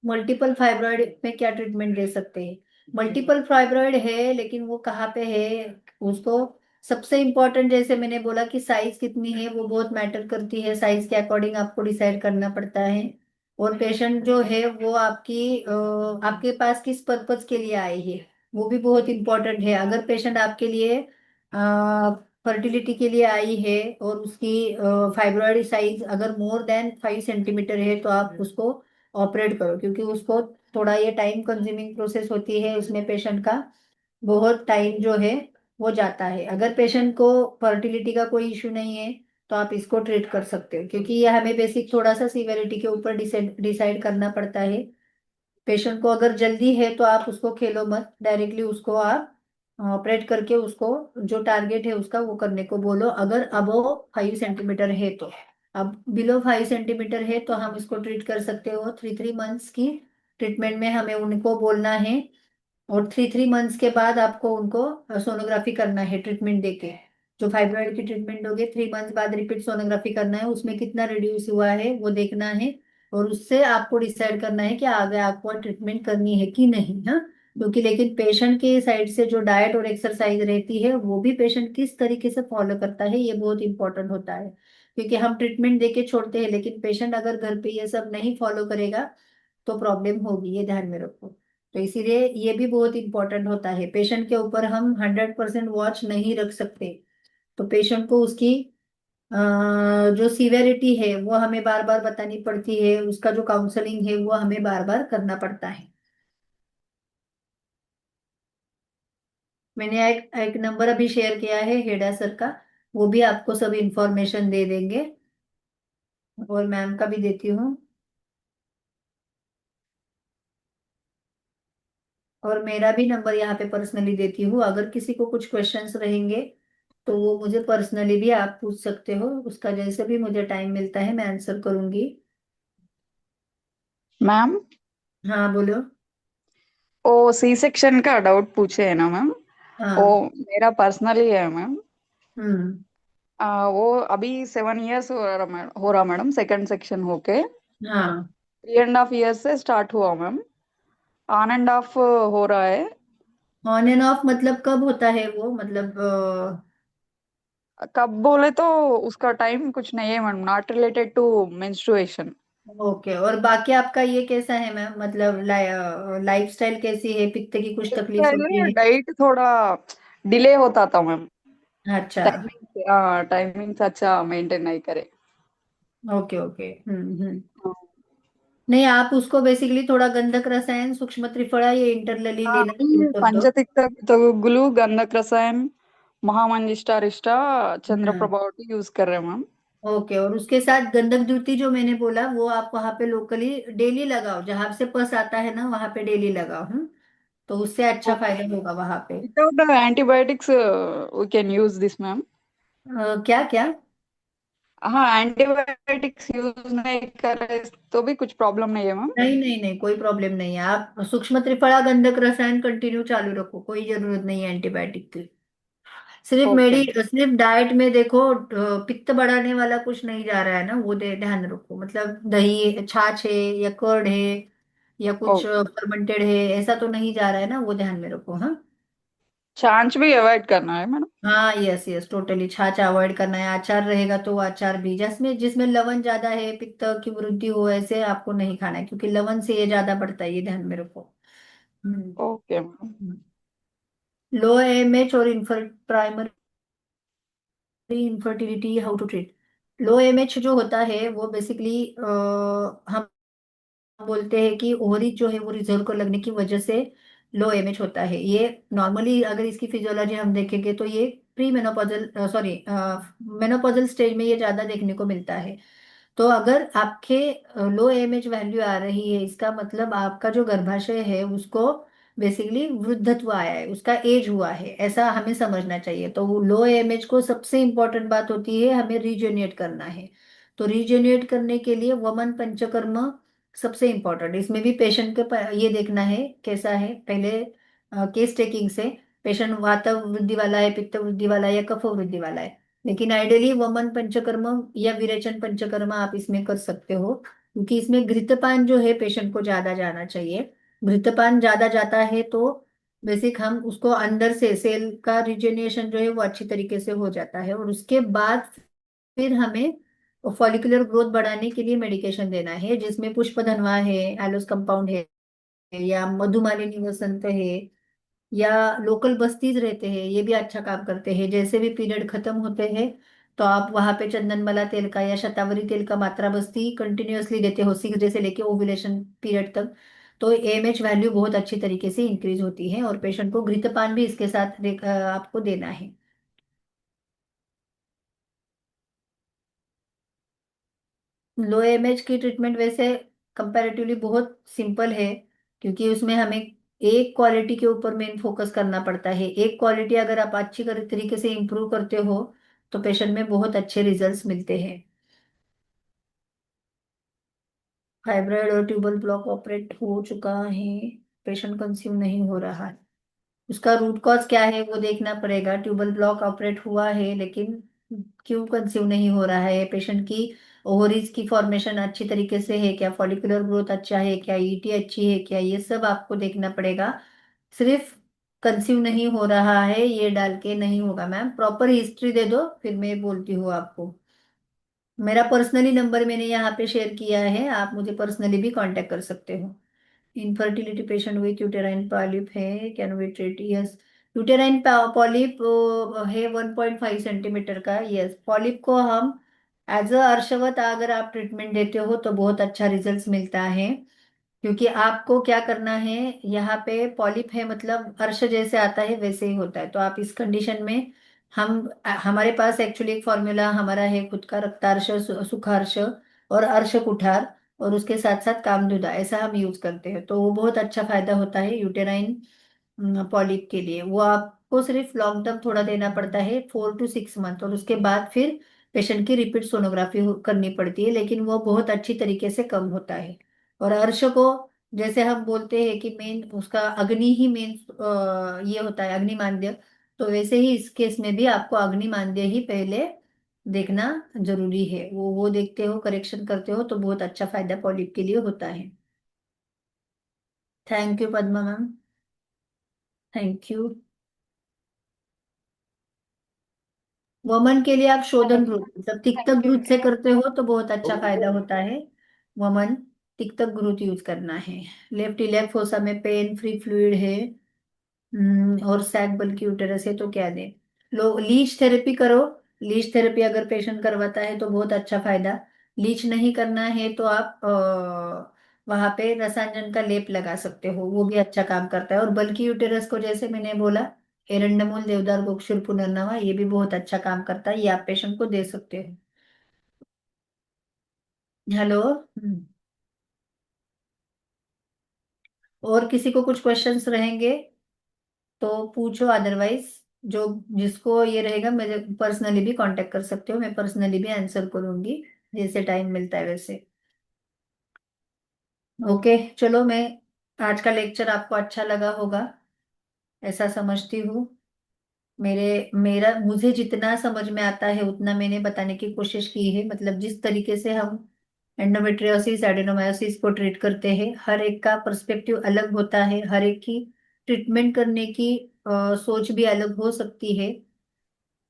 मल्टीपल फाइब्रॉइड में क्या ट्रीटमेंट दे सकते हैं? मल्टीपल फाइब्रॉइड है, लेकिन वो कहाँ पे है उसको, सबसे इम्पोर्टेंट जैसे मैंने बोला कि साइज कितनी है वो बहुत मैटर करती है, साइज के अकॉर्डिंग आपको डिसाइड करना पड़ता है। और पेशेंट जो है वो आपके पास किस पर्पज के लिए आई है वो भी बहुत इंपॉर्टेंट है। अगर पेशेंट आपके लिए फर्टिलिटी के लिए आई है और उसकी फाइब्रॉइड साइज अगर मोर देन 5 सेंटीमीटर है तो आप उसको ऑपरेट करो, क्योंकि उसको थोड़ा ये टाइम कंज्यूमिंग प्रोसेस होती है, उसमें पेशेंट का बहुत टाइम जो है वो जाता है। अगर पेशेंट को फर्टिलिटी का कोई इश्यू नहीं है तो आप इसको ट्रीट कर सकते हो, क्योंकि ये हमें बेसिक थोड़ा सा सीवेरिटी के ऊपर डिसाइड करना पड़ता है। पेशेंट को अगर जल्दी है तो आप उसको खेलो मत, डायरेक्टली उसको आप ऑपरेट करके उसको जो टारगेट है उसका वो करने को बोलो। अगर अबो 5 सेंटीमीटर है तो, अब बिलो 5 सेंटीमीटर है तो हम इसको ट्रीट कर सकते हो 3 3 मंथ्स की ट्रीटमेंट में, हमें उनको बोलना है। और 3 3 मंथ्स के बाद आपको उनको सोनोग्राफी करना है ट्रीटमेंट देके। जो फाइब्रॉइड की ट्रीटमेंट दोगे 3 मंथ्स बाद रिपीट सोनोग्राफी करना है, उसमें कितना रिड्यूस हुआ है वो देखना है। और उससे आपको डिसाइड करना है कि आगे आपको ट्रीटमेंट करनी है कि नहीं। हाँ, क्योंकि लेकिन पेशेंट के साइड से जो डाइट और एक्सरसाइज रहती है वो भी पेशेंट किस तरीके से फॉलो करता है ये बहुत इंपॉर्टेंट होता है। क्योंकि हम ट्रीटमेंट देके छोड़ते हैं, लेकिन पेशेंट अगर घर पे ये सब नहीं फॉलो करेगा तो प्रॉब्लम होगी, ये ध्यान में रखो। तो इसीलिए ये भी बहुत इंपॉर्टेंट होता है, पेशेंट के ऊपर हम 100% वॉच नहीं रख सकते। तो पेशेंट को उसकी अ, जो सीवेरिटी है वो हमें बार बार बतानी पड़ती है, उसका जो काउंसलिंग है वो हमें बार बार करना पड़ता है। मैंने एक नंबर अभी शेयर किया है हेडा सर का, वो भी आपको सब इंफॉर्मेशन दे देंगे। और मैम का भी देती हूँ, और मेरा भी नंबर यहाँ पे पर्सनली देती हूँ। अगर किसी को कुछ क्वेश्चंस रहेंगे तो वो मुझे पर्सनली भी आप पूछ सकते हो, उसका जैसे भी मुझे टाइम मिलता है मैं आंसर करूंगी। मैम, हाँ बोलो। वो सी सेक्शन का डाउट पूछे है ना मैम? वो हाँ। मेरा पर्सनली है मैम। हम्म। वो अभी 7 इयर्स हो रहा मैडम, सेकंड सेक्शन होके हाँ, 3.5 इयर्स से स्टार्ट हुआ मैम। ऑन एंड ऑफ हो रहा है। ऑन एंड ऑफ मतलब कब होता है वो, मतलब कब बोले तो उसका टाइम कुछ नहीं है madam, not related to menstruation. Okay. और बाकी आपका ये कैसा है मैम, मतलब लाइफस्टाइल कैसी है, पित्त की कुछ तकलीफ होती है? डाइट थोड़ा डिले होता था मैम। अच्छा। टाइमिंग्स अच्छा मेंटेन नहीं करे। Okay okay. हम्म। नहीं, आप उसको बेसिकली थोड़ा गंधक रसायन, सूक्ष्म त्रिफला, ये इंटरनली लेना शुरू अभी कर दो। पंचतिक्त गुलू गंधक रसायन महामंजिष्ठारिष्टा हाँ। चंद्रप्रभा यूज कर रहे हैं मैम। ओके, और उसके साथ गंधक द्युति जो मैंने बोला वो आप वहां पे लोकली डेली लगाओ, जहां से पस आता है ना वहां पे डेली लगाओ। तो उससे अच्छा फायदा होगा वहां पे। Without antibiotics we can use this ma'am. क्या क्या? हाँ, एंटीबायोटिक्स यूज नहीं करे तो भी कुछ प्रॉब्लम नहीं है मैम। नहीं नहीं नहीं, कोई प्रॉब्लम नहीं है, आप सूक्ष्म त्रिफला गंधक रसायन कंटिन्यू चालू रखो, कोई जरूरत नहीं है एंटीबायोटिक की। ओके। सिर्फ डाइट में देखो, पित्त बढ़ाने वाला कुछ नहीं जा रहा है ना, वो ध्यान रखो, मतलब दही छाछ है या कर्ड है या कुछ ओके। फर्मेंटेड है, ऐसा तो नहीं जा रहा है ना, वो ध्यान में रखो। हाँ। छाछ भी अवॉइड करना है मैडम। हाँ, यस यस, टोटली छाछ अवॉइड करना है। अचार रहेगा तो वो अचार भी, जिसमें जिसमें लवण ज्यादा है, पित्त की वृद्धि हो, ऐसे आपको नहीं खाना है, क्योंकि लवण से ये ज्यादा बढ़ता है, ये ध्यान में रखो। Okay ma'am. लो एमएच और primary infertility, how to treat. Low MH जो होता है वो बेसिकली हम बोलते हैं कि ओवरी जो है वो रिजर्व कर लगने की वजह से लो एमएच होता है। ये नॉर्मली अगर इसकी फिजियोलॉजी हम देखेंगे तो ये pre menopausal, sorry, menopausal stage में ये ज्यादा देखने को मिलता है। तो अगर आपके लो एमएच वैल्यू आ रही है, इसका मतलब आपका जो गर्भाशय है उसको बेसिकली वृद्धत्व आया है, उसका एज हुआ है, ऐसा हमें समझना चाहिए। तो लो एमएच को सबसे इंपॉर्टेंट बात होती है, हमें रीजेनरेट करना है। तो रीजेनरेट करने के लिए वमन पंचकर्म सबसे इंपॉर्टेंट। इसमें भी पेशेंट के ये देखना है कैसा है पहले, केस टेकिंग से पेशेंट वात वृद्धि वाला है, पित्त वृद्धि वाला है या कफ वृद्धि वाला है। लेकिन आइडियली वमन पंचकर्म या विरेचन पंचकर्म आप इसमें कर सकते हो, क्योंकि इसमें घृतपान जो है पेशेंट को ज्यादा जाना चाहिए। घृतपान ज्यादा जाता है तो बेसिक हम उसको अंदर से सेल का रिजेनेशन जो है वो अच्छी तरीके से हो जाता है, और उसके बाद फिर हमें फॉलिकुलर ग्रोथ बढ़ाने के लिए मेडिकेशन देना है, जिसमें पुष्पधनवा है, एलोस कंपाउंड है, या मधुमालिनी वसंत है, या लोकल बस्तीज रहते हैं, ये भी अच्छा काम करते हैं। जैसे भी पीरियड खत्म होते हैं तो आप वहां पे चंदनमला तेल का या शतावरी तेल का मात्रा बस्ती कंटिन्यूअसली देते हो 6 डे से लेके ओव्यूलेशन पीरियड तक। तो एएमएच वैल्यू बहुत अच्छी तरीके से इंक्रीज होती है, और पेशेंट को घृतपान भी इसके साथ आपको देना है। लो एमएच की ट्रीटमेंट वैसे कंपैरेटिवली बहुत सिंपल है, क्योंकि उसमें हमें एक क्वालिटी के ऊपर मेन फोकस करना पड़ता है। एक क्वालिटी अगर आप अच्छी तरीके से इंप्रूव करते हो तो पेशेंट में बहुत अच्छे रिजल्ट्स मिलते हैं। फाइब्रॉइड और ट्यूबल ब्लॉक ऑपरेट हो चुका है, पेशेंट कंज्यूम नहीं हो रहा है, उसका रूट कॉज क्या है वो देखना पड़ेगा। ट्यूबल ब्लॉक ऑपरेट हुआ है लेकिन क्यों कंसीव नहीं हो रहा है, पेशेंट की ओवरीज की फॉर्मेशन अच्छी तरीके से है क्या, फॉलिकुलर ग्रोथ अच्छा है क्या, ईटी अच्छी है क्या, ये सब आपको देखना पड़ेगा। सिर्फ कंसीव नहीं हो रहा है ये डाल के नहीं होगा मैम, प्रॉपर हिस्ट्री दे दो फिर मैं बोलती हूँ आपको। मेरा पर्सनली नंबर मैंने यहाँ पे शेयर किया है, आप मुझे पर्सनली भी कांटेक्ट कर सकते हो। Infertility patient with uterine polyp है, can we treat? Yes, uterine polyp है 1.5 सेंटीमीटर का। यस, पॉलिप को हम एज अ अर्शवत अगर आप ट्रीटमेंट देते हो तो बहुत अच्छा रिजल्ट मिलता है। क्योंकि आपको क्या करना है, यहाँ पे पॉलिप है मतलब अर्श जैसे आता है वैसे ही होता है। तो आप इस कंडीशन में हम हमारे पास एक्चुअली एक फॉर्मूला हमारा है खुद का, रक्तार्श, सुखार्श और अर्श कुठार, और उसके साथ साथ कामधुदा, ऐसा हम यूज करते हैं। तो वो बहुत अच्छा फायदा होता है यूटेराइन पॉलिप के लिए। वो आपको सिर्फ लॉन्ग टर्म थोड़ा देना पड़ता है 4 to 6 मंथ, और उसके बाद फिर पेशेंट की रिपीट सोनोग्राफी करनी पड़ती है, लेकिन वो बहुत अच्छी तरीके से कम होता है। और अर्श को जैसे हम बोलते हैं कि मेन उसका अग्नि ही मेन ये होता है अग्निमांद्य, तो वैसे ही इस केस में भी आपको अग्निमांद्य ही पहले देखना जरूरी है। वो देखते हो, करेक्शन करते हो तो बहुत अच्छा फायदा पॉलिप के लिए होता है। Thank you Padma ma'am, thank you. वमन के लिए आप शोधन ग्रुप मतलब तिक्तक ग्रुप से करते हो तो बहुत अच्छा फायदा होता है। वमन तिक्तक ग्रुप यूज करना है। लेफ्ट इलेक्ट फोसा में पेन फ्री फ्लूइड है, और सैक बल्कि यूटेरस है तो क्या दें? लो लीच थेरेपी करो। लीच थेरेपी अगर पेशेंट करवाता है तो बहुत अच्छा फायदा। लीच नहीं करना है तो आप वहां पे रसायन का लेप लगा सकते हो, वो भी अच्छा काम करता है। और बल्कि यूटेरस को जैसे मैंने बोला, एरंडमूल, देवदार, गोक्षुर, पुनर्नवा, ये भी बहुत अच्छा काम करता है, ये आप पेशेंट को दे सकते हो। हेलो। और किसी को कुछ क्वेश्चंस रहेंगे तो पूछो, अदरवाइज जो जिसको ये रहेगा मेरे पर्सनली भी कांटेक्ट कर सकते हो, मैं पर्सनली भी आंसर करूंगी जैसे टाइम मिलता है वैसे। ओके चलो, मैं आज का लेक्चर आपको अच्छा लगा होगा ऐसा समझती हूँ। मेरा मुझे जितना समझ में आता है उतना मैंने बताने की कोशिश की है, मतलब जिस तरीके से हम एंडोमेट्रियोसिस एडेनोमायोसिस को ट्रीट करते हैं, हर एक का पर्सपेक्टिव अलग होता है, हर एक की ट्रीटमेंट करने की सोच भी अलग हो सकती है।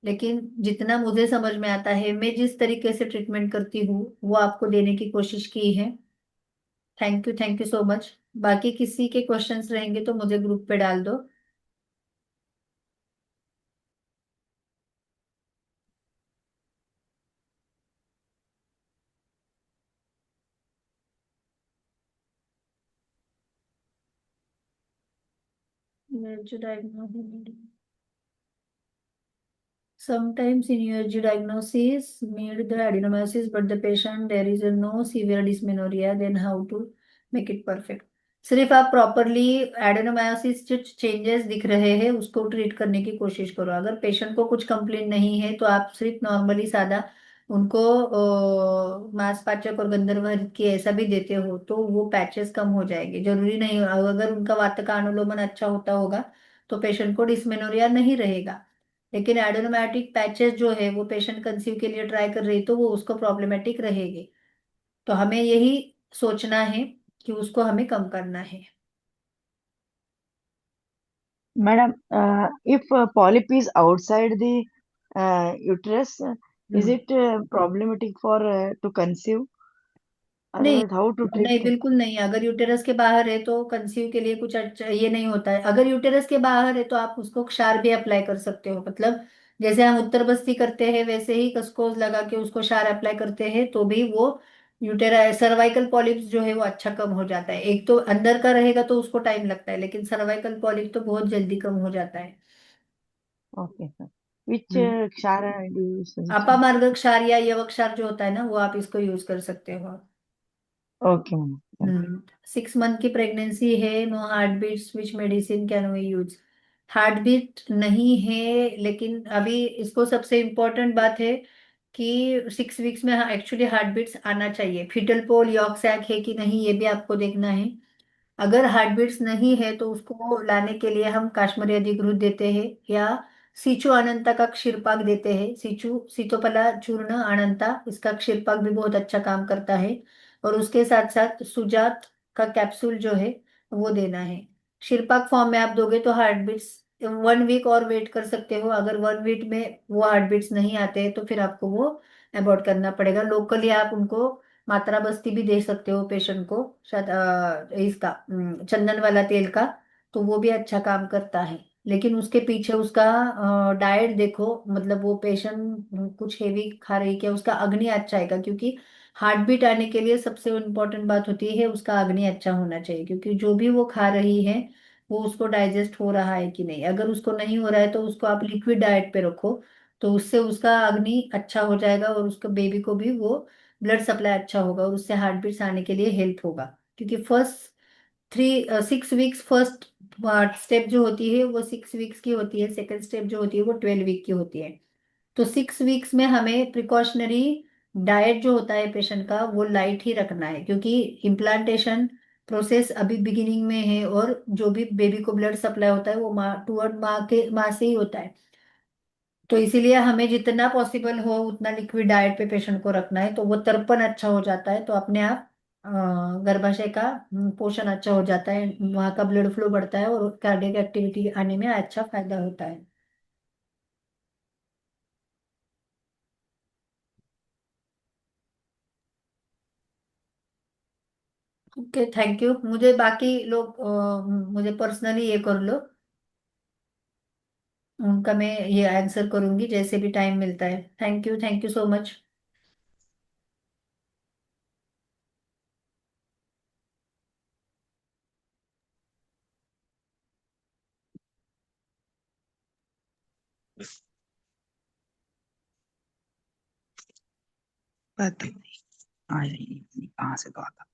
लेकिन जितना मुझे समझ में आता है, मैं जिस तरीके से ट्रीटमेंट करती हूँ वो आपको देने की कोशिश की है। Thank you so much. बाकी किसी के क्वेश्चंस रहेंगे तो मुझे ग्रुप पे डाल दो। Sometimes in USG diagnosis made the adenomyosis, but the patient there is no severe dysmenorrhea. Then how to make it perfect? सिर्फ आप प्रॉपरली एडेनोमायोसिस जो चेंजेस दिख रहे हैं उसको ट्रीट करने की कोशिश करो। अगर पेशेंट को कुछ कंप्लेंट नहीं है तो आप सिर्फ नॉर्मली सादा उनको मांसपाचक और गंधर्व की ऐसा भी देते हो तो वो पैचेस कम हो जाएंगे। जरूरी नहीं, अगर उनका वात का अनुलोमन अच्छा होता होगा तो पेशेंट को डिस्मेनोरिया नहीं रहेगा। लेकिन एडेनोमेटिक पैचेस जो है वो पेशेंट कंसीव के लिए ट्राई कर रही है तो वो उसको प्रॉब्लमेटिक रहेगी। तो हमें यही सोचना है कि उसको हमें कम करना है। Madam, if polyp is outside the uterus, is hmm. it problematic for to conceive? नहीं, Otherwise, how to treat? नहीं बिल्कुल नहीं। अगर यूटेरस के बाहर है तो कंसीव के लिए कुछ अच्छा ये नहीं होता है। अगर यूटेरस के बाहर है तो आप उसको क्षार भी अप्लाई कर सकते हो। मतलब जैसे हम उत्तर बस्ती करते हैं वैसे ही कसकोज लगा के उसको क्षार अप्लाई करते हैं तो भी वो यूटेरा सर्वाइकल पॉलिप्स जो है वो अच्छा कम हो जाता है। एक तो अंदर का रहेगा तो उसको टाइम लगता है, लेकिन सर्वाइकल पॉलिप तो बहुत जल्दी कम हो जाता है। Okay, sir. Which hmm. kshara do you suggest? अपामार्ग क्षार या यवक क्षार जो होता है ना वो आप इसको यूज कर सकते हो। Okay, ma'am. Thank 6 मंथ की प्रेगनेंसी है, no heart beats, which medicine can we use? Heart beat नहीं है, लेकिन अभी इसको सबसे इम्पोर्टेंट बात है कि 6 वीक्स में एक्चुअली हार्ट बीट्स आना चाहिए। फीटल पोल यॉर्क सैक है कि नहीं ये भी आपको देखना है। अगर हार्ट बीट्स नहीं है तो उसको लाने के लिए हम काश्मीरी अधिकृत देते हैं या सीचू अनंता का क्षीरपाक देते हैं। सीतोपला चूर्ण अनंता, इसका क्षीरपाक भी बहुत अच्छा काम करता है। और उसके साथ साथ सुजात का कैप्सूल जो है वो देना है। क्षीरपाक फॉर्म में आप दोगे तो हार्ट बीट्स 1 वीक और वेट कर सकते हो। अगर 1 वीक में वो हार्ट बीट्स नहीं आते हैं तो फिर आपको वो अबॉर्ट करना पड़ेगा। लोकली आप उनको मात्रा बस्ती भी दे सकते हो पेशेंट को, शायद इसका चंदन वाला तेल का, तो वो भी अच्छा काम करता है। लेकिन उसके पीछे उसका डाइट देखो, मतलब वो पेशेंट कुछ हेवी खा रही है क्या, उसका अग्नि अच्छा है क्या? क्योंकि हार्ट बीट आने के लिए सबसे इम्पोर्टेंट बात होती है उसका अग्नि अच्छा होना चाहिए। क्योंकि जो भी वो खा रही है वो उसको डाइजेस्ट हो रहा है कि नहीं। अगर उसको नहीं हो रहा है तो उसको आप लिक्विड डाइट पे रखो, तो उससे उसका अग्नि अच्छा हो जाएगा और उसका बेबी को भी वो ब्लड सप्लाई अच्छा होगा और उससे हार्ट बीट्स आने के लिए हेल्प होगा। क्योंकि फर्स्ट 6 वीक्स फर्स्ट स्टेप जो होती है वो 6 वीक्स की होती है, सेकेंड स्टेप जो होती है वो 12 वीक की होती है। तो 6 वीक्स में हमें प्रिकॉशनरी डाइट जो होता है पेशेंट का वो लाइट ही रखना है। क्योंकि इम्प्लांटेशन प्रोसेस अभी बिगिनिंग में है और जो भी बेबी को ब्लड सप्लाई होता है वो माँ टूवर्ड माँ से ही होता है। तो इसीलिए हमें जितना पॉसिबल हो उतना लिक्विड डाइट पे पेशेंट को रखना है, तो वो तर्पण अच्छा हो जाता है तो अपने आप गर्भाशय का पोषण अच्छा हो जाता है, वहाँ का ब्लड फ्लो बढ़ता है और कार्डियक एक्टिविटी आने में अच्छा फायदा होता है। Okay, thank you. मुझे बाकी लोग मुझे पर्सनली ये कर लो, उनका मैं ये आंसर करूंगी जैसे भी टाइम मिलता है। Thank you so much. पता नहीं आ रही कहाँ से बात